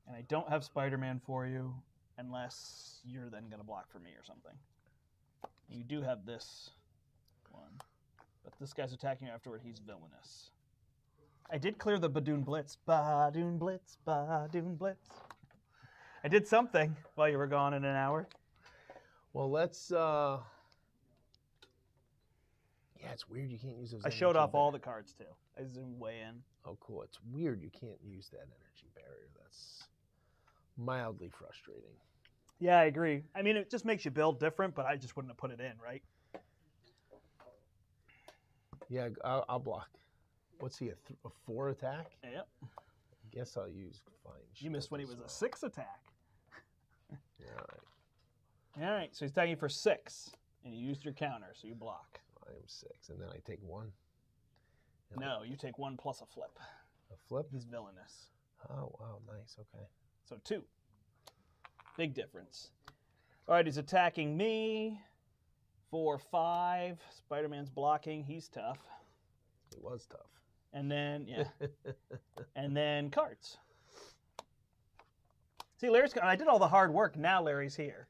And I don't have Spider-Man for you, unless you're then going to block for me or something. You do have this one, but this guy's attacking you afterward. He's villainous. I did clear the Badoon Blitz. Badoon Blitz, Badoon Blitz. I did something while you were gone in an hour. Well, let's... Yeah, it's weird you can't use those I showed energy off all bar- the cards, too. I zoomed way in. Oh, cool. It's weird you can't use that energy barrier. That's mildly frustrating. Yeah, I agree. I mean, it just makes you build different, but I just wouldn't have put it in, right? Yeah, I'll block. What's he, a 4 attack? Yep. I guess I'll use Fine You missed Shield when he as was well. a 6 attack. Yeah, all right. All right, so he's attacking you for 6, and you used your counter, so you block. I am 6, and then I take 1. And No, you take 1 plus a flip. A flip? He's villainous. Oh, wow, nice, okay. So 2. Big difference. All right, he's attacking me for 5. Spider-Man's blocking. He's tough. It was tough. And then, yeah. And then cards. See, Larry's gone. I did all the hard work. Now Larry's here.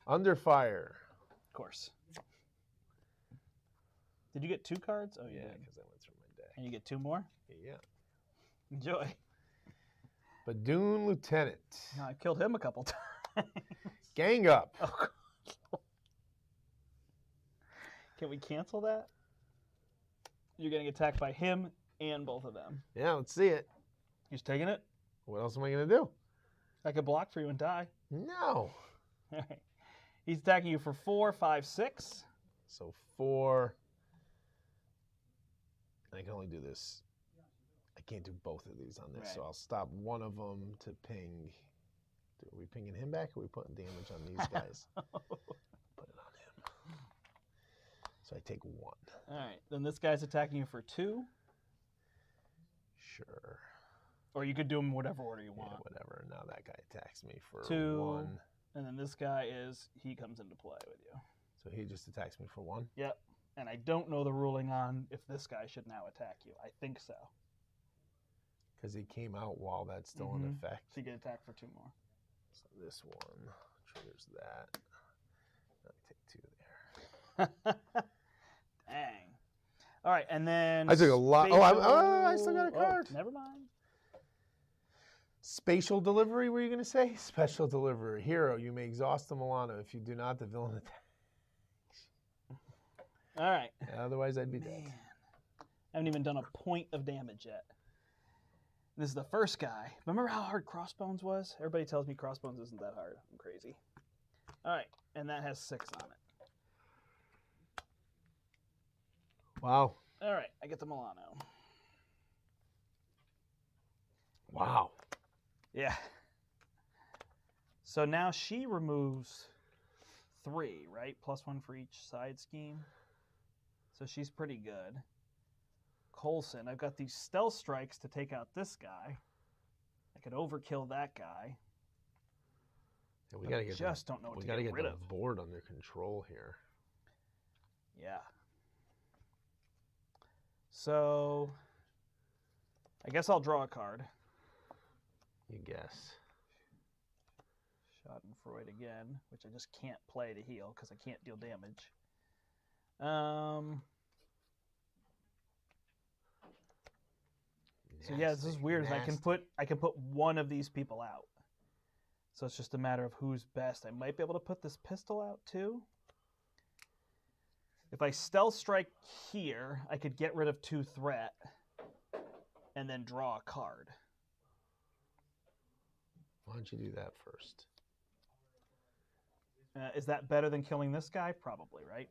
Under fire. Of course. Did you get 2 cards? Oh, Yeah, yeah. because I went through my deck. And you get 2 more? Yeah. Enjoy. Badoon Lieutenant. No, I killed him a couple times. Gang up. Oh, God. Can we cancel that? You're getting attacked by him and both of them. Yeah, let's see it. He's taking it. What else am I going to do? I could block for you and die. No. All right. He's attacking you for 4, 5, 6. So 4. I can only do this. I can't do both of these on this, so Right. I'll stop one of them to ping. Are we pinging him back, or are we putting damage on these guys? Put it on him. So I take 1. All right. Then this guy's attacking you for 2. Sure. Or you could do him whatever order you Yeah, want. whatever. Now that guy attacks me for 2. 1. And then this guy he comes into play with you. So he just attacks me for 1? Yep. And I don't know the ruling on if this guy should now attack you. I think so. Because he came out while that's still in effect. So you get attacked for 2 more. So this one triggers that. I take 2 there. Dang. All right, and then I took a lot. Oh, I still got a card. Oh, never mind. Spatial delivery, were you going to say? Special delivery. Hero, you may exhaust the Milano. If you do not, the villain attacks. All right. Otherwise, I'd be dead. Man. I haven't even done a point of damage yet. This is the first guy. Remember how hard Crossbones was? Everybody tells me Crossbones isn't that hard. I'm crazy. All right, and that has 6 on it. Wow. All right, I get the Milano. Wow. Yeah. So now she removes 3, right? +1 for each side scheme. So she's pretty good. Coulson, I've got these stealth strikes to take out this guy. I could overkill that guy. Yeah, we gotta get just don't know what we to gotta get get rid the of. board under control here. Yeah. So I guess I'll draw a card. You guess. Schadenfreude again, which I just can't play to heal because I can't deal damage. So yeah, this is weird. I can put one of these people out. So it's just a matter of who's best. I might be able to put this pistol out too. If I stealth strike here, I could get rid of 2 threat and then draw a card. Why don't you do that first? Is that better than killing this guy? Probably, right?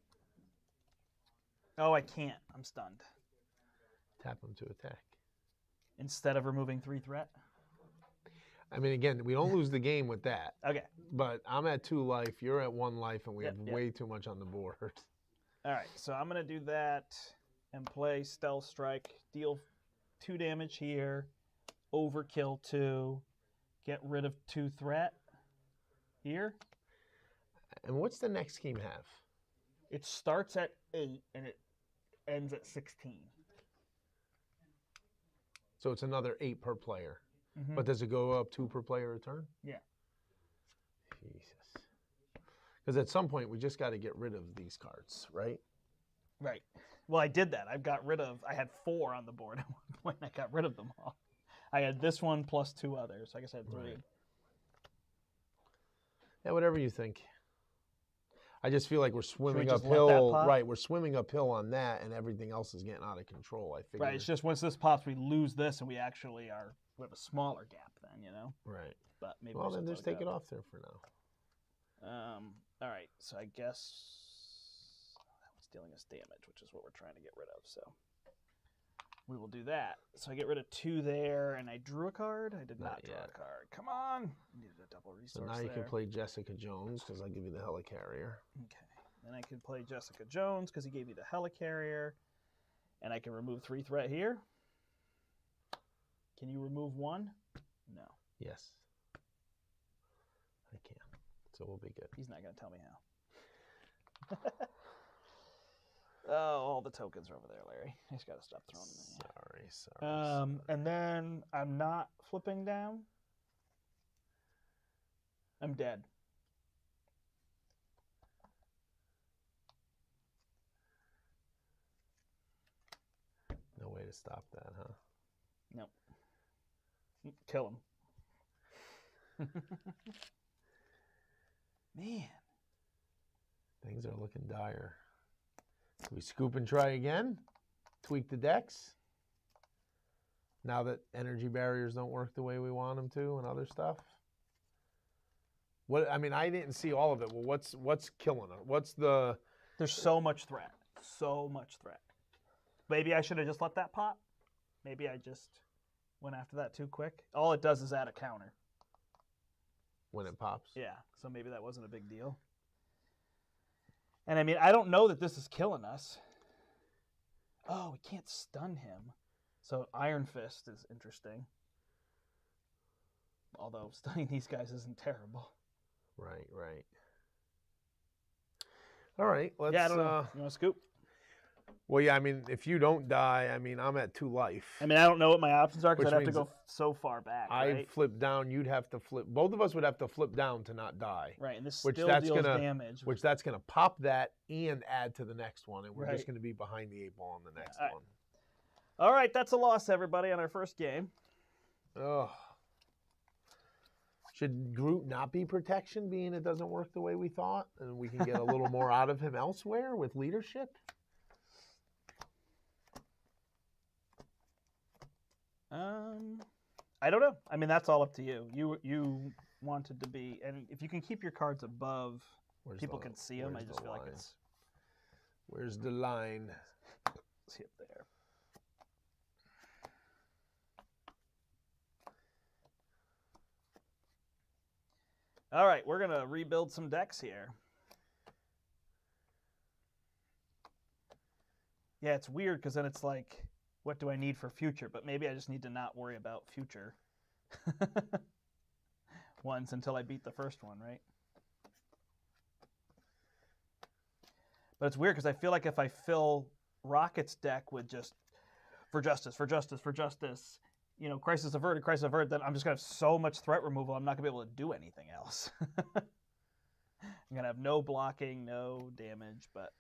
Oh, I can't. I'm stunned. Tap him to attack. Instead of removing 3 threat? I mean, again, we don't lose the game with that. Okay. But I'm at 2 life, you're at 1 life, and we have way too much on the board. All right, so I'm going to do that and play Stealth Strike, deal 2 damage here, overkill 2, get rid of 2 threat here. And what's the next scheme have? It starts at 8 and it ends at 16. So it's another 8 per player. Mm-hmm. But does it go up 2 per player a turn? Yeah. Jesus. Because at some point, we just got to get rid of these cards, right? Right. Well, I did that. I had 4 on the board at one point. I got rid of them all. I had this one plus 2 others. So I guess I had 3. Right. Yeah, whatever you think. I just feel like we're swimming uphill. Right, we're swimming uphill on that, and everything else is getting out of control. I figure. Right, it's just once this pops, we lose this, and we actually we have a smaller gap then, you know. Right. But maybe. Well, then just take it off there for now. All right. So I guess that one's dealing us damage, which is what we're trying to get rid of. So we will do that. So I get rid of 2 there, and I drew a card. I did not draw a card. Come on. I needed a double resource. So now you can play Jessica Jones because I give you the helicarrier. Okay. Then I can play Jessica Jones because he gave me the helicarrier, and I can remove 3 threat here. Can you remove 1? No. Yes. I can. So we'll be good. He's not going to tell me how. Oh, all the tokens are over there, Larry. I just got to stop throwing them in. Sorry. And then I'm not flipping down. I'm dead. No way to stop that, huh? Nope. Kill him. Man. Things are looking dire. Do we scoop and try again? Tweak the decks? Now that energy barriers don't work the way we want them to and other stuff? What I mean, I didn't see all of it. Well, what's killing it? What's the... There's so much threat. So much threat. Maybe I should have just let that pop. Maybe I just went after that too quick. All it does is add a counter. When it pops? Yeah, so maybe that wasn't a big deal. And I mean, I don't know that this is killing us. Oh, we can't stun him. So Iron Fist is interesting. Although stunning these guys isn't terrible. Right, right. All right, let's... Yeah, I don't know. You want to scoop? Well, yeah, I mean, if you don't die, I mean, I'm at 2 life. I mean, I don't know what my options are because I'd have to go so far back, right? I'd flip down, you'd have to flip. Both of us would have to flip down to not die. Right, and this still deals damage. Which that's going to pop that and add to the next one, and we're just going to be behind the 8 ball on the next one. All right, that's a loss, everybody, on our first game. Oh. Should Groot not be protection, being it doesn't work the way we thought, and we can get a little more out of him elsewhere with leadership? I don't know. I mean, that's all up to you. You wanted to be, and if you can keep your cards above, people can see them. I just feel like it's. Where's the line? See up there. All right, we're going to rebuild some decks here. Yeah, it's weird because then it's like, what do I need for future? But maybe I just need to not worry about future ones until I beat the first one, right? But it's weird because I feel like if I fill Rocket's deck with just for justice, you know, crisis averted, then I'm just going to have so much threat removal, I'm not going to be able to do anything else. I'm going to have no blocking, no damage, but...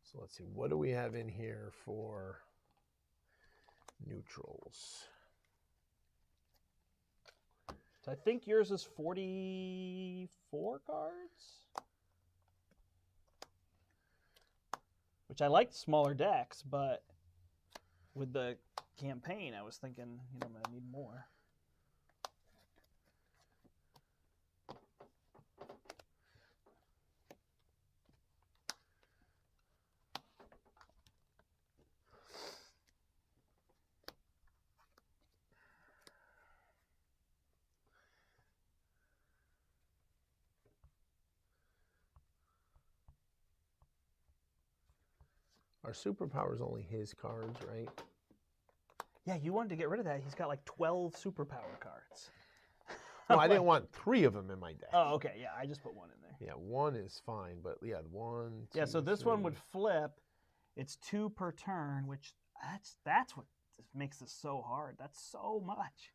So let's see, what do we have in here for neutrals? So I think yours is 44 cards? Which I liked smaller decks, but with the campaign, I was thinking, you know, I'm going to need more. Our superpower is only his cards, right? Yeah, you wanted to get rid of that. He's got like 12 superpower cards. No, I didn't want 3 of them in my deck. Oh, okay. Yeah, I just put 1 in there. Yeah, 1 is fine, but yeah, 1, 2, Yeah, so this 3. one would flip. It's 2 per turn, which that's what makes this so hard. That's so much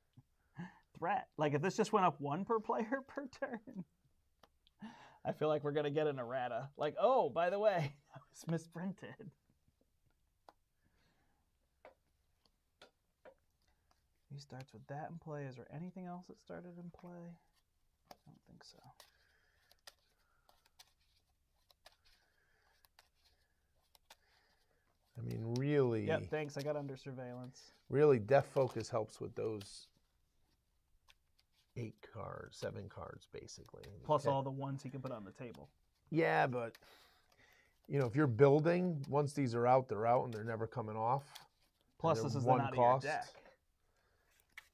threat. Like if this just went up 1 per player per turn, I feel like we're gonna get an errata. Like, oh, by the way, that was misprinted. He starts with that in play. Is there anything else that started in play? I don't think so. I mean, really... Yeah, thanks. I got under surveillance. Really, Death Focus helps with those 8 cards, 7 cards, basically. Plus all the ones he can put on the table. Yeah, but, you know, if you're building, once these are out, they're out, and they're never coming off. Plus, this is the out of your deck.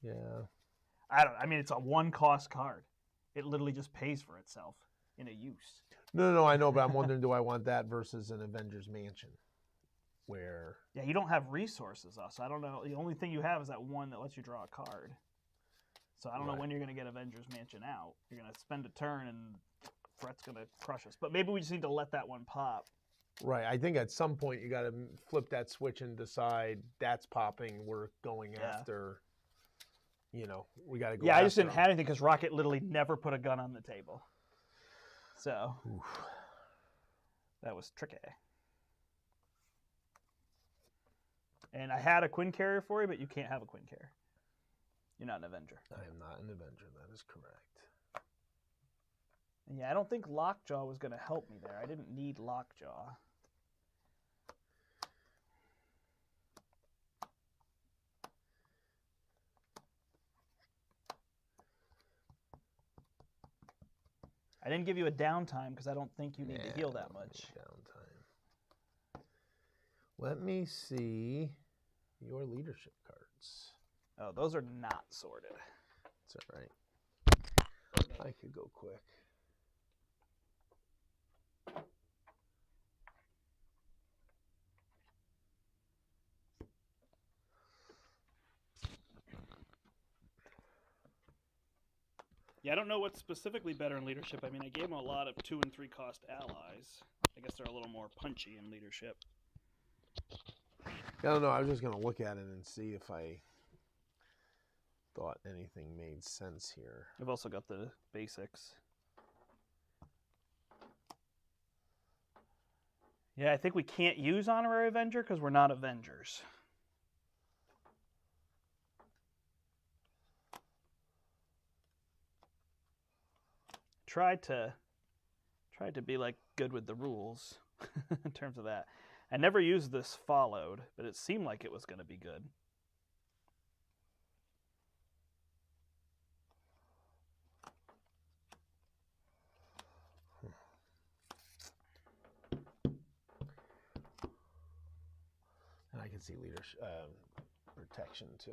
Yeah. I mean, it's a 1-cost card. It literally just pays for itself in a use. No, I know, but I'm wondering, do I want that versus an Avengers Mansion? Where... Yeah, you don't have resources, though, so I don't know. The only thing you have is that one that lets you draw a card. So I don't know when you're going to get Avengers Mansion out. You're going to spend a turn, and Threat's going to crush us. But maybe we just need to let that one pop. Right. I think at some point you got to flip that switch and decide that's popping. We're going after... You know, we got to go. Yeah, I just didn't have anything because Rocket literally never put a gun on the table. So that was tricky. And I had a Quinn carrier for you, but you can't have a Quinn carrier. You're not an Avenger. I am not an Avenger. That is correct. And yeah, I don't think Lockjaw was going to help me there. I didn't need Lockjaw. I didn't give you a downtime because I don't think you need to heal that much. Downtime. Let me see your leadership cards. Oh, those are not sorted. That's all right. I could go quick. Yeah, I don't know what's specifically better in leadership. I mean, I gave them a lot of 2- and 3-cost allies. I guess they're a little more punchy in leadership. I don't know. I was just going to look at it and see if I thought anything made sense here. I've also got the basics. Yeah, I think we can't use Honorary Avenger because we're not Avengers. Tried to be like good with the rules in terms of that. I never used this followed, but it seemed like it was going to be good. And I can see leadership protection too.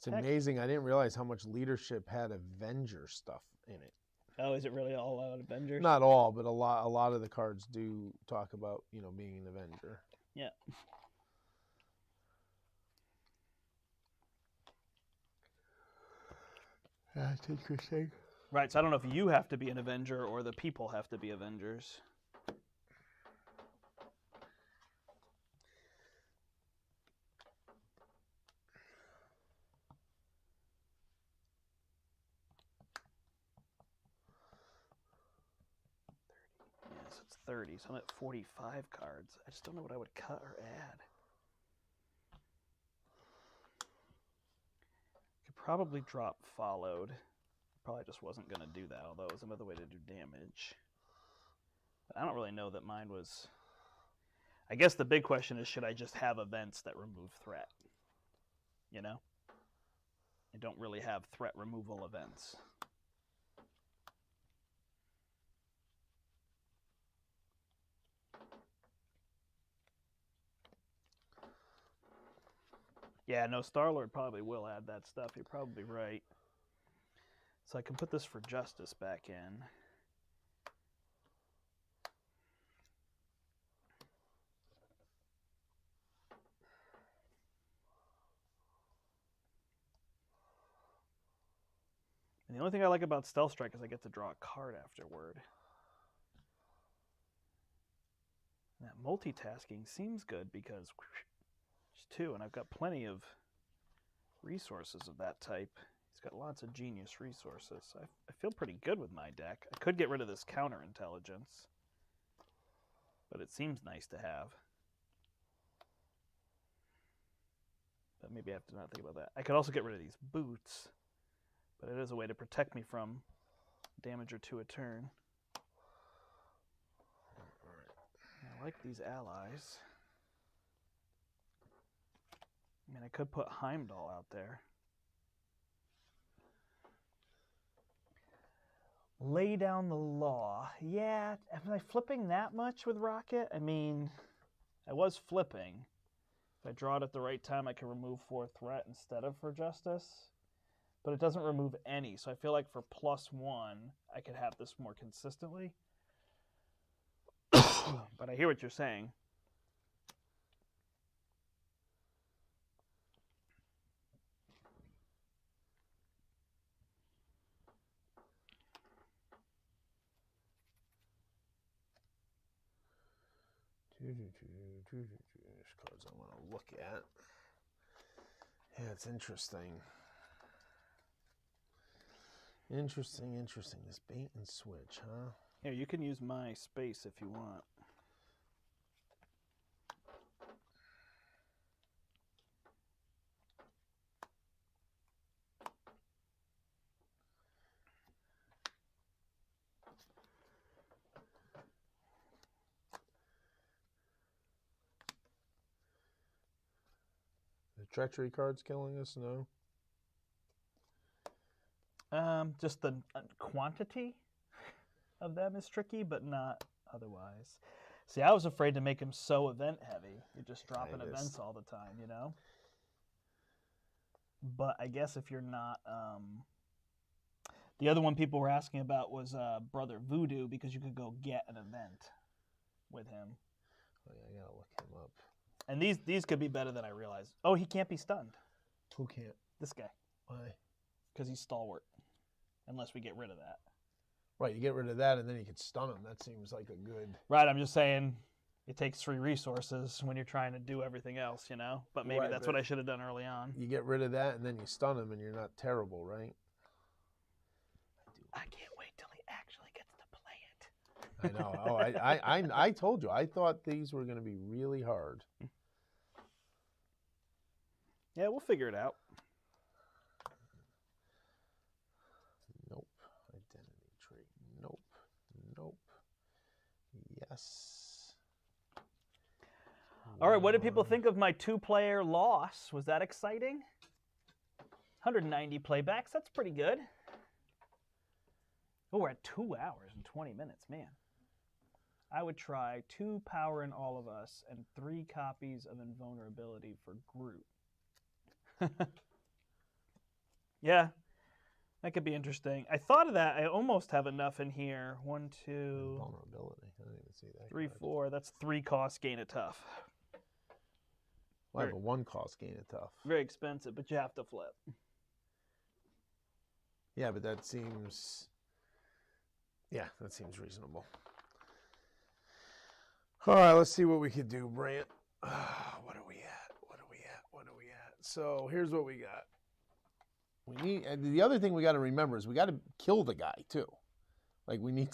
It's amazing. I didn't realize how much leadership had Avenger stuff in it. Oh, is it really all out Avengers? Not all, but a lot of the cards do talk about, you know, being an Avenger. Yeah. That's interesting. Right, so I don't know if you have to be an Avenger or the people have to be Avengers. Yes, it's 30, so I'm at 45 cards. I just don't know what I would cut or add. Could probably drop Followed. Probably just wasn't going to do that, although it was another way to do damage. But I don't really know that mine was... I guess the big question is, should I just have events that remove threat? You know? I don't really have threat removal events. Yeah, no, Star-Lord probably will add that stuff. You're probably right. So I can put this for Justice back in. And the only thing I like about Stealth Strike is I get to draw a card afterward. And that multitasking seems good because it's 2, and I've got plenty of resources of that type. He's got lots of genius resources. I feel pretty good with my deck. I could get rid of this counterintelligence, but it seems nice to have. But maybe I have to not think about that. I could also get rid of these boots, but it is a way to protect me from damage or 2 a turn. I like these allies. I mean, I could put Heimdall out there. Lay down the law. Yeah, am I flipping that much with Rocket? I mean, I was flipping. If I draw it at the right time, I can remove 4 threat instead of for Justice. But it doesn't remove any, so I feel like for +1, I could have this more consistently. But I hear what you're saying. There's cards I want to look at. Yeah, it's interesting. Interesting. This bait and switch, huh? Here, you can use my space if you want. The treachery card's killing us, no? Just the quantity of them is tricky, but not otherwise. See, I was afraid to make him so event heavy. You're just dropping events all the time, you know? But I guess if you're not... The other one people were asking about was Brother Voodoo, because you could go get an event with him. Oh, yeah, I gotta look him up. And these could be better than I realized. Oh, he can't be stunned. Who can't? This guy. Why? Because he's stalwart. Unless we get rid of that. Right, you get rid of that and then you can stun him. That seems like a good... Right, I'm just saying it takes 3 resources when you're trying to do everything else, you know? But maybe that's what I should have done early on. You get rid of that and then you stun him and you're not terrible, right? I can't wait till he actually gets to play it. I know. Oh, I told you. I thought these were going to be really hard. Yeah, we'll figure it out. Nope. Identity trait. Nope. Nope. Yes. All right, what did people think of my 2-player loss? Was that exciting? 190 playbacks. That's pretty good. Oh, we're at 2 hours and 20 minutes, man. I would try 2 Power in All of Us and 3 copies of Invulnerability for Groot. Yeah, that could be interesting. I thought of that. I almost have enough in here. 1, 2, Vulnerability. I didn't even see that. 3, card. 4. That's 3 cost gain of tough. Well, I have a 1 cost gain of tough. Very expensive, but you have to flip. Yeah, but that seems. Yeah, that seems reasonable. All right, let's see what we could do, Brandt. What are we at? What are we at? What are we at? So here's what we got. We need, and the other thing we got to remember is we got to kill the guy too. Like we need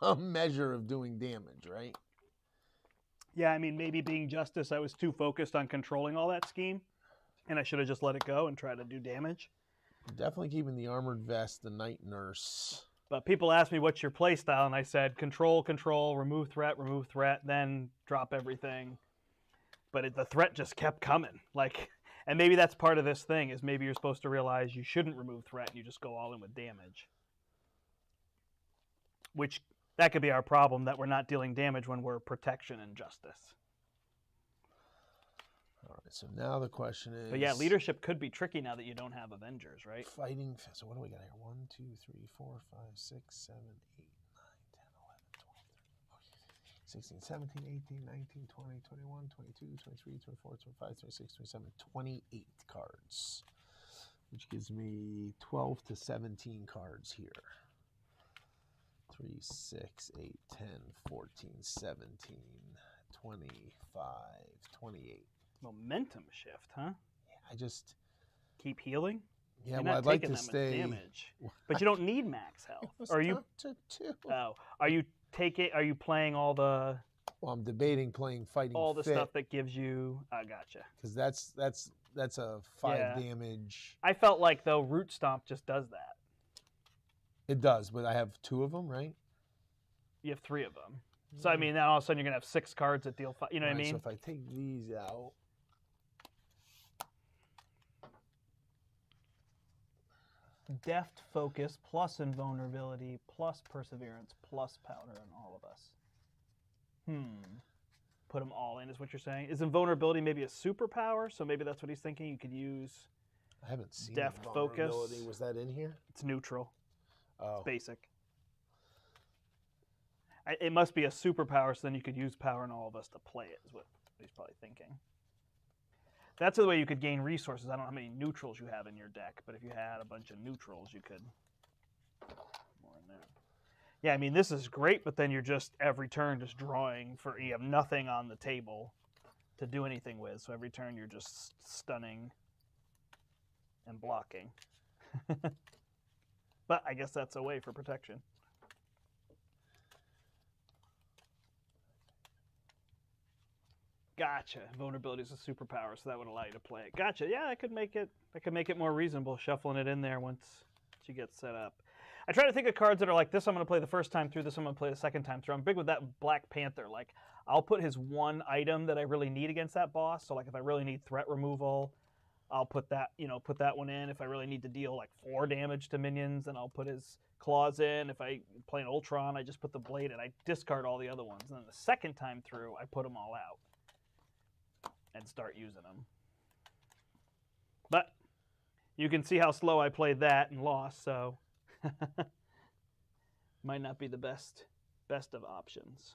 some measure of doing damage, right? Yeah, I mean, maybe being Justice, I was too focused on controlling all that scheme, and I should have just let it go and try to do damage. Definitely keeping the armored vest, the night nurse. But people asked me, what's your play style? And I said, control, remove threat, then drop everything. But the threat just kept coming. And maybe that's part of this thing, is maybe you're supposed to realize you shouldn't remove threat and you just go all in with damage. Which, that could be our problem, that we're not dealing damage when we're protection and justice. All right, so now the question is... But yeah, leadership could be tricky now that you don't have Avengers, right? Fighting... So what do we got here? 1, 2, 3, 4, 5, 6, 7, 8, 9, 10, 11, 12, 13, 16, 17, 18, 19, 20, 21, 22, 23, 24, 25, 26, 27, 28 cards. Which gives me 12 to 17 cards here. 3, 6, 8, 10, 14, 17, 25, 28. Momentum shift, huh? Yeah, I just... Keep healing? Yeah, You're well, not I'd like taking to that stay... much damage. But you don't need max health. Are you... to 2. Oh. Are you playing all the... Well, I'm debating playing Fighting all the Fit, stuff that gives you... I gotcha. because that's a 5 damage. I felt like, though, Root Stomp just does that. It does, but I have 2 of them, right? You have 3 of them. So, I mean, now all of a sudden you're going to have 6 cards that deal 5. You know what I mean? So if I take these out... Deft focus plus invulnerability plus perseverance plus powder on all of us. Put them all in is what you're saying. Is invulnerability maybe a superpower? So maybe that's what he's thinking. You could use... I haven't seen Deft vulnerability. focus. Was that in here? It's neutral. Oh. It's basic. It must be a superpower, so then you could use power in all of us to play it, is what he's probably thinking. That's the way you could gain resources. I don't know how many neutrals you have in your deck, but if you had a bunch of neutrals, you could... More in there. Yeah, I mean, this is great, but then you're just, every turn, just drawing for... You have nothing on the table to do anything with, so every turn you're just stunning and blocking. But I guess that's a way for protection. Gotcha. Vulnerability is a superpower, so that would allow you to play it. Gotcha. Yeah, that could make it more reasonable, shuffling it in there once you get set up. I try to think of cards that are like, this I'm going to play the first time through, this I'm going to play the second time through. I'm big with that Black Panther. Like, I'll put his one item that I really need against that boss. So, like, if I really need threat removal, I'll put that, put that one in. If I really need to deal, like, 4 damage to minions, then I'll put his claws in. If I play an Ultron, I just put the blade in. I discard all the other ones. And then the second time through, I put them all out and start using them. But you can see how slow I played that and lost, so might not be the best of options.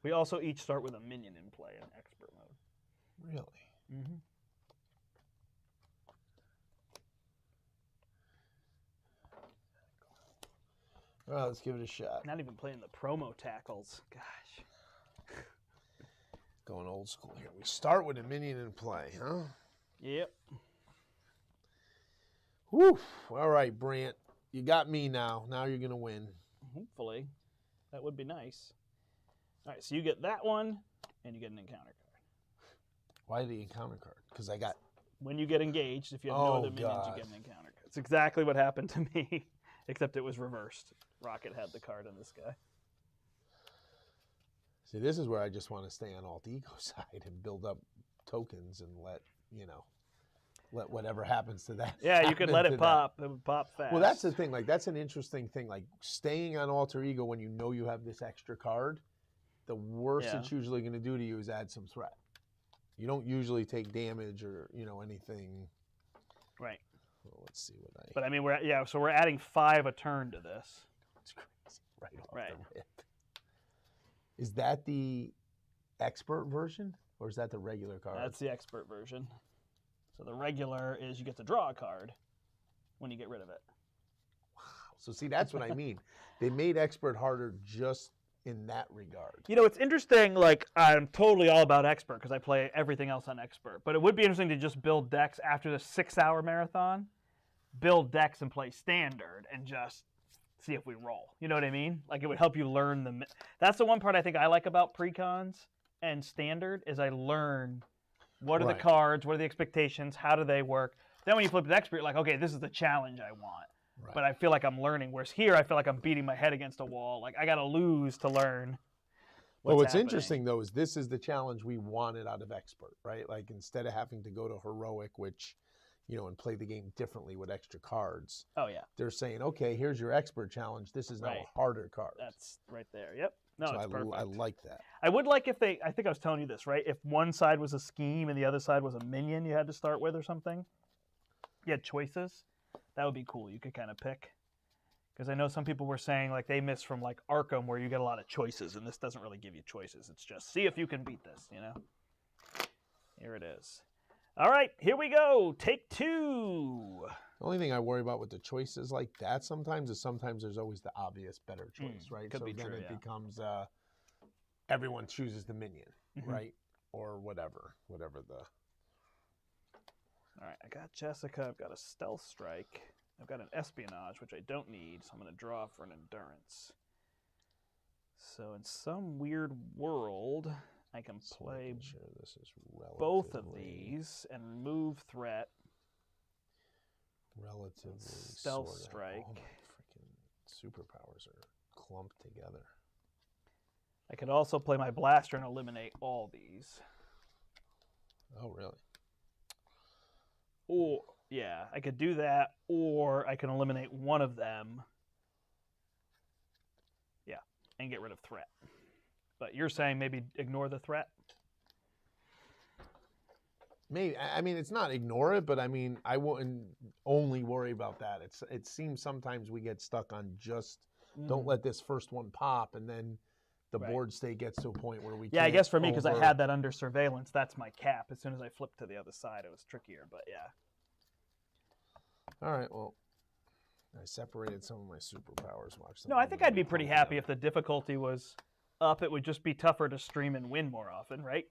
We also each start with a minion in play in expert mode. Really? Mm-hmm. All right, let's give it a shot. Not even playing the promo tackles. Gosh. Going old school here. We start with a minion in play, huh? Yep. Whew. All right, Brandt. You got me now. Now you're going to win. Hopefully. That would be nice. All right, so you get that one, and you get an encounter card. Why the encounter card? Because I got... When you get engaged, if you have no other minions, you get an encounter card. It's exactly what happened to me, except it was reversed. Rocket had the card on this guy. See, this is where I just want to stay on alt ego side and build up tokens and let whatever happens to that. Yeah, you could let it pop. It would pop fast. Well, that's the thing. Like, that's an interesting thing. Like, staying on alter ego when you know you have this extra card, the worst it's usually going to do to you is add some threat. You don't usually take damage or, anything. Right. Well, let's see what I... But I mean, so we're adding 5 a turn to this. It's crazy. Right off Right. the rip. Is that the expert version, or is that the regular card? That's the expert version. So the regular is you get to draw a card when you get rid of it. Wow. So see, that's what I mean. They made expert harder just in that regard. It's interesting. Like, I'm totally all about expert because I play everything else on expert. But it would be interesting to just build decks after the 6-hour marathon, build decks and play standard and just see if we roll. You know what I mean? Like, it would help you learn That's the one part I think I like about precons and standard is I learn what are the cards, what are the expectations, how do they work. Then when you flip to expert, you're like, okay, this is the challenge I want. Right. But I feel like I'm learning. Whereas here, I feel like I'm beating my head against a wall. Like, I got to lose to learn. What's interesting, though, is this is the challenge we wanted out of expert, right? Like, instead of having to go to heroic, which, and play the game differently with extra cards. Oh, yeah. They're saying, okay, here's your expert challenge. This is now a harder card. That's right there. Yep. No, so it's perfect. I like that. I would like if I think I was telling you this, right? If one side was a scheme and the other side was a minion you had to start with or something. You had choices. That would be cool. You could kind of pick. Because I know some people were saying like they miss from like Arkham where you get a lot of choices, and this doesn't really give you choices. It's just see if you can beat this, Here it is. All right, here we go. Take 2. The only thing I worry about with the choices like that sometimes is there's always the obvious better choice, right? Could so be then true, it becomes everyone chooses the minion, right? Or whatever the... All right, I got Jessica. I've got a stealth strike. I've got an espionage, which I don't need, so I'm going to draw for an endurance. So in some weird world, I can play this is both of these and remove threat. Relatively stealth strike. All my freaking superpowers are clumped together. I could also play my blaster and eliminate all these. Oh, really? Or, yeah, I could do that, or I can eliminate one of them. Yeah, and get rid of threat. But you're saying maybe ignore the threat? Maybe. I mean, it's not ignore it, but I mean, I wouldn't only worry about that. It seems sometimes we get stuck on just don't let this first one pop, and then the board state gets to a point where we can't. I guess for me, because I had that under surveillance, that's my cap. As soon as I flipped to the other side, it was trickier, but yeah. All right, well, I separated some of my superpowers. No, I think I'd be pretty happy if the difficulty was up. It would just be tougher to stream and win more often, right?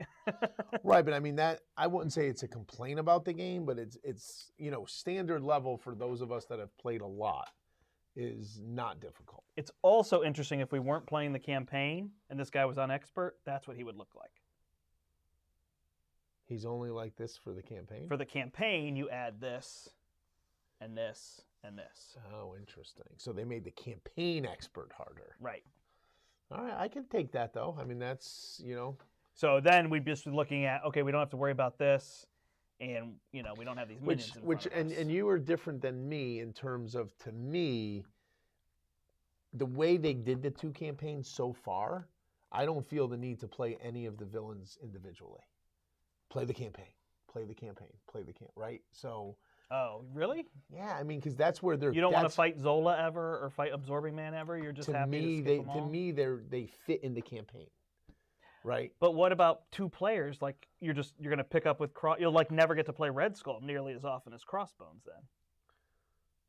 Right, but I mean, that I wouldn't say it's a complaint about the game, but it's standard level for those of us that have played a lot is not difficult. It's also interesting if we weren't playing the campaign and this guy was on expert, that's what he would look like. He's only like this for the campaign? For the campaign, you add this and this and this. Oh, interesting. So they made the campaign expert harder. Right. All right, I can take that, though. I mean, that's, So then we'd just be looking at, okay, we don't have to worry about this, and, we don't have these minions in front of us. And you are different than me in terms of, to me, the way they did the 2 campaigns so far, I don't feel the need to play any of the villains individually. Play the campaign, play the campaign, play the right? So... Oh, really? Yeah, I mean, because that's where they're... You don't want to fight Zola ever or fight Absorbing Man ever? You're just happy to skip them all? To me, they fit in the campaign, right? But what about 2 players? Like, you're going to pick up with... You'll, never get to play Red Skull nearly as often as Crossbones then.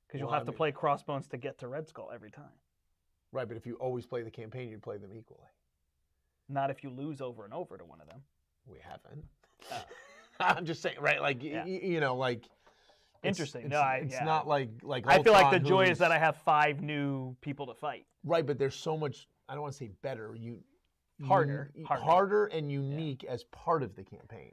Because you'll have to play Crossbones to get to Red Skull every time. Right, but if you always play the campaign, you'd play them equally. Not if you lose over and over to one of them. We haven't. I'm just saying, right? Like, like... Interesting. It's not like I feel like the joy is that I have 5 new people to fight. Right, but there's so much. I don't want to say better. Harder and unique as part of the campaign.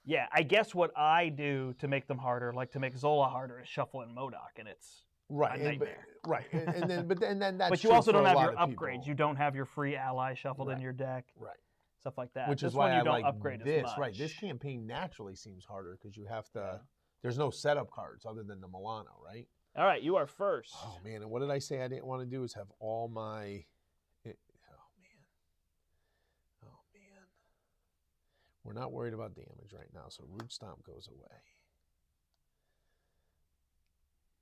Yeah, I guess what I do to make them harder, like to make Zola harder, is shuffle in MODOK, and it's a nightmare. But then that's. But you also don't have your upgrades. You don't have your free ally shuffled in your deck. Right. Stuff like that. Which is why you don't upgrade as much. Right. This campaign naturally seems harder because you have to. Yeah. There's no setup cards other than the Milano, right? All right, you are first. Oh, man. And what did I say I didn't want to do is have all my... Oh, man. We're not worried about damage right now, so Root Stomp goes away.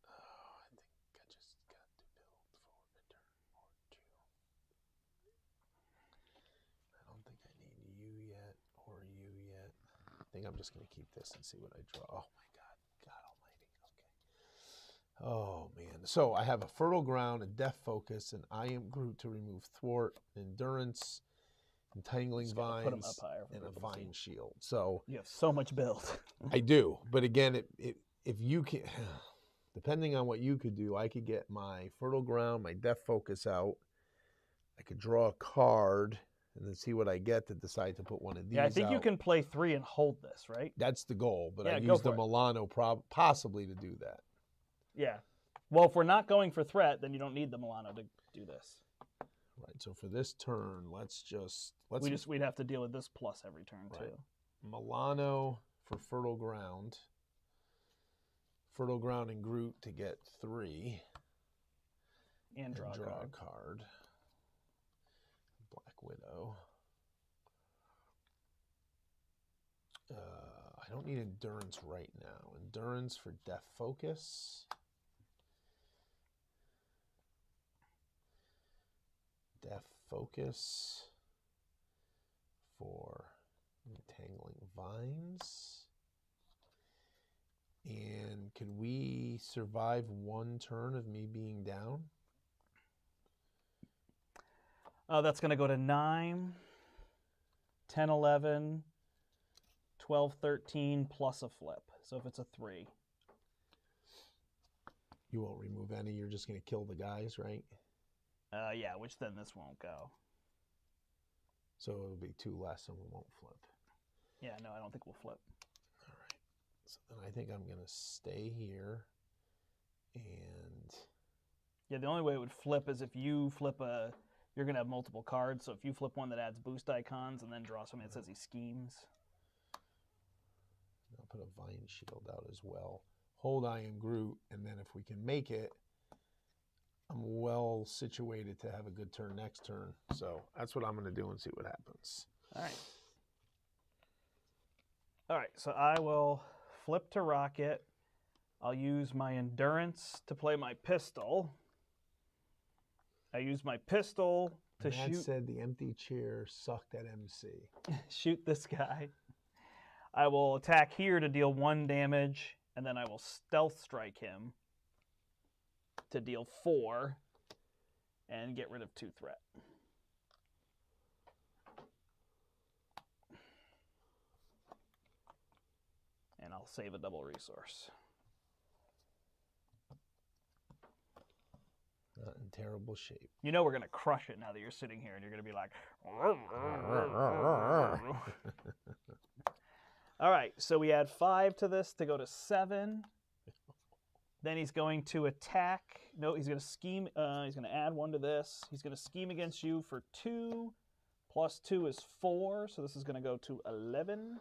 Oh, I think I just got to build for a turn or two. I don't think I need you yet or you yet. I think I'm just going to keep this and see what I draw. Oh my God, God almighty. Okay. Oh man. So I have a Fertile Ground, a Death Focus, and I Am Groot to remove Thwart, Endurance, Entangling Put 'em up Vines, higher for and a people to see. Vine Shield. So You have so much build. I do, but again, if you can, depending on what you could do, I could get my Fertile Ground, my Death Focus out. I could draw a card and then see what I get to decide to put one of these Yeah, I think you out. can play 3 and hold this, right? That's the goal, but Yeah, I go use the for it. Milano possibly to do that. Yeah. Well, if we're not going for threat, then you don't need the Milano to do this. Right. So for this turn, We'd have to deal with this plus every turn Right. too. Milano for Fertile Ground. Fertile Ground and Groot to get 3. And draw a a card. card. Black Widow. I don't need Endurance right now. Endurance for Death Focus. Death Focus for Entangling Vines. And can we survive one turn of me being down? That's going to go to 9, 10, 11, 12, 13, plus a flip. So if it's a 3. You won't remove any. You're just going to kill the guys, right? Yeah, which then this won't go. So it'll be 2 less and we won't flip. Yeah, no, I don't think we'll flip. All right. So then I think I'm going to stay here. And Yeah, the only way it would flip is if you flip you're going to have multiple cards. So if you flip one that adds boost icons and then draw something that says he schemes. I'll put a Vine Shield out as well. Hold I Am Groot, and then if we can make it, I'm well situated to have a good turn next turn. So that's what I'm going to do and see what happens. All right. All right, so I will flip to Rocket. I'll use my Endurance to play my pistol. I use my pistol to Matt shoot. said the empty chair sucked at MC. Shoot this guy. I will attack here to deal 1 damage, and then I will Stealth Strike him to deal 4 and get rid of 2 threat. And I'll save a double resource. Not in terrible shape. You know we're going to crush it now that you're sitting here and you're going to be like... All right, so we add 5 to this to go to 7. Then he's going to attack. No, he's going to scheme. He's going to add 1 to this. He's going to scheme against you for 2. Plus 2 is 4, so this is going to go to 11.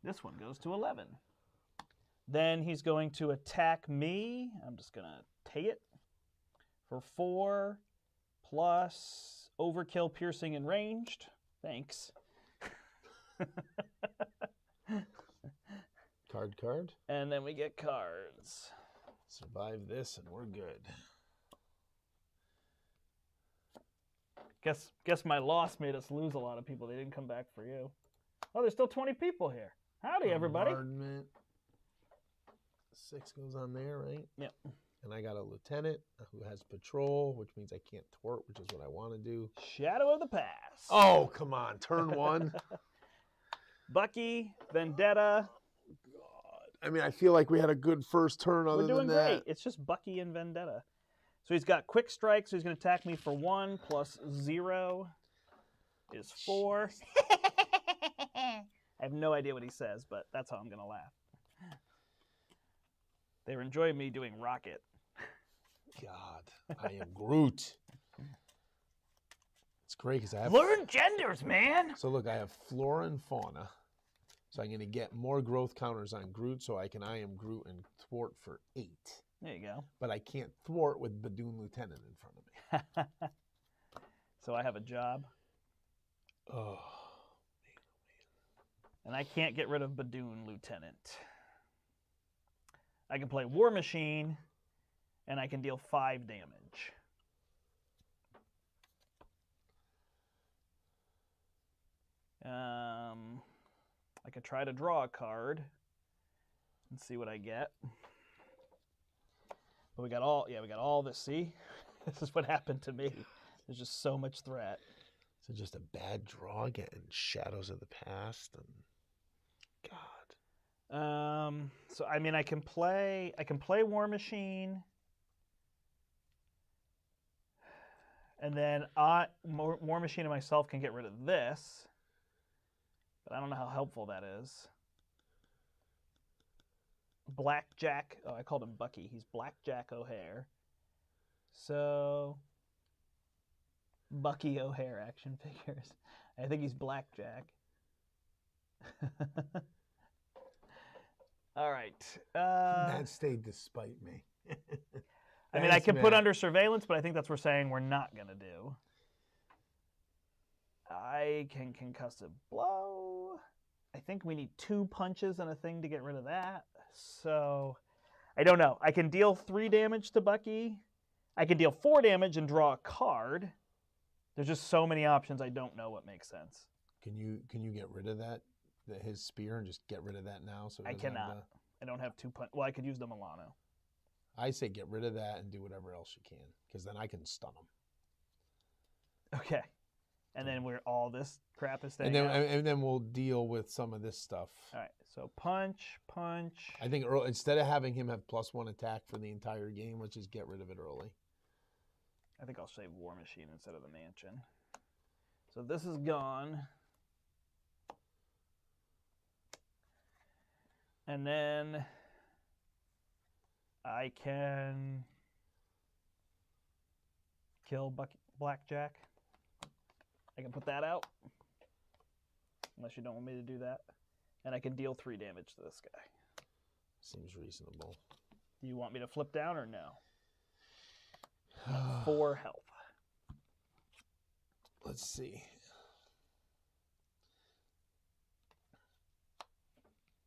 This one goes to 11. Then he's going to attack me. I'm just going to take it for 4 plus Overkill, Piercing, and Ranged. Thanks. Card. And then we get cards. Survive this and we're good. Guess my loss made us lose a lot of people. They didn't come back for you. Oh, there's still 20 people here. Howdy, everybody. Bombardment. 6 goes on there, right? Yep. And I got a lieutenant who has patrol, which means I can't thwart, which is what I want to do. Shadow of the Past. Oh, come on. Turn 1. Bucky, Vendetta. God. I mean, I feel like we had a good first turn other We're doing than that. great. It's just Bucky and Vendetta. So he's got Quick Strike, so he's going to attack me for 1 plus 0 is 4. I have no idea what he says, but that's how I'm going to laugh. They were enjoying me doing Rocket. God, I am Groot. It's great because I have... Learn genders, man! So look, I have Flora and Fauna. So I'm going to get more growth counters on Groot so I am Groot and thwart for 8. There you go. But I can't thwart with Badoon Lieutenant in front of me. So I have a job. Oh, man. And I can't get rid of Badoon Lieutenant. I can play War Machine, and I can deal 5 damage. I could try to draw a card and see what I get. But we got all this. See, this is what happened to me. There's just so much threat. So just a bad draw, getting Shadows of the Past, and God. So I mean, I can play War Machine, and then War Machine and myself can get rid of this. But I don't know how helpful that is. Blackjack. Oh, I called him Bucky. He's Blackjack O'Hare. So, Bucky O'Hare action figures. I think he's Blackjack. All right. That stayed despite me. I mean, I can put under surveillance, but I think that's what we're saying we're not going to do. I can concussive blow. I think we need 2 punches and a thing to get rid of that. So, I don't know. I can deal 3 damage to Bucky. I can deal 4 damage and draw a card. There's just so many options. I don't know what makes sense. Can you get rid of that, his spear, and just get rid of that now? So I cannot. I don't have 2 punch. Well, I could use the Milano. I say get rid of that and do whatever else you can, because then I can stun him. Okay. And then all this crap is staying out. And then we'll deal with some of this stuff. All right. So punch. I think instead of having him have +1 attack for the entire game, let's just get rid of it early. I think I'll save War Machine instead of the Mansion. So this is gone. And then I can kill Blackjack. I can put that out, unless you don't want me to do that. And I can deal 3 damage to this guy. Seems reasonable. Do you want me to flip down or no? 4 health. Let's see.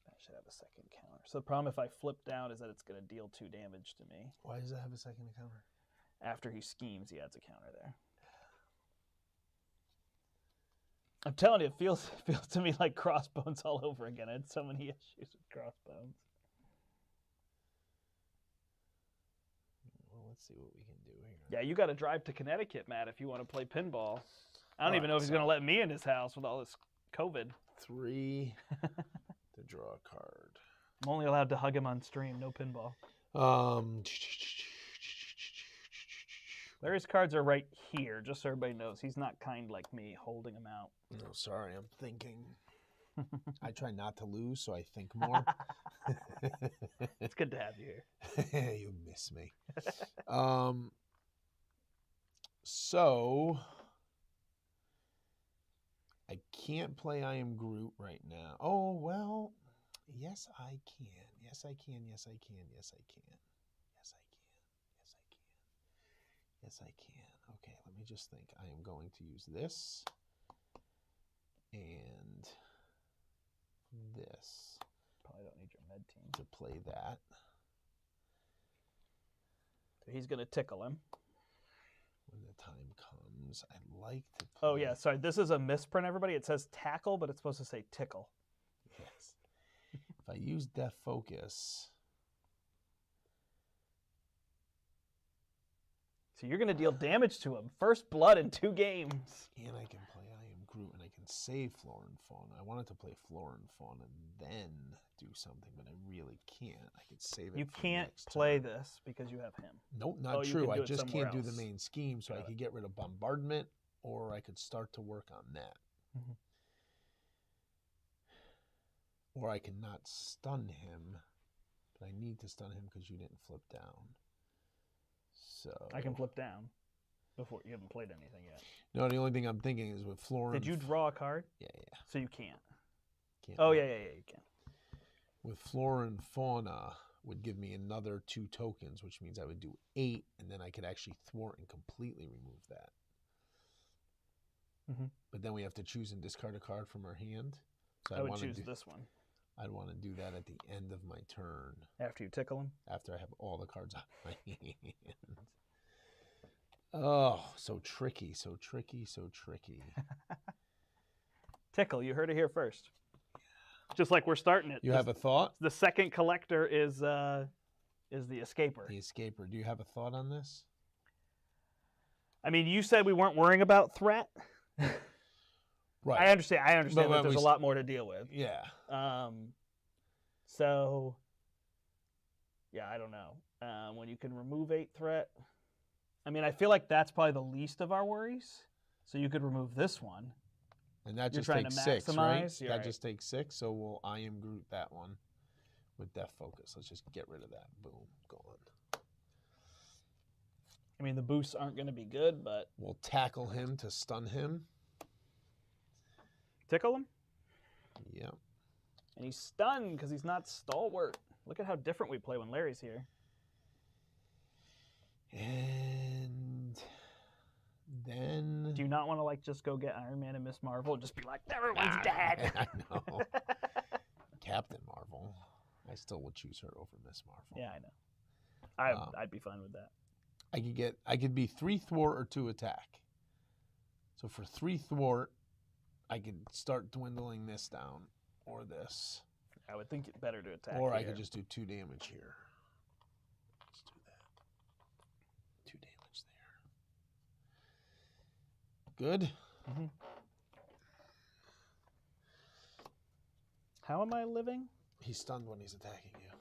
I should have a second counter. So the problem if I flip down is that it's going to deal 2 damage to me. Why does it have a second counter? After he schemes, he adds a counter there. I'm telling you, it feels to me like Crossbones all over again. I had so many issues with Crossbones. Well, let's see what we can do here. Yeah, you got to drive to Connecticut, Matt, if you want to play pinball. I don't even know if he's going to let me in his house with all this COVID. 3 to draw a card. I'm only allowed to hug him on stream, no pinball. Larry's cards are right here, just so everybody knows. He's not kind like me, holding them out. No, sorry, I'm thinking. I try not to lose, so I think more. It's good to have you here. You miss me. So, I can't play I Am Groot right now. Oh, well, yes, I can. Yes, I can. Yes, I can. Yes, I can. Yes, I can. Yes, I can. Yes, I can. Okay, let me just think. I am going to use this and this. Probably don't need your med team to play that. So he's going to tickle him. When the time comes, I'd like to play. Oh, yeah, sorry. This is a misprint, everybody. It says tackle, but it's supposed to say tickle. Yes. If I use Death Focus. So you're going to deal damage to him. First blood in 2 games. And I can play I Am Groot, and I can save Flora and Fauna. I wanted to play Flora and Fauna and then do something, but I really can't. I could save it. You can't play this because you have him. Nope, not true. I just can't do the else. main scheme, so I could get rid of bombardment, or I could start to work on that. Mm-hmm. Or I cannot stun him, but I need to stun him because you didn't flip down. So I can flip down before you haven't played anything yet. No, the only thing I'm thinking is with Flora. Did you draw a card? Yeah. So you can't. Can't. Oh, yeah, you can. With Flora and Fauna would give me another 2 tokens, which means I would do 8, and then I could actually thwart and completely remove that. Mm-hmm. But then we have to choose and discard a card from our hand. So I would choose this one I'd want to do that at the end of my turn. after you tickle him. After I have all the cards on my hand. Oh, so tricky, so tricky, so tricky. Tickle, you heard it here first. Just like we're starting it. You have a thought? The second collector is the escaper. The escaper. Do you have a thought on this? I mean, you said we weren't worrying about threat. Right. I understand But that there's a lot more to deal with. Yeah. So, yeah, I don't know. When you can remove 8 threat, I mean, I feel like that's probably the least of our worries. So you could remove this one. And that You're just trying takes to 6, right? maximize? You're That right. just takes 6, so we'll I am Groot that one with Death Focus. Let's just get rid of that. Boom, gone. I mean, the boosts aren't going to be good, but We'll tackle him to stun him. tickle him. Yep. And he's stunned because he's not stalwart. Look at how different we play when Larry's here. And then... Do you not want to, like, just go get Iron Man and Miss Marvel and just be like, everyone's dead? I know. Captain Marvel. I still would choose her over Miss Marvel. Yeah, I know. I'd be fine with that. I could be 3 thwart or 2 attack. So for 3 thwart, I could start dwindling this down or this. I would think it's better to attack Or I here. could just do 2 damage here. Let's do that. 2 damage there. Good. Mm-hmm. How am I living? He's stunned when he's attacking you.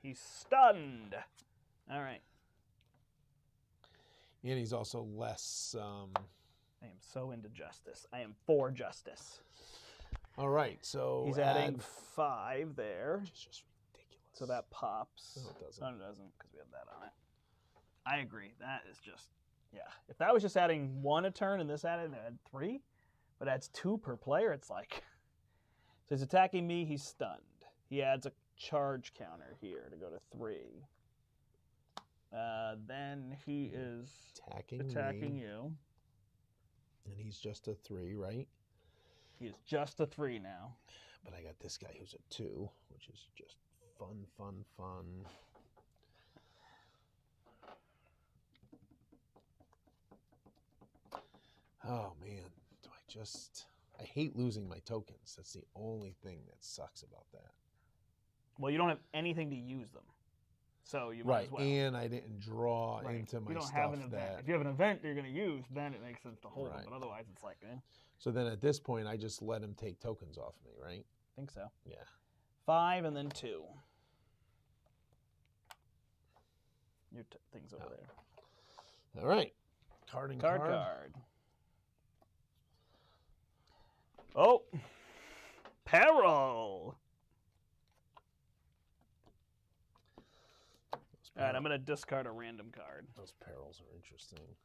He's stunned. All right. And he's also less... I am so into justice. I am for justice. All right, so He's adding 5 there. It's just ridiculous. So that pops. No, it doesn't. No, it doesn't, because we have that on it. I agree. That is just, yeah. If that was just adding 1 a turn and this added 3, but adds 2 per player, it's like... So he's attacking me, he's stunned. He adds a charge counter here to go to 3. Then he is attacking me. you. And he's just a 3, right? He is just a 3 now. But I got this guy who's a 2, which is just fun, fun, fun. Oh, man. I hate losing my tokens. That's the only thing that sucks about that. Well, you don't have anything to use them. So you might as well. And I didn't draw into my you don't stuff have an event. that... If you have an event you're going to use, then it makes sense to hold them. Right. But otherwise, it's like, eh. So then at this point, I just let him take tokens off me, right? I think so. Yeah. 5 and then 2. Your thing's over there. All right. Card. Card. Oh! Peril! All right, I'm going to discard a random card. Those perils are interesting.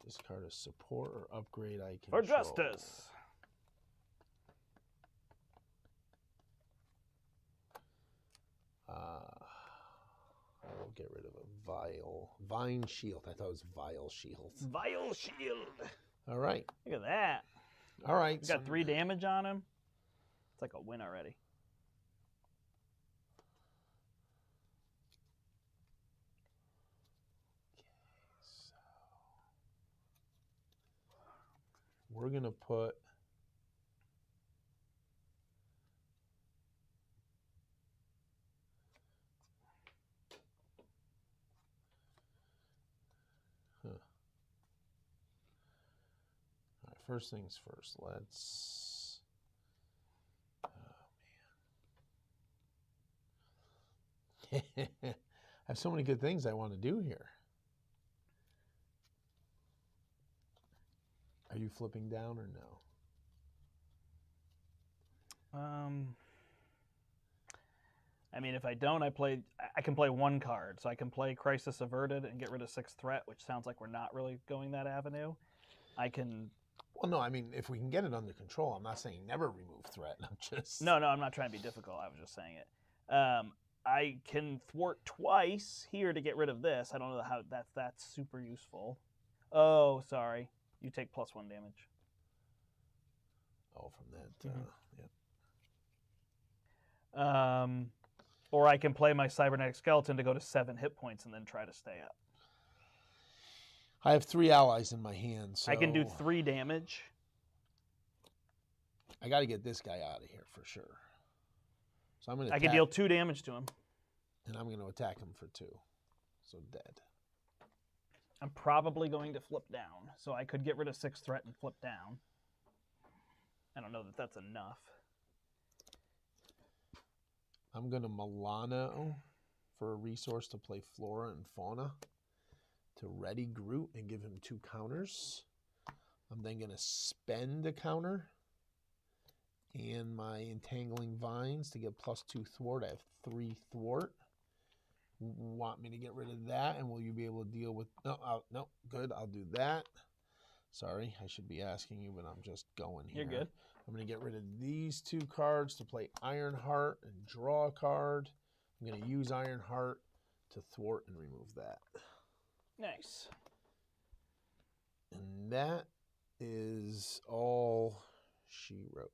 Discard a support or upgrade I For control. justice! I will get rid of a Vine Shield. I thought it was Vile Shield. Vile Shield! All right. Look at that. All right. He's got 3 damage on him. It's like a win already. We're going to put... All right, first things first. Let's... Oh, man. I have so many good things I want to do here. Are you flipping down or no? I mean, if I don't, I can play 1 card. So I can play Crisis Averted and get rid of 6 threat, which sounds like we're not really going that avenue. I can... Well, no, I mean, if we can get it under control, I'm not saying never remove threat. I'm just... No, I'm not trying to be difficult. I was just saying it. I can thwart twice here to get rid of this. I don't know how that's super useful. Oh, sorry. You take +1 damage. Oh, from that. Or I can play my cybernetic skeleton to go to 7 hit points and then try to stay up. I have 3 allies in my hand, so I can do 3 damage. I got to get this guy out of here for sure. So I'm going to. I can deal 2 damage to him, and I'm going to attack him for 2. So dead. I'm probably going to flip down, so I could get rid of 6 threat and flip down. I don't know that that's enough. I'm going to Milano for a resource to play Flora and Fauna to ready Groot and give him 2 counters. I'm then going to spend a counter and my Entangling Vines to get +2 thwart. I have 3 thwart. Want me to get rid of that, and will you be able to deal with... No, good, I'll do that. Sorry, I should be asking you, but I'm just going here. You're good. I'm going to get rid of these 2 cards to play Ironheart and draw a card. I'm going to use Ironheart to thwart and remove that. Nice. And that is all she wrote.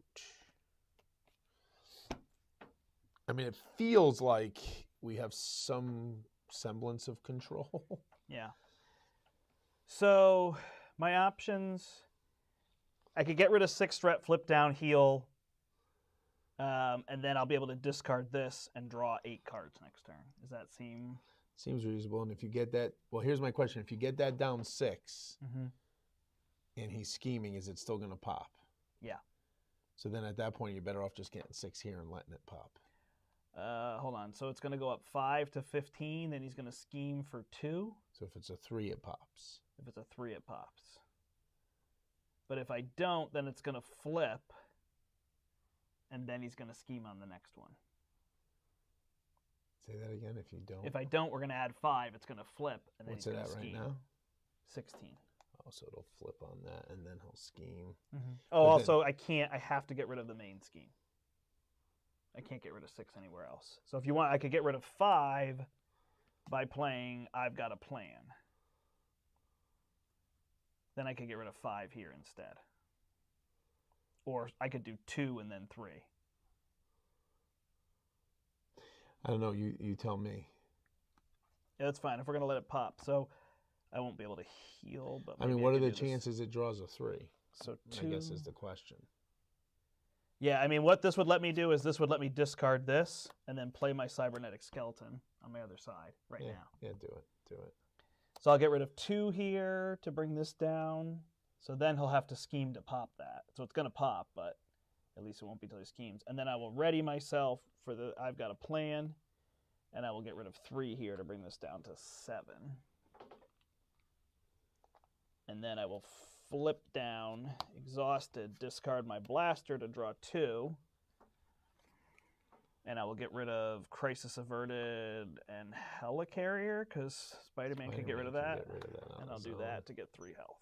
I mean, it feels like we have some semblance of control. Yeah. So my options, I could get rid of 6 threat, flip down, heal, and then I'll be able to discard this and draw 8 cards next turn. Does that seem... Seems reasonable. And if you get that, well, here's my question. If you get that down 6 and he's scheming, is it still going to pop? Yeah. So then at that point, you're better off just getting 6 here and letting it pop. Hold on. So it's going to go up 5 to 15. Then he's going to scheme for 2. So if it's a 3, it pops. If it's a 3, it pops. But if I don't, then it's going to flip. And then he's going to scheme on the next one. Say that again. If you don't. If I don't, we're going to add 5. It's going to flip. And then What's he's it going at to right scheme. now? 16. Oh, so it'll flip on that, and then he'll scheme. Oh, also, I can't. I have to get rid of the main scheme. I can't get rid of 6 anywhere else. So if you want, I could get rid of 5 by playing I've Got a Plan. Then I could get rid of 5 here instead. Or I could do 2 and then 3. I don't know. You tell me. Yeah, that's fine if we're going to let it pop. So I won't be able to heal. But I mean, what are the chances it draws a 3? So 2, I guess is the question. Yeah, I mean, what this would let me do is this would let me discard this and then play my cybernetic skeleton on my other side now. Yeah, do it. So I'll get rid of 2 here to bring this down. So then he'll have to scheme to pop that. So it's going to pop, but at least it won't be until he schemes. And then I will ready myself for the I've Got a Plan, and I will get rid of 3 here to bring this down to 7. And then I will flip down, exhausted, discard my blaster to draw 2. And I will get rid of Crisis Averted and Helicarrier, because Spider-Man can get rid of that. And I'll do that to get 3 health.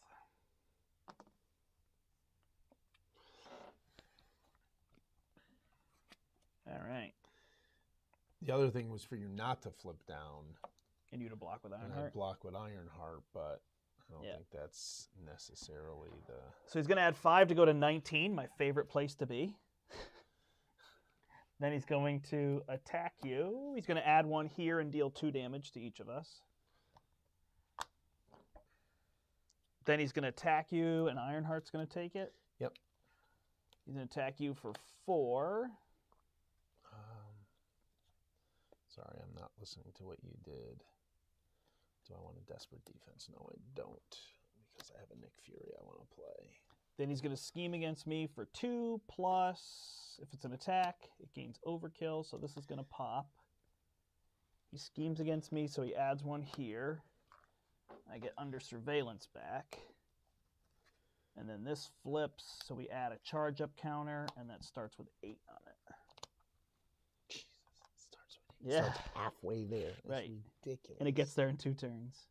All right. The other thing was for you not to flip down. And you to block with And Ironheart. I block with Ironheart, but I don't think that's necessarily the... So he's going to add 5 to go to 19, my favorite place to be. Then he's going to attack you. He's going to add 1 here and deal 2 damage to each of us. Then he's going to attack you, and Ironheart's going to take it. Yep. He's going to attack you for 4. Sorry, I'm not listening to what you did. Do I want a desperate defense? No, I don't, because I have a Nick Fury I want to play. Then he's going to scheme against me for 2, plus, if it's an attack, it gains overkill, so this is going to pop. He schemes against me, so he adds 1 here. I get under surveillance back. And then this flips, so we add a charge up counter, and that starts with 8 on it. Jesus, it starts with 8. It starts halfway there. That's right. Ridiculous. And it gets there in 2 turns.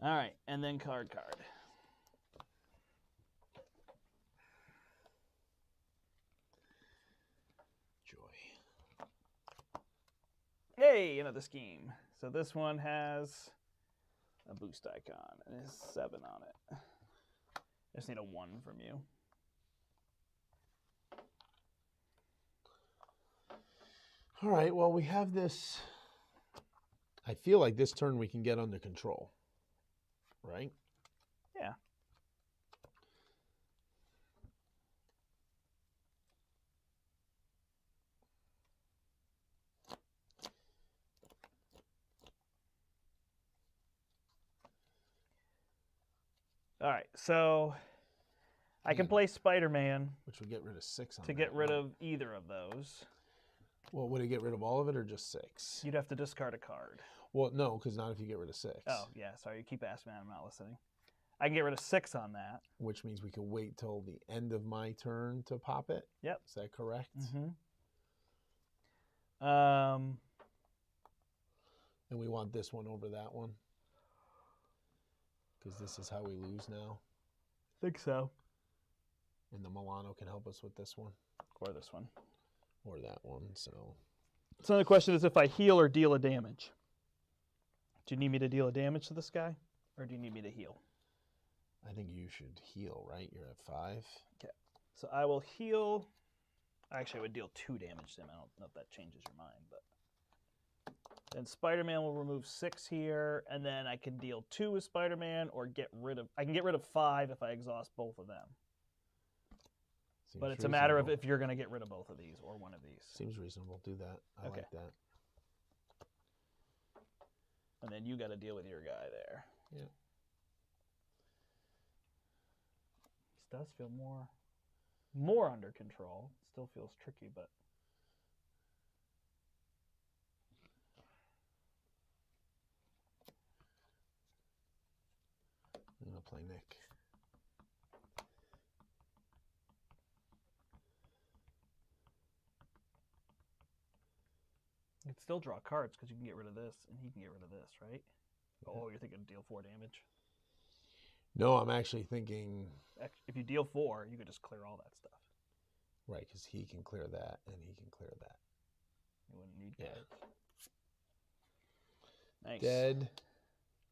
All right, and then card. Joy. Hey, another scheme. So this one has a boost icon, and it has 7 on it. I just need a 1 from you. All right, well, we have this. I feel like this turn we can get under control, right? Yeah. All right, so I can play Spider-Man Which would get rid of 6 on to that, get rid right? of either of those. Well, would it get rid of all of it or just 6? You'd have to discard a card. Well, no, because not if you get rid of 6. Oh, yeah, sorry, you keep asking me, I'm not listening. I can get rid of 6 on that. Which means we could wait till the end of my turn to pop it? Yep. Is that correct? Mm-hmm. And we want this one over that one? Because this is how we lose now. I think so. And the Milano can help us with this one. Or this one. Or that one, so. So the question is if I heal or deal a damage. Do you need me to deal a damage to this guy? Or do you need me to heal? I think you should heal, right? You're at 5. Okay. So I will heal. Actually, I would deal 2 damage to him. I don't know if that changes your mind, but. Then Spider-Man will remove 6 here, and then I can deal 2 with Spider-Man, or I can get rid of 5 if I exhaust both of them. Seems But it's a matter of reasonable. if you're going to get rid of both of these or one of these. Seems reasonable. Do that. I Okay. like that. And then you got to deal with your guy there. Yeah. This does feel more under control. Still feels tricky, but. I'm going to play Nick. You can still draw cards because you can get rid of this and he can get rid of this, right? Yeah. Oh, you're thinking deal 4 damage? No, I'm actually thinking... If you deal 4, you could just clear all that stuff. Right, because he can clear that and he can clear that. You wouldn't need Yeah. cards. Nice. Dead.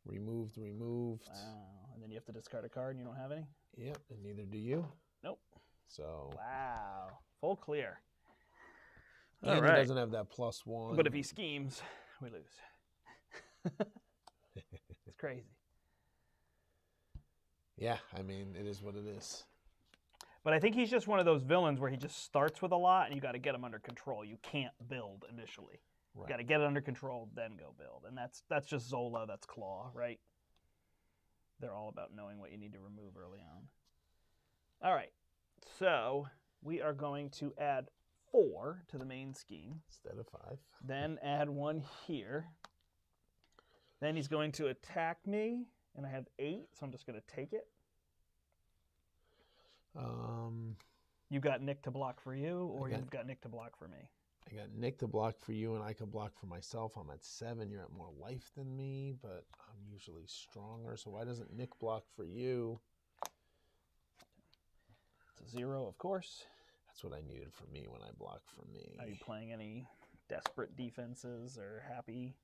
Removed. Wow. And then you have to discard a card and you don't have any? Yep, and neither do you. Nope. So... Wow. Full clear. And All right. he doesn't have that +1. But if he schemes, we lose. It's crazy. Yeah, I mean, it is what it is. But I think he's just one of those villains where he just starts with a lot and you got to get him under control. You can't build initially. Right. You got to get it under control, then go build. And that's just Zola, that's Claw, right? They're all about knowing what you need to remove early on. All right. So we are going to add 4 to the main scheme. Instead of 5. Then add 1 here. Then he's going to attack me, and I have 8, so I'm just going to take it. You got Nick to block for you, or you've got Nick to block for me? I got Nick to block for you, and I can block for myself. I'm at 7. You're at more life than me, but I'm usually stronger. So why doesn't Nick block for you? It's a 0, of course. That's what I needed for me when I block for me. Are you playing any desperate defenses or happy?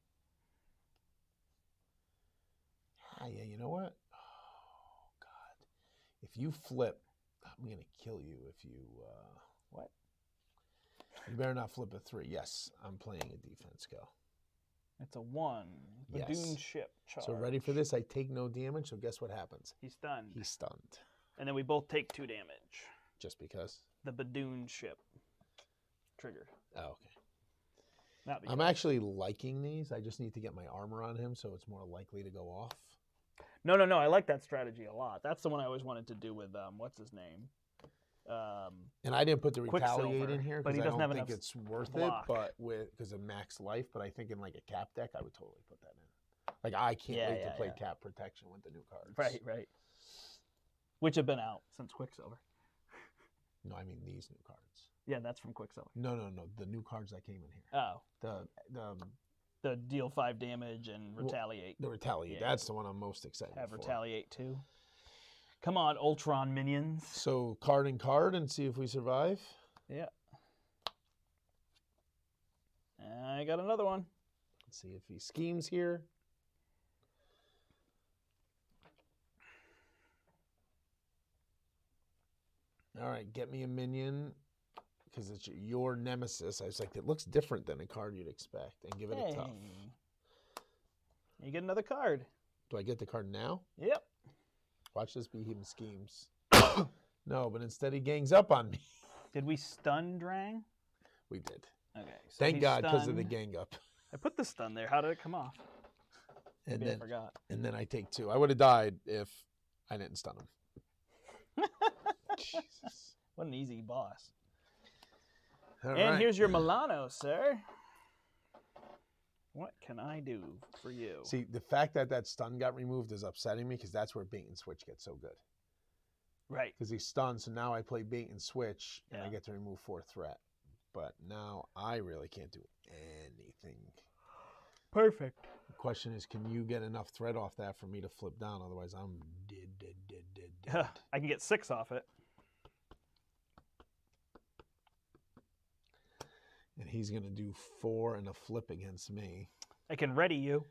Ah, yeah, you know what? Oh, God. If you flip, I'm going to kill you if you... What? You better not flip a 3. Yes, I'm playing a defense. Go. It's a 1. Yes. Badoon ship charge. So ready for this? I take no damage, so guess what happens? He's stunned. He's stunned. And then we both take 2 damage. Just because? The Badoon ship triggered. Oh, okay. Not because. I'm actually liking these. I just need to get my armor on him so it's more likely to go off. No. I like that strategy a lot. That's the one I always wanted to do with, what's his name? And I didn't put the retaliate Quicksilver, in here but because he I doesn't don't have think enough it's worth block. it, but because of max life. But I think in like a cap deck, I would totally put that in. Like I can't wait to play cap protection with the new cards. Right. Which have been out since Quicksilver. No, I mean these new cards. Yeah, that's from Quicksilver. No. The new cards that came in here. Oh. The deal 5 damage and retaliate. The retaliate. Yeah. That's the one I'm most excited Have for. retaliate too. Come on, Ultron minions. So card and see if we survive. Yeah. I got another one. Let's see if he schemes here. All right, get me a minion because it's your nemesis. I was like, it looks different than a card you'd expect, and give it a tough. You get another card. Do I get the card now? Yep. Watch this be him schemes. No, but instead he gangs up on me. Did we stun Drang? We did. Okay. So Thank he's God, because of the stunned. gang up. I put the stun there. How did it come off? And Maybe I then, forgot. and then I take 2. I would have died if I didn't stun him. Jesus. What an easy boss. All And right. here's your Milano, sir. What can I do for you? See, the fact that that stun got removed is upsetting me because that's where bait and switch gets so good. Right. Because he's stunned, so now I play bait and switch, and I Yeah. get to remove 4 threat. But now I really can't do anything. Perfect. The question is, can you get enough threat off that for me to flip down? Otherwise, I'm dead. I can get 6 off it. And he's going to do 4 and a flip against me. I can ready you.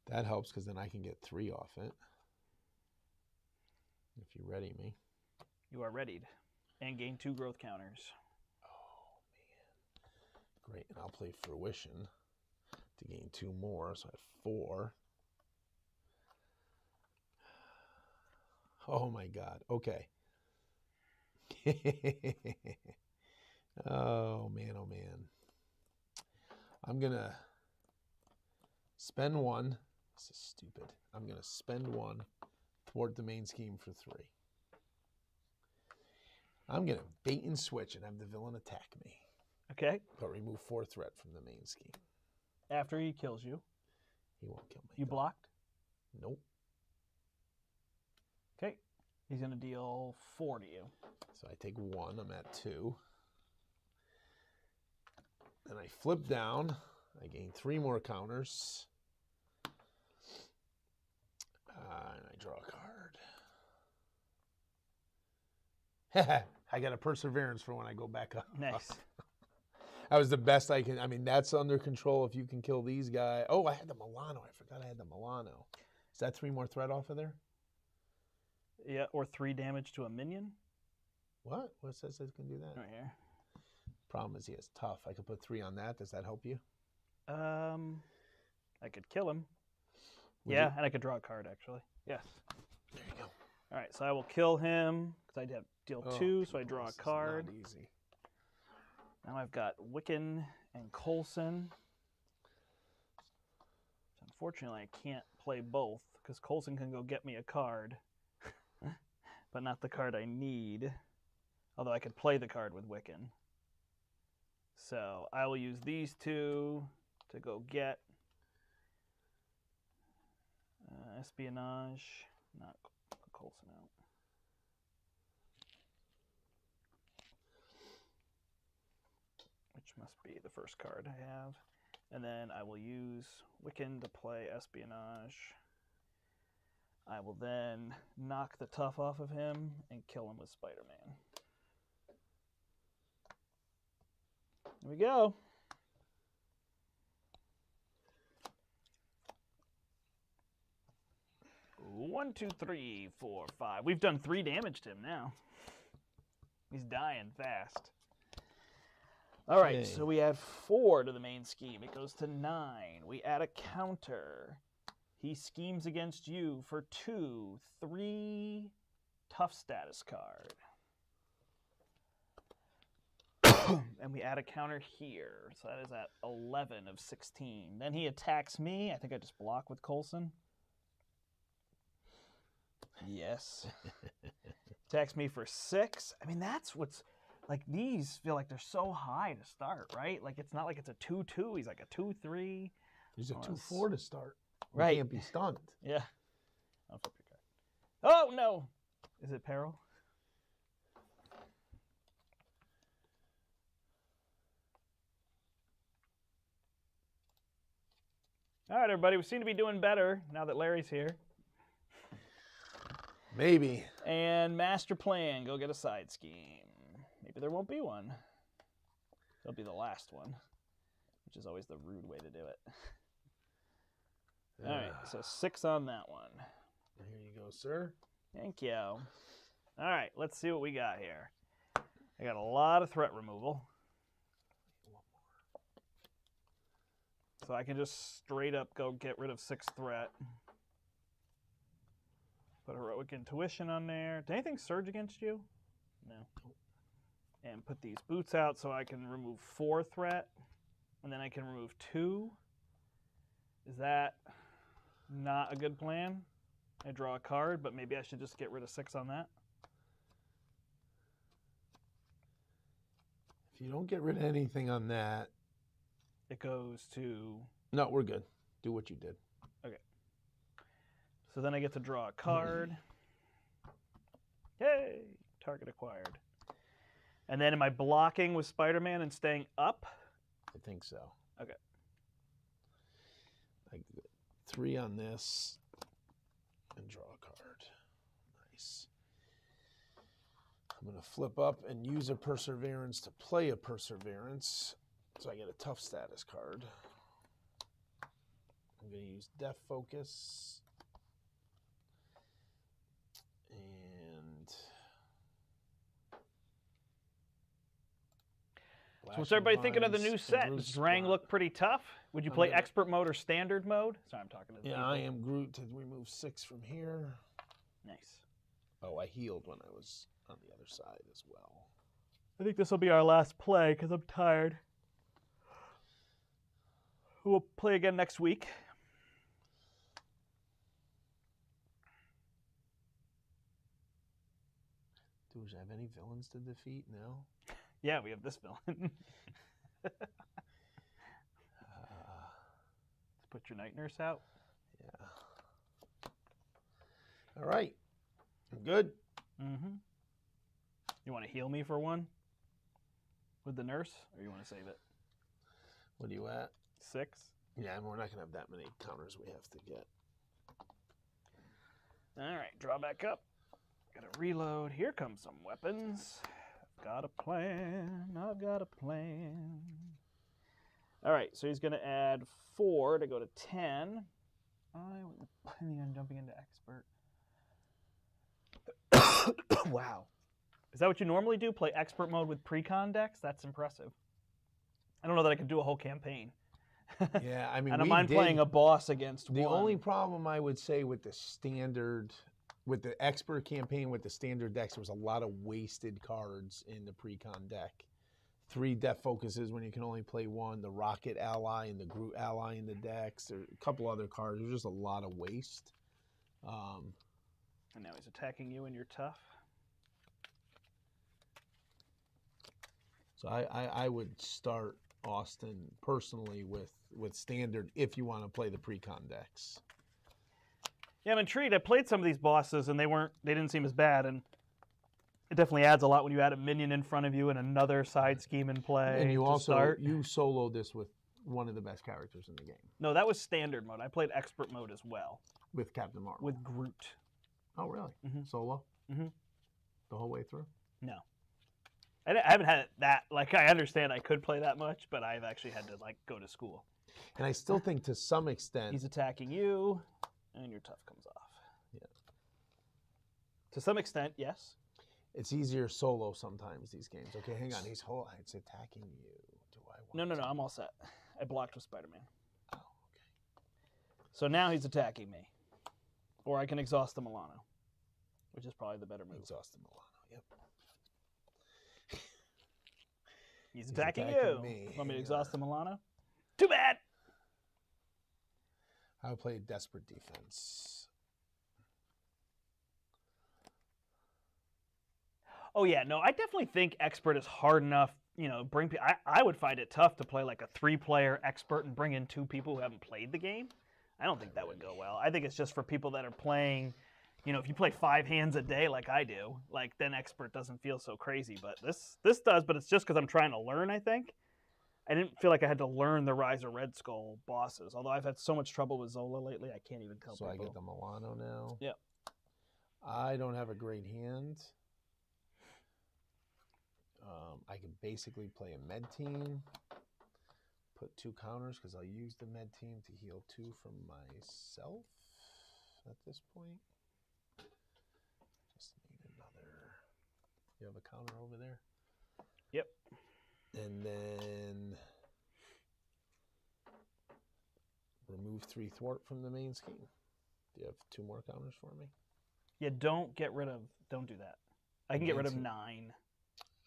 That helps because then I can get 3 off it. If you ready me. You are readied. And gain 2 growth counters. Oh, man. Great. And I'll play Fruition to gain 2 more. So I have 4. Oh, my God. Okay. Oh, man. Oh, man. I'm going to spend 1. This is stupid. I'm going to spend 1. Thwart the main scheme for 3. I'm going to bait and switch and have the villain attack me. Okay. But remove 4 threat from the main scheme. After he kills you. He won't kill me. You blocked? Nope. Okay. He's going to deal 4 to you. So I take 1. I'm at 2. Then I flip down. I gain 3 more counters. And I draw a card. I got a perseverance for when I go back up. Nice. That was the best I can. I mean, that's under control if you can kill these guys. Oh, I had the Milano. I forgot I had the Milano. Is that 3 more threat off of there? Yeah, or 3 damage to a minion. What? What says it can do that? Right here. Problem is he has tough. I could put 3 on that. Does that help you? I could kill him. Would yeah, you? and I could draw a card, actually. Yes. There you go. All right, so I will kill him because I'd have deal 2, so I draw a This is card. not easy. Now I've got Wiccan and Coulson. Unfortunately, I can't play both because Coulson can go get me a card, but not the card I need. Although I could play the card with Wiccan. So I will use these 2 to go get espionage. Not Coulson out. Which must be the first card I have. And then I will use Wiccan to play espionage. I will then knock the tough off of him and kill him with Spider-Man. Here we go. One, 2, 3, 4, 5. We've done 3 damage to him now. He's dying fast. All right, Yay. so we add 4 to the main scheme. It goes to 9. We add a counter. He schemes against you for 2, 3 tough status card. And we add a counter here. So that is at 11 of 16. Then he attacks me. I think I just block with Coulson. Yes. Attacks me for 6. I mean, that's what's... Like, these feel like they're so high to start, right? Like, it's not like it's a 2-2. He's like a 2-3. There's a Oh, 2-4 to start. We Right. can't be stunned. Yeah. I'll flip your card. Oh, no. Is it peril? All right, everybody. We seem to be doing better now that Larry's here. Maybe. And master plan. Go get a side scheme. Maybe there won't be one. It'll be the last one, which is always the rude way to do it. All right, so 6 on that one. Here you go, sir. Thank you. All right, let's see what we got here. I got a lot of threat removal. So I can just straight up go get rid of 6 threat. Put Heroic Intuition on there. Did anything surge against you? No. And put these boots out so I can remove 4 threat. And then I can remove 2. Is that not a good plan? I draw a card, but maybe I should just get rid of 6 on that. If you don't get rid of anything on that, It goes to... no, we're good. Do what you did. Okay. So then I get to draw a card. Yay! Target acquired. And then am I blocking with Spider-Man and staying up? I think so. Okay. I get 3 on this and draw a card. Nice. I'm going to flip up and use a Perseverance to play a Perseverance. So I get a tough status card. I'm going to use Death Focus. And... So what's everybody thinking of the new set? Does Drang look pretty tough? Would you play expert mode or standard mode? Sorry, I'm talking to the people. I am Groot to remove 6 from here. Nice. Oh, I healed when I was on the other side as well. I think this will be our last play because I'm tired. We'll play again next week. Do we have any villains to defeat now? Yeah, we have this villain. Let's put your night nurse out. Yeah. All right. I'm good. Mm-hmm. You want to heal me for one? With the nurse? Or you want to save it? What are you at? 6? Yeah, we're not going to have that many counters we have to get. All right, draw back up. Gotta reload. Here comes some weapons. I've got a plan. I've got a plan. All right, so he's gonna add 4 to go to 10. I was planning on jumping into expert. Wow. Is that what you normally do? Play expert mode with pre-con decks? That's impressive. I don't know that I could do a whole campaign. Yeah, I mean, I don't mind playing a boss against the one. only problem I would say with the standard, with the expert campaign with the standard decks, there was a lot of wasted cards in the pre-con deck. 3 Death Focuses when you can only play 1, the Rocket Ally and the Groot Ally in the decks. There a couple other cards. There's just a lot of waste. And now he's attacking you and you're tough. So I would start Austin personally with standard if you want to play the pre-con decks. Yeah, I'm intrigued. I played some of these bosses and they didn't seem as bad, and it definitely adds a lot when you add a minion in front of you and another side scheme in play. And you also start. you solo this with one of the best characters in the game. No, that was standard mode. I played expert mode as well. With Captain Marvel. With Groot. Oh, really? Mm-hmm. Solo? Mm-hmm. The whole way through? No. I haven't had that. Like, I understand I could play that much, but I've actually had to, like, go to school. And I still think to some extent... He's attacking you, and your tough comes off. Yeah. To some extent, yes. It's easier solo sometimes, these games. Okay, hang on. It's attacking you. Do I want No. I'm all set. I blocked with Spider-Man. Oh, okay. So now he's attacking me. Or I can exhaust the Milano, which is probably the better move. Exhaust the Milano, yep. He's attacking attacking you. me. Want me to Yeah. exhaust the Milano? Too bad! I would play Desperate Defense. Oh, yeah. No, I definitely think Expert is hard enough. You know, I would find it tough to play like a 3-player Expert and bring in 2 people who haven't played the game. I don't think that would go well. I think it's just for people that are playing, you know, if you play 5 hands a day like I do, like then Expert doesn't feel so crazy. But this does, but it's just because I'm trying to learn, I think. I didn't feel like I had to learn the Rise of Red Skull bosses, although I've had so much trouble with Zola lately, I can't even tell So people. I get the Milano now. Yep. I don't have a great hand. I can basically play a med team, put 2 counters because I'll use the med team to heal 2 from myself at this point. Just need another. You have a counter over there? Yep. And then remove 3 thwart from the main scheme. Do you have 2 more counters for me? Yeah, don't do that. I can get rid of 9.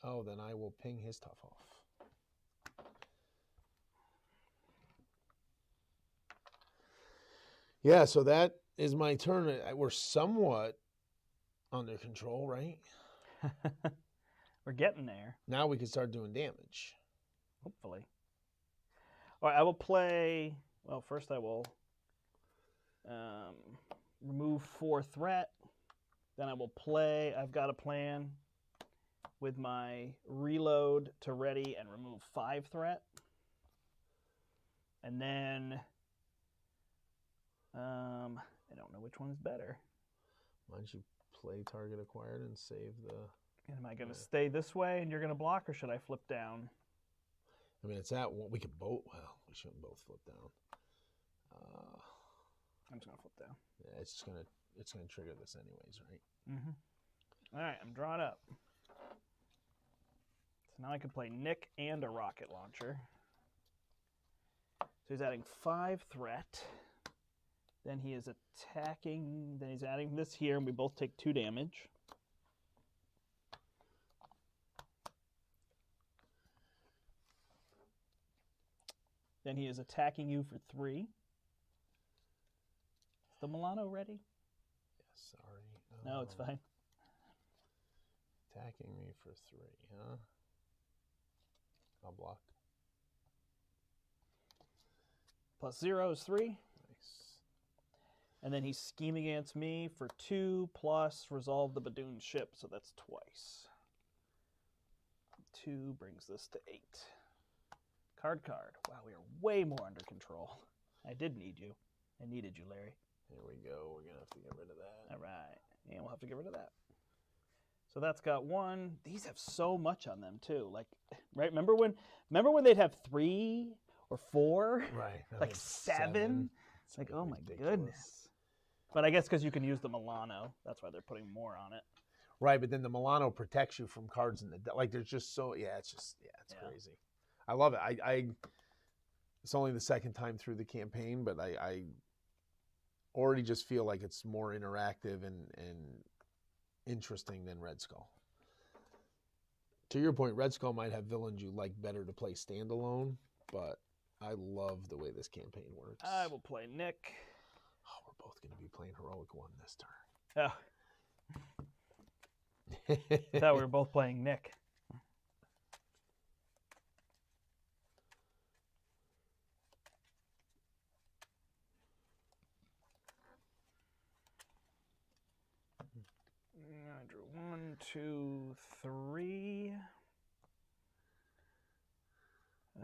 Oh, then I will ping his tough off. Yeah, so that is my turn. We're somewhat under control, right? We're getting there. Now we can start doing damage. Hopefully. All right, I will play. Well, first I will remove 4 threat. Then I will play. I've got a plan with my reload to ready and remove 5 threat. And then I don't know which one's better. Why don't you play target acquired and save the... Am I going to stay this way and you're going to block, or should I flip down? I mean, it's at one. We could both... Well, we shouldn't both flip down. I'm just going to flip down. Yeah, it's gonna trigger this anyways, right? Mm-hmm. All right, I'm drawn up. So now I can play Nick and a rocket launcher. So he's adding 5 threat. Then he is attacking. Then he's adding this here, and we both take 2 damage. Then he is attacking you for 3. Is the Milano ready? Yeah, sorry. No, it's fine. Attacking me for 3, huh? I'll block. +0 is 3. Nice. And then he's scheming against me for 2 plus resolve the Badoon ship, so that's twice. 2 brings this to 8. Card. Wow, we are way more under control. I did need you. I needed you, Larry. Here we go. We're going to have to get rid of that. All right. And we'll have to get rid of that. So that's got 1. These have so much on them, too. Like, right? Remember when they'd have 3 or 4? Right. Like 7? It's like, oh my goodness. But I guess because you can use the Milano. That's why they're putting more on it. Right, but then the Milano protects you from cards in the deck. Like, there's just so... Yeah, it's crazy. I love it. It's only the second time through the campaign, but I already just feel like it's more interactive and interesting than Red Skull. To your point, Red Skull might have villains you like better to play standalone, but I love the way this campaign works. I will play Nick. Oh, we're both going to be playing Heroic 1 this turn. Oh. I thought we were both playing Nick. I drew 1, 2, 3.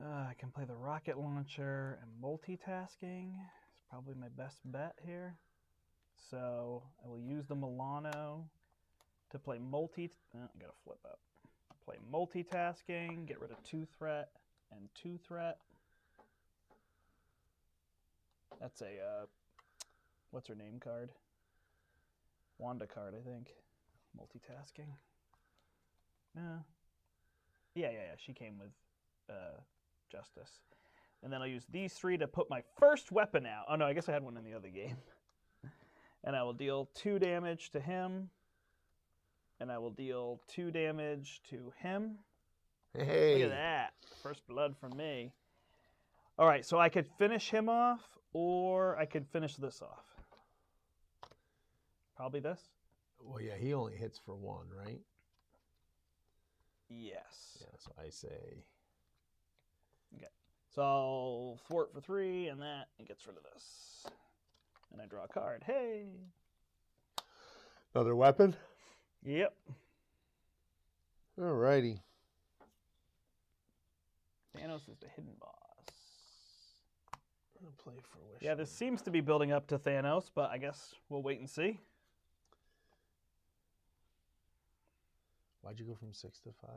I can play the rocket launcher, and multitasking is probably my best bet here. So I will use the Milano to play I gotta flip up. Play multitasking, get rid of 2 threat and 2 threat. That's a what's her name card? Wanda card, I think. Multitasking. Yeah. She came with Justice. And then I'll use these 3 to put my first weapon out. Oh no, I guess I had one in the other game. And I will deal 2 damage to him. And I will deal 2 damage to him. Hey. Look at that. First blood from me. All right, so I could finish him off, or I could finish this off. Probably this. Well, yeah, he only hits for 1, right? Yes. Yeah, so I say... Okay. So I'll thwart for 3, and that and gets rid of this. And I draw a card. Hey! Another weapon? Yep. Alrighty. Thanos is the hidden boss. I'm going to play for Wish. Yeah, this seems to be building up to Thanos, but I guess we'll wait and see. Why'd you go from 6 to 5?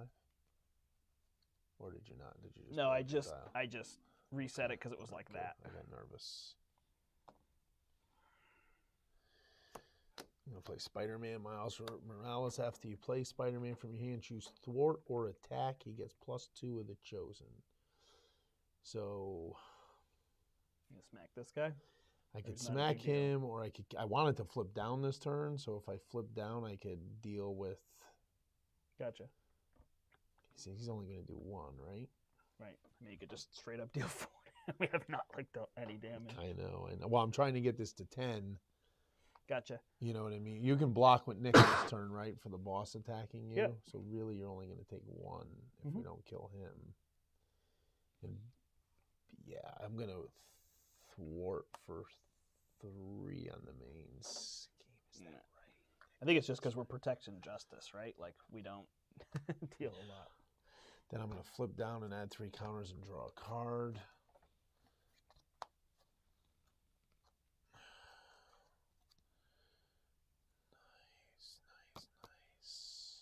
Or did you not? Did you just No, I just reset it because it was like that. I got nervous. I'm going to play Spider-Man Miles Morales. After you play Spider-Man from your hand, choose thwart or attack. He gets +2 of the chosen. So You gonna smack this guy? I could It's not a smack big deal. him, or I wanted to flip down this turn. So if I flip down, I could deal with. Gotcha. He's only going to do 1, right? Right. I mean, you could just straight up deal 4. We have not dealt any damage. I know. Well, I'm trying to get this to 10. Gotcha. You know what I mean? You can block with Nick's turn, right, for the boss attacking you. Yep. So really, you're only going to take 1 if we don't kill him. And yeah, I'm going to thwart for 3 on the main scheme. Is that right? I think it's just because we're protection justice, right? Like, we don't deal a lot. Then I'm going to flip down and add 3 counters and draw a card. Nice.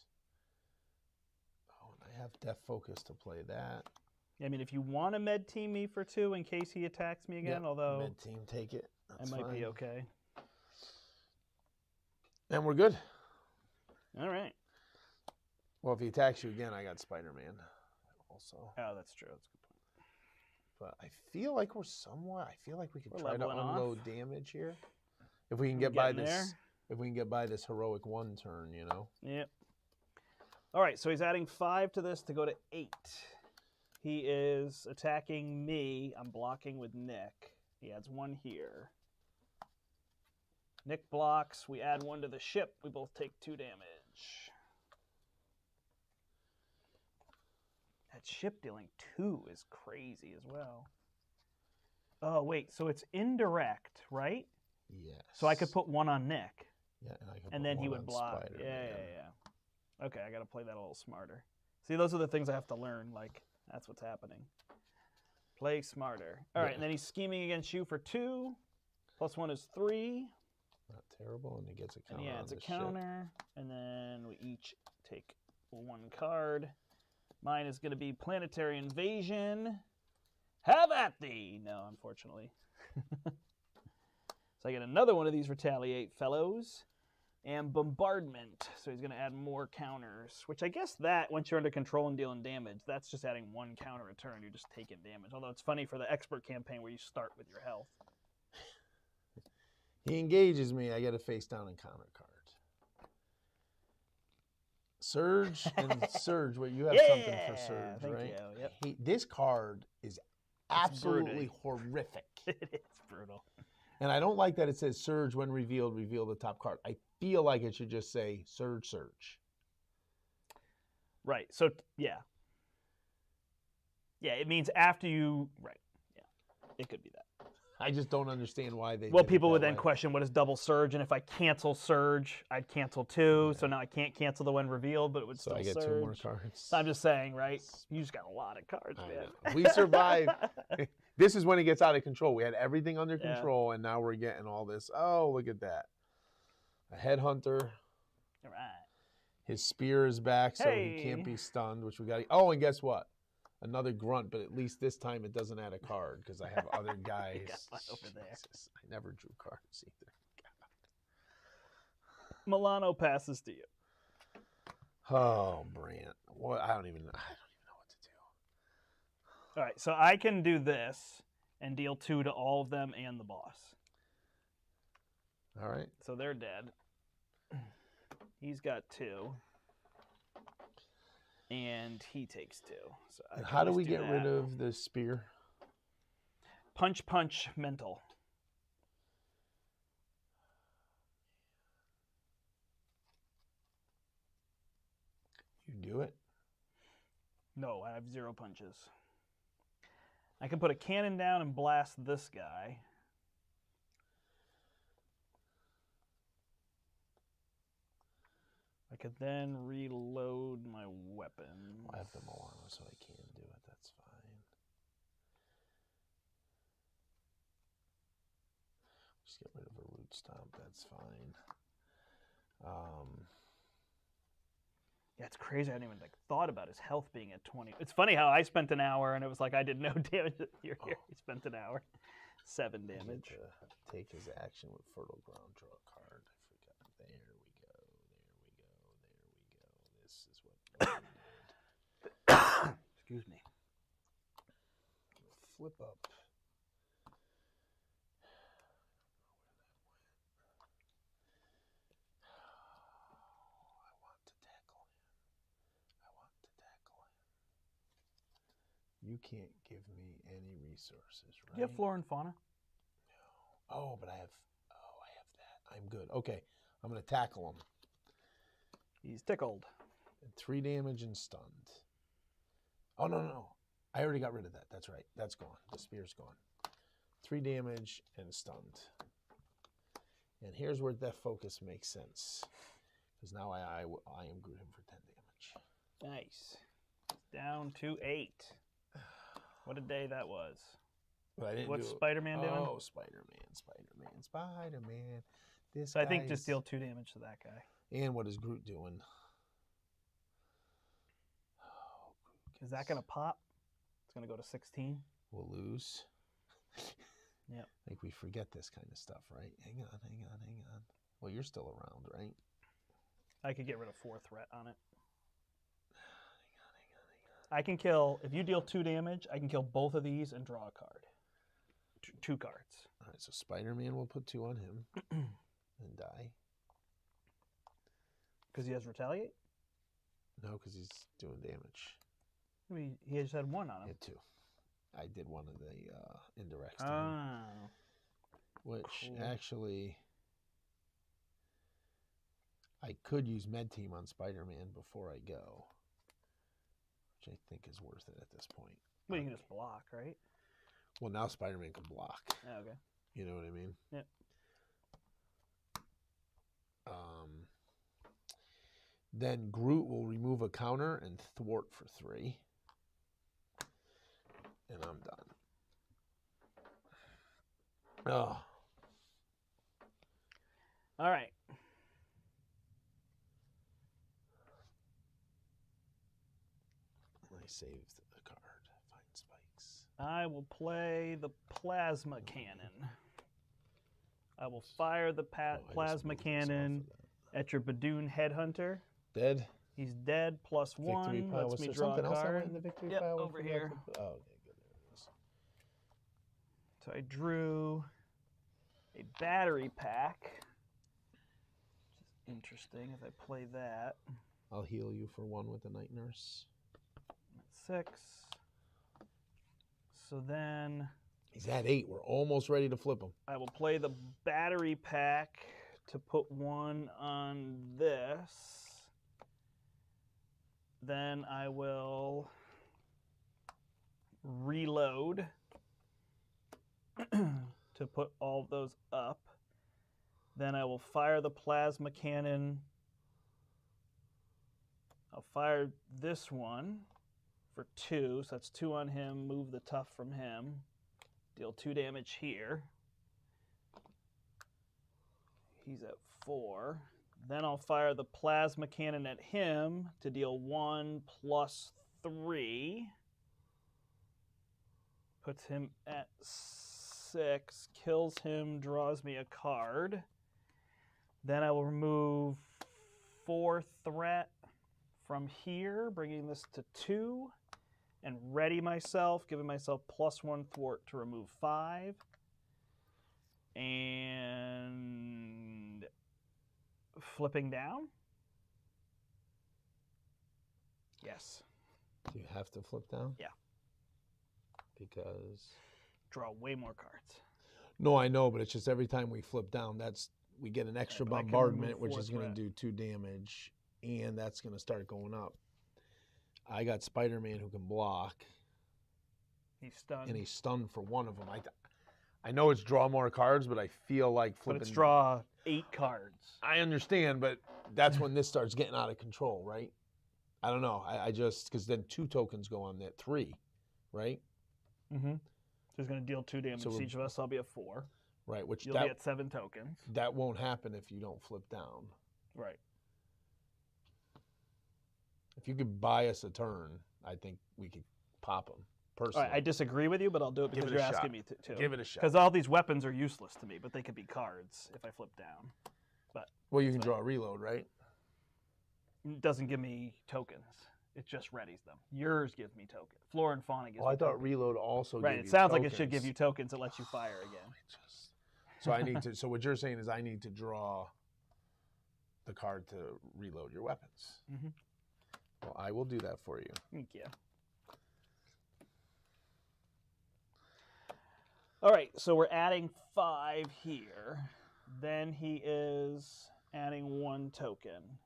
Oh, and I have Death Focus to play that. I mean, if you want to med team me for 2 in case he attacks me again, although med team, take it. That's I might fine. be okay. And we're good. All right. Well, if he attacks you again, I got Spider-Man also. Oh, that's true. That's a good point. But I feel like we're somewhat. I feel like we could We're try to leveling unload off. damage here. If we can get by Getting this. there. If we can get by this heroic 1 turn, you know. Yep. All right, so he's adding 5 to this to go to 8. He is attacking me. I'm blocking with Nick. He adds 1 here. Nick blocks. We add 1 to the ship. We both take 2 damage. That ship dealing 2 is crazy as well. Oh, wait. So it's indirect, right? Yes. So I could put 1 on Nick. Yeah, and I could And put then he 1 would on block. Spider-Man. Yeah. Okay, I got to play that a little smarter. See, those are the things I have to learn. Like, that's what's happening. Play smarter. All right, and then he's scheming against you for 2. +1 is 3. Not terrible, and he gets a counter. And he adds a counter. And then we each take 1 card. Mine is going to be Planetary Invasion. Have at thee! No, unfortunately. So I get another one of these Retaliate fellows. And Bombardment. So he's going to add more counters. Which I guess that, once you're under control and dealing damage, that's just adding 1 counter a turn. You're just taking damage. Although it's funny for the Expert campaign where you start with your health. He engages me. I get a face down and counter card. Surge and Surge. Wait, you have something for Surge, thank right? you. Yep. This card is absolutely horrific. It is brutal. And I don't like that it says Surge when revealed, reveal the top card. I feel like it should just say Surge, Surge. Right. So, yeah. Yeah, it means after you... Right. Yeah. It could be that. I just don't understand why they. Well, did it people that would then way. question what is double surge, and if I cancel surge, I'd cancel 2. So now I can't cancel the when revealed, but it would So still I get surge. 2 more cards. So I'm just saying, right? You just got a lot of cards, I man. know. We survived. This is when it gets out of control. We had everything under Yeah. control, and now we're getting all this. Oh, look at that. A headhunter. All right. His spear is back, so he can't Hey. be stunned, which we got. Oh, and guess what? Another grunt, but at least this time it doesn't add a card because I have other guys. got one over there. Jesus, I never drew cards either. Milano passes to you. Oh, Brandt. What? I don't even know what to do. All right, so I can do this and deal 2 to all of them and the boss. All right. So they're dead. He's got 2. And he takes 2. So I And can how do always we get that. rid of the spear? Punch, punch, mental. You do it. No, I have 0 punches. I can put a cannon down and blast this guy. I could then reload my weapon. I have the Milano, so I can do it. That's fine. Just get rid of a root stomp. That's fine. Yeah, it's crazy. I hadn't even thought about his health being at 20. It's funny how I spent an hour and it was like I did no damage. Here, he spent an hour. 7 I get damage. to take his action with Fertile Ground, draw a card. I forgot there. Excuse me. Flip up. I want to tackle him. I want to tackle him. You can't give me any resources, right? Do you have flora and fauna? No. Oh, but I have that. I'm good. Okay, I'm going to tackle him. He's tickled. 3 damage and stunned. Oh, no. I already got rid of that. That's right. That's gone. The spear's gone. 3 damage and stunned. And here's where that focus makes sense. Because now I am Groot him for 10 damage. Nice. Down to 8. What a day that was. But I didn't What's do it. Spider-Man doing? Oh, Spider-Man. This So I think guy just is- deal 2 damage to that guy. And what is Groot doing? Is that going to pop? It's going to go to 16. We'll lose. Yep. Like we forget this kind of stuff, right? Hang on. Well, you're still around, right? I could get rid of 4 threat on it. I can kill, if you deal 2 damage, I can kill both of these and draw a card. 2 cards. All right, so Spider-Man will put 2 on him and die. Because he has retaliate? No, because he's doing damage. I mean, he just had 1 on I him. had 2. I did one of the indirects to him, Oh. which cool. actually I could use Med Team on Spider-Man before I go, which I think is worth it at this point. Well, you can just block, right? Well, now Spider-Man can block. Oh, okay. You know what I mean? Yep. Then Groot will remove a counter and thwart for 3. And I'm done. Oh. All right. I saved a card. Find spikes. I will play the plasma cannon. I will fire the Oh, I just plasma moved this off cannon of that. at your Badoon headhunter. Dead. He's dead, plus Victory 1. pile. Lets Was me there draw a something else I card. went in the victory Yep, pile? over here. Oh, okay, good. There it is. So I drew a battery pack. Which is interesting if I play that. I'll heal you for 1 with the Night Nurse. At 6. So then He's at 8. We're almost ready to flip him. I will play the battery pack to put 1 on this. Then I will reload to put all of those up. Then I will fire the plasma cannon. I'll fire this one for 2, so that's 2 on him, move the tough from him. Deal 2 damage here. He's at 4. Then I'll fire the plasma cannon at him to deal 1 plus 3. Puts him at 6. Kills him, draws me a card. Then I will remove 4 threat from here, bringing this to 2. And ready myself, giving myself plus 1 thwart to remove 5. And flipping down. Yes. Do you have to flip down? Yeah. Because Draw way more cards. no, I know, but it's just every time we flip down, we get an extra but I can bombardment, remove which 4 is going threat. to do 2 damage, and that's going to start going up. I got Spider-Man who can block, He's stunned. and he's stunned for 1 of them. I know it's draw more cards, but I feel like but flipping. it's draw 8 cards. I understand, but that's when this starts getting out of control, right? I don't know. I just because then 2 tokens go on that 3, right? Mm-hmm. So he's going to deal 2 damage So to each of us. I'll be at 4. Right, which You'll be at 7 tokens. that won't happen if you don't flip down. Right. If you could buy us a turn, I think we could pop them. All Personally, right, I disagree with you, but I'll do it Give because it a you're shot. asking me to. give it a shot. Because all these weapons are useless to me, but they could be cards if I flip down. Well, you can draw a reload, right? It doesn't give me tokens. It just readies them. Yours gives me tokens. Flora and Fauna gives Oh, me I thought tokens. reload also Right, gave it you sounds tokens. like it should give you tokens. It lets you fire again. So I need to. So what you're saying is I need to draw the card to reload your weapons. Mm-hmm. Well, I will do that for you. Thank you. All right, so we're adding 5 here. Then he is adding 1 token.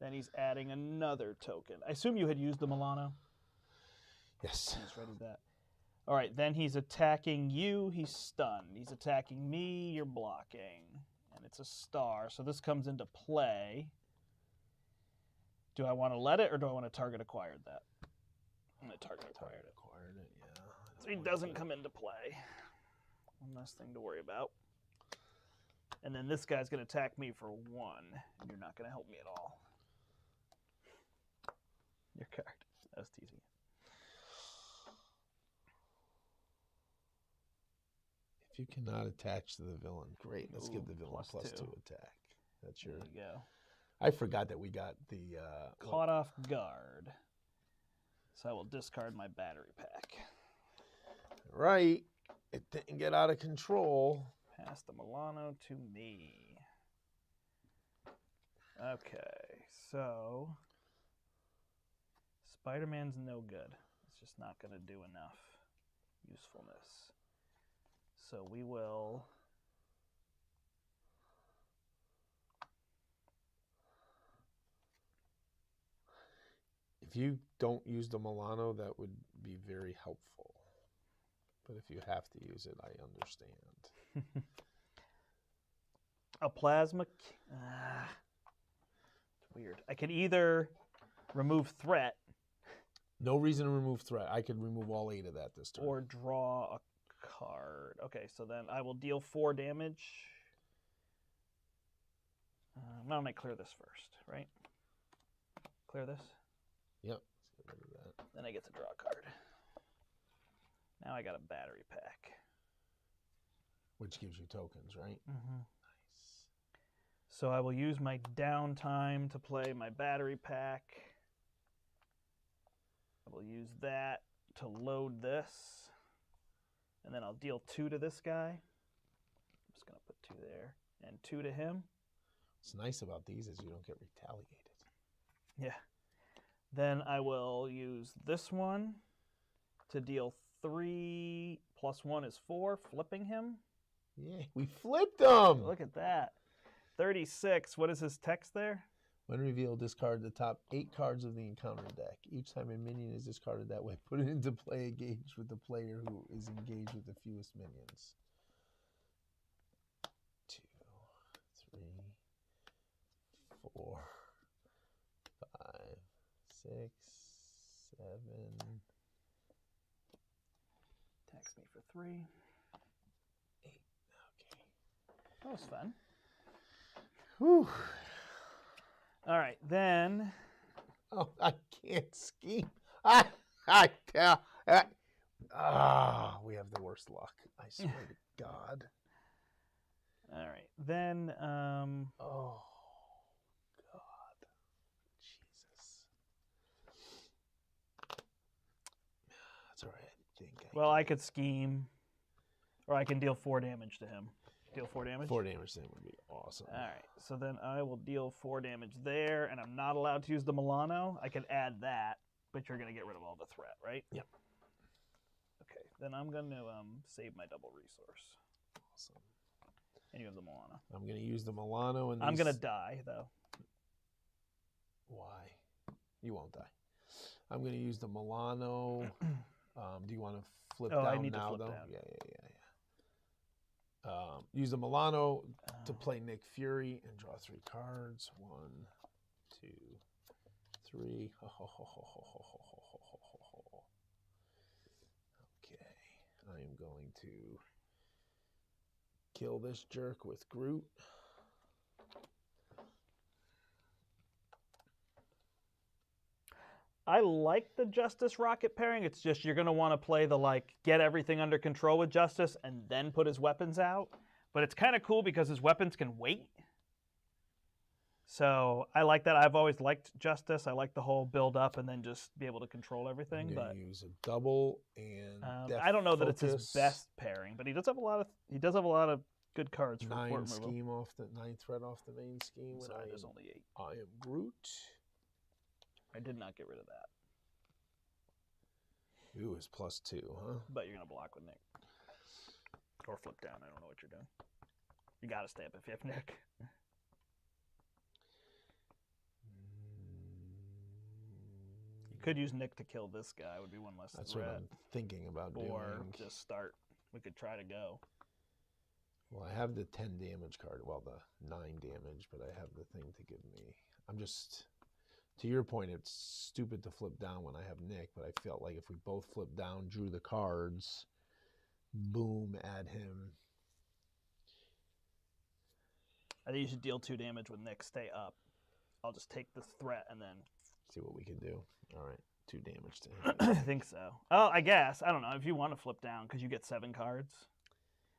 Then he's adding another token. I assume you had used the Milano? Yes. He's ready to that. All right, then he's attacking you. He's stunned. He's attacking me. You're blocking. And it's a star, so this comes into play. Do I want to let it, or do I want to target acquired that? I'm going to target acquired it. Acquired it, yeah. So he doesn't come into play. One less thing to worry about. And then this guy's going to attack me for 1. And you're not going to help me at all. Your card. I was teasing you. If you cannot attach to the villain, great. Let's give the villain +2 attack. That's your. There you go. I forgot that we got the Caught off guard. So I will discard my battery pack. Right. It didn't get out of control. Pass the Milano to me. Okay, so Spider-Man's no good. It's just not going to do enough usefulness. So we will... If you don't use the Milano, that would be very helpful. But if you have to use it, I understand. A plasma... it's weird. I can either remove threat... No reason to remove threat. I could remove all 8 of that this turn. Or draw a card. Okay, so then I will deal 4 damage. I might clear this first, right? Clear this? Yep. Let's get rid of that. Then I get to draw a card. Now I got a battery pack. Which gives you tokens, right? Mm-hmm. Nice. So I will use my downtime to play my battery pack. I will use that to load this. And then I'll deal 2 to this guy. I'm just going to put 2 there. And 2 to him. What's nice about these is you don't get retaliated. Yeah. Then I will use this one to deal 3 + 1 is 4, flipping him. Yeah, we flipped them. Look at that. 36. What is his text there? When revealed, discard the top 8 cards of the encounter deck. Each time a minion is discarded that way, put it into play engaged with the player who is engaged with the fewest minions. 2, 3, 4, 5, 6, 7. Tax me for 3. 8. Okay. That was fun. Whew. All right, then. Oh, I can't scheme. We have the worst luck. I swear to God. All right, then. Oh, God. Jesus. That's all right. I think Well, I could scheme, or I can deal 4 damage to him. Deal 4 damage? 4 damage then would be awesome. All right, so then I will deal 4 damage there, and I'm not allowed to use the Milano. I could add that, but you're going to get rid of all the threat, right? Yep. Okay, then I'm going to save my double resource. Awesome. And you have the Milano. I'm going to use the Milano. And I'm going to die, though. Why? You won't die. I'm going to use the Milano. Do you want to flip down I need now, to flip though? down. Yeah. Use the Milano to play Nick Fury and draw 3 cards. 1, 2, 3. Okay. I am going to kill this jerk with Groot. I like the Justice Rocket pairing. It's just you're going to want to play the, like, get everything under control with Justice and then put his weapons out. But it's kind of cool because his weapons can wait. So I like that. I've always liked Justice. I like the whole build up and then just be able to control everything. I'm But gonna use a double and I don't know that it's his focus. best pairing, but he does have a lot of good cards for port 9 removal. scheme off the 9 threat off the main scheme. Sorry, there's only 8. I am Groot. I did not get rid of that. Ooh, is +2, huh? But you're gonna block with Nick. Or flip down. I don't know what you're doing. You gotta stamp if you have Nick. You could use Nick to kill this guy. Would be one less That's threat. what I'm thinking about Or doing. just start. We could try to go. Well, I have the 10 damage card. Well, the 9 damage, but I have the thing to give me. I'm just, to your point, it's stupid to flip down when I have Nick, but I felt like if we both flipped down, drew the cards, boom, add him. I think you should deal 2 damage with Nick. Stay up. I'll just take this threat and then See what we can do. All right, 2 damage to I him. think so. Oh, I guess. I don't know. If you want to flip down, because you get 7 cards.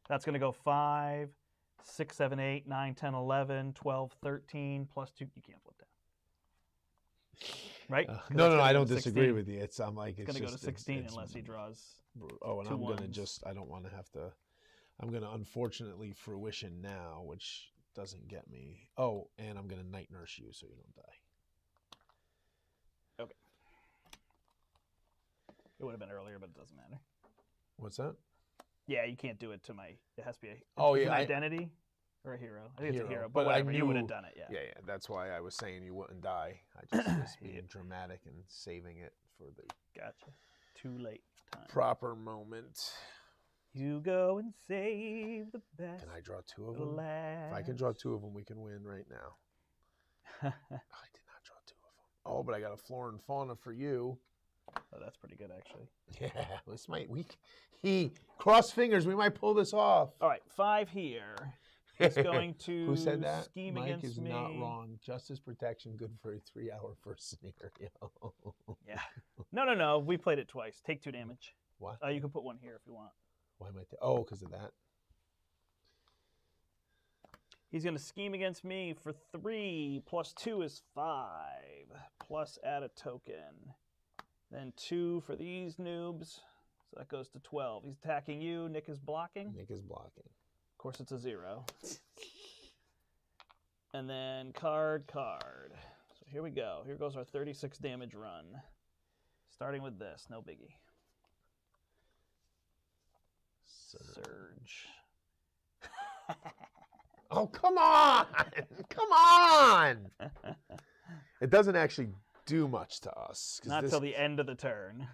That's going to go 5, 6, 7, 8, 9, 10, 11, 12, 13, plus 2. You can't flip down. Right? No, I don't disagree with you. I'm like, it's going to go to 16 unless he draws. Oh, and 2 I'm going to ones. just, I don't want to have to, I'm going to unfortunately fruition now, which doesn't get me. Oh, and I'm going to night nurse you so you don't die. Okay. It would have been earlier, but it doesn't matter. What's that? Yeah, you can't do it to my. It has to be an identity or a hero. I think it's a hero, but whatever. You would have done it, yeah. Yeah. That's why I was saying you wouldn't die. I just was being dramatic and saving it for the Gotcha. Too late time. proper moment. You go and save the best. Can I draw 2 of them? Last. If I can draw 2 of them, we can win right now. I did not draw 2 of them. Oh, but I got a Flora and Fauna for you. Oh, that's pretty good, actually. Yeah, this might cross fingers, we might pull this off. All right, 5 here. He's going to Who said that? scheme Mike against is me. not wrong. Justice protection, good for a 3-hour first scenario. Yeah. No. We played it twice. Take 2 damage. What? You can put 1 here if you want. Why am I? Oh, because of that. He's going to scheme against me for 3. Plus 2 is 5. Plus add a token. Then 2 for these noobs. So that goes to 12. He's attacking you. Nick is blocking. Nick is blocking. Of course, it's a 0. And then card. So here we go. Here goes our 36 damage run. Starting with this. No biggie. Surge. Oh, come on! Come on! It doesn't actually do much to us. Not till the end of the turn.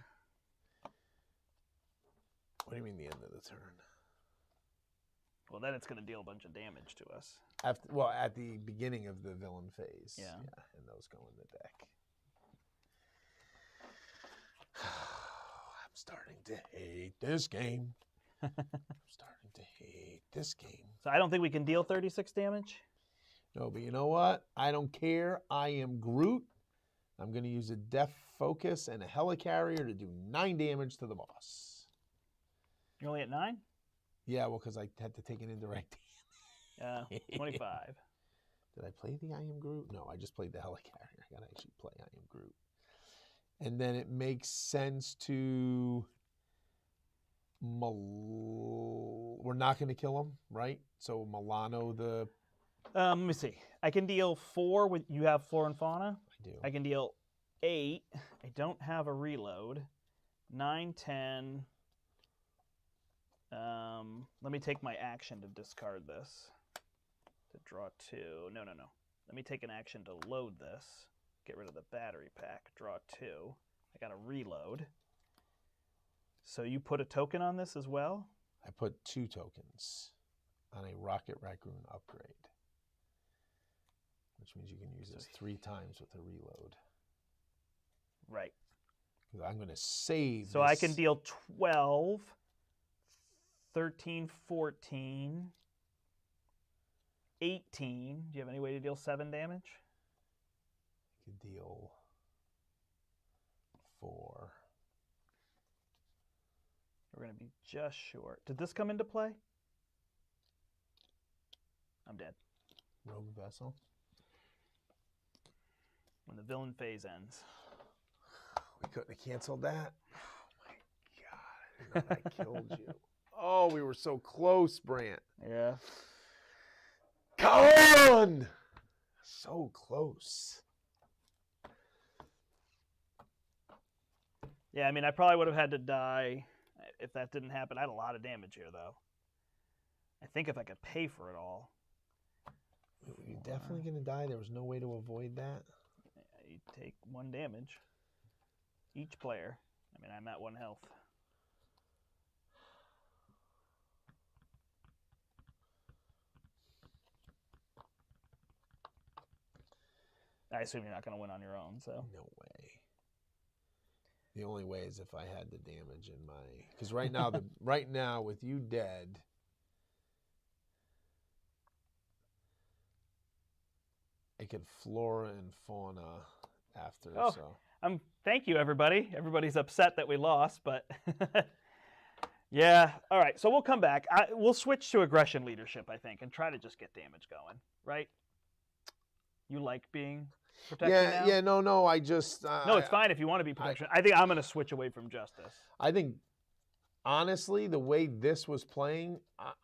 What do you mean the end of the turn? Well, then it's going to deal a bunch of damage to us. At the beginning of the villain phase. Yeah. And those go in the deck. I'm starting to hate this game. I'm starting to hate this game. So I don't think we can deal 36 damage. No, but you know what? I don't care. I am Groot. I'm going to use a Death Focus and a Helicarrier to do 9 damage to the boss. You're only at 9? Yeah, well, because I had to take an indirect. 25. Did I play the I Am Groot? No, I just played the Helicarrier. I got to actually play I Am Groot. And then it makes sense to... We're not going to kill him, right? So Milano the... Let me see. I can deal 4 with... You have Flora and Fauna? I do. I can deal 8. I don't have a reload. 9, 10... let me take my action to discard this. To draw 2. No. Let me take an action to load this. Get rid of the battery pack. Draw 2. I got to reload. So you put a token on this as well? I put 2 tokens on a Rocket Raccoon upgrade. Which means you can use this 3 times with a reload. Right. Because I'm going to save So this. I can deal 12... 13, 14, 18. Do you have any way to deal 7 damage? I could deal 4. We're going to be just short. Did this come into play? I'm dead. Rogue Vessel. when the villain phase ends. We couldn't have canceled that. Oh my God! I didn't know that killed you. Oh, we were so close, Brandt. Yeah. Come on! So close. Yeah, I mean, I probably would have had to die if that didn't happen. I had a lot of damage here, though. I think if I could pay for it all. You're definitely going to die. There was no way to avoid that. You take 1 damage. Each player. I mean, I'm at 1 health. I assume you're not going to win on your own, so. No way. The only way is if I had the damage in my... Because right now, right now, with you dead... I could flora and fauna after, Oh, so... Thank you, everybody. Everybody's upset that we lost, but... yeah, all right, so we'll come back. We'll switch to aggression leadership, I think, and try to just get damage going, right? You like being protected now? Yeah, no, I just... no, it's fine if you want to be protection. I think I'm going to switch away from justice. I think, honestly, the way this was playing,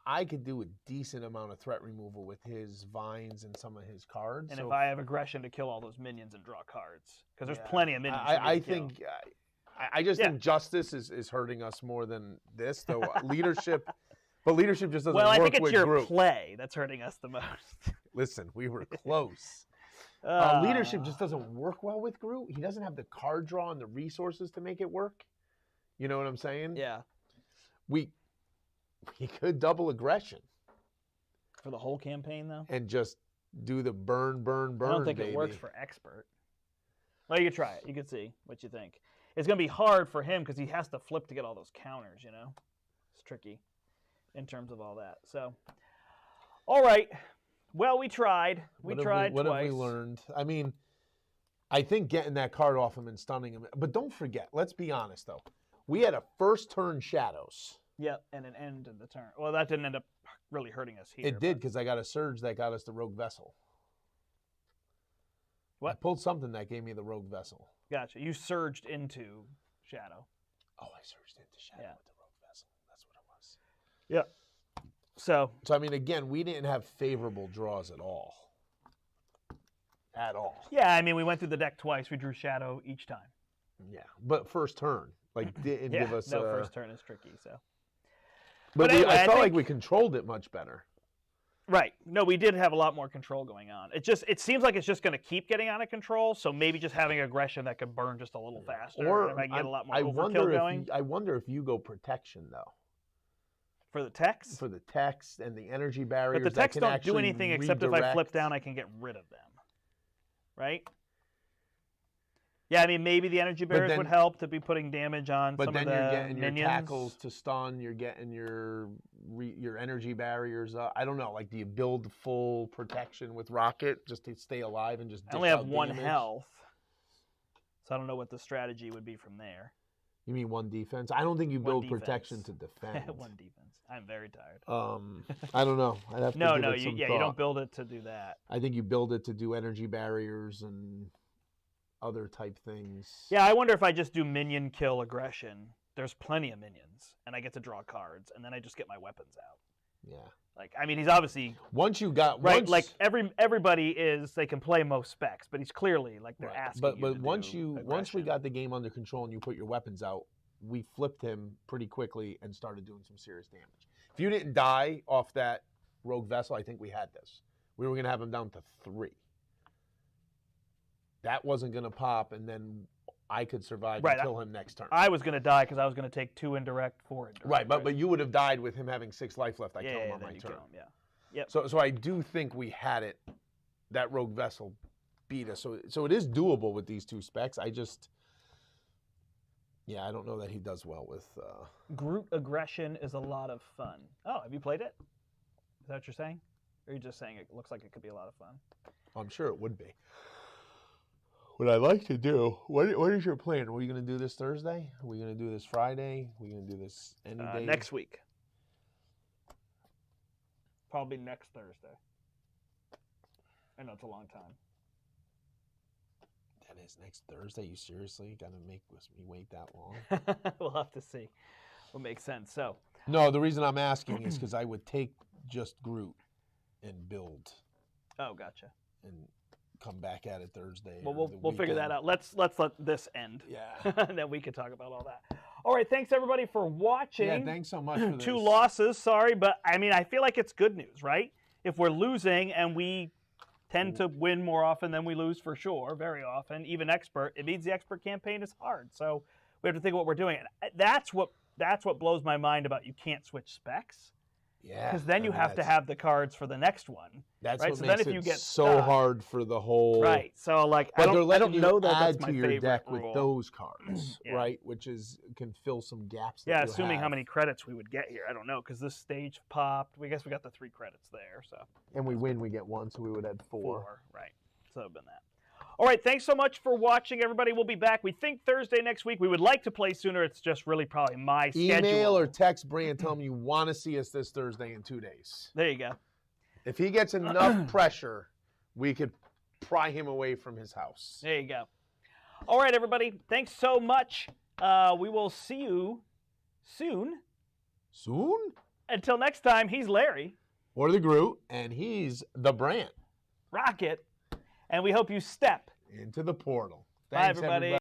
I could do a decent amount of threat removal with his vines and some of his cards. And so if I have aggression to kill all those minions and draw cards, because there's plenty of minions. I think think justice is hurting us more than this, though. Leadership, but leadership just doesn't work with Groot. Well, I think it's your play that's hurting us the most. Listen, we were close. Leadership just doesn't work well with Groot. He doesn't have the card draw and the resources to make it work. You know what I'm saying? Yeah. We could double aggression for the whole campaign, though, and just do the burn. I don't think it works for expert. Well, you could try it. You could see what you think. It's going to be hard for him because he has to flip to get all those counters. You know, it's tricky in terms of all that. So, all right. Well, we tried. We tried twice. What have we learned? I mean, I think getting that card off him and stunning him. But don't forget. Let's be honest, though. We had a first turn shadows. Yep, and an end in the turn. Well, that didn't end up really hurting us here. It did, because I got a surge that got us the rogue vessel. What? I pulled something that gave me the rogue vessel. Gotcha. You surged into shadow. Oh, I surged into shadow with the rogue vessel. That's what it was. Yeah. So I mean, again, we didn't have favorable draws at all. At all. Yeah, I mean, we went through the deck twice. We drew shadow each time. Yeah, but first turn. Didn't give us... first turn is tricky, so... But anyway, I felt like we controlled it much better. Right. No, we did have a lot more control going on. It seems like it's just going to keep getting out of control, so maybe just having aggression that could burn just a little faster. Or if I can get a lot more overkill going. I wonder if you go protection, though. For the text? For the text and the energy barriers. But the text don't do anything except if I flip down, I can get rid of them. Right? Yeah, I mean, maybe the energy barriers would help to be putting damage on some of the minions. But then you're getting your tackles to stun. You're getting your energy barriers up. I don't know. Do you build full protection with Rocket just to stay alive and just dish out damage? I only have 1 health, so I don't know what the strategy would be from there. You mean 1 defense? I don't think you build protection to defend. 1 defense. I'm very tired. I don't know. I'd have to give it some thought. You don't build it to do that. I think you build it to do energy barriers and other type things. Yeah, I wonder if I just do minion kill aggression. There's plenty of minions, and I get to draw cards, and then I just get my weapons out. Yeah. I mean, he's obviously everybody they can play most specs, but he's clearly they're asking. But once we got the game under control and you put your weapons out, we flipped him pretty quickly and started doing some serious damage. If you didn't die off that rogue vessel, I think we had this. We were going to have him down to 3. That wasn't going to pop, and then I could survive and kill him next turn. I was going to die because I was going to take 2 indirect, 4 indirect. Right, but you would have died with him having 6 life left. I kill him on my turn. Yep. So I do think we had it. That rogue vessel beat us. So it is doable with these 2 specs. I just... Yeah, I don't know that he does well with... Groot aggression is a lot of fun. Oh, have you played it? Is that what you're saying? Or are you just saying it looks like it could be a lot of fun? I'm sure it would be. What I like to do... What is your plan? Are we going to do this Thursday? Are we going to do this Friday? Are we going to do this any day? Next week. Probably next Thursday. I know it's a long time. Man, it's next Thursday. You seriously gonna make me wait that long? We'll have to see what makes sense. So No, the reason I'm asking is because I would take just Groot and build oh, gotcha. and come back at it Thursday. Well, or the we'll figure that weekend. out. Let's let this end. Yeah. And then we can talk about all that. All right, thanks everybody for watching. Yeah, thanks so much for this. 2 losses, sorry, but I mean, I feel like it's good news, right? If we're losing and we tend to win more often than we lose for sure, very often, even expert, it means the expert campaign is hard. So we have to think of what we're doing. And that's what blows my mind about you can't switch specs. Yeah. Because then you have to have the cards for the next one. That's right? what So makes then if it you get so stuck, hard for the whole. right. So like But I they're letting don't you know that add that's my to your favorite deck rule. with those cards, Yeah. right? Which can fill some gaps. Yeah, that you assuming how have. many credits we would get here. I don't know, because this stage popped. We guess we got the 3 credits there, so And we win, we get 1, so we would add 4. right. So it would have been that. All right, thanks so much for watching, everybody. We'll be back. We think Thursday next week. We would like to play sooner. It's just really probably my schedule. Email or text Brandt, tell him you want to see us this Thursday in 2 days. There you go. If he gets enough pressure, we could pry him away from his house. There you go. All right, everybody. Thanks so much. We will see you soon. Soon? Until next time, he's Larry. Or the Groot, and he's the Brandt. Rocket. And we hope you step Into the portal. Bye, Thanks, everybody.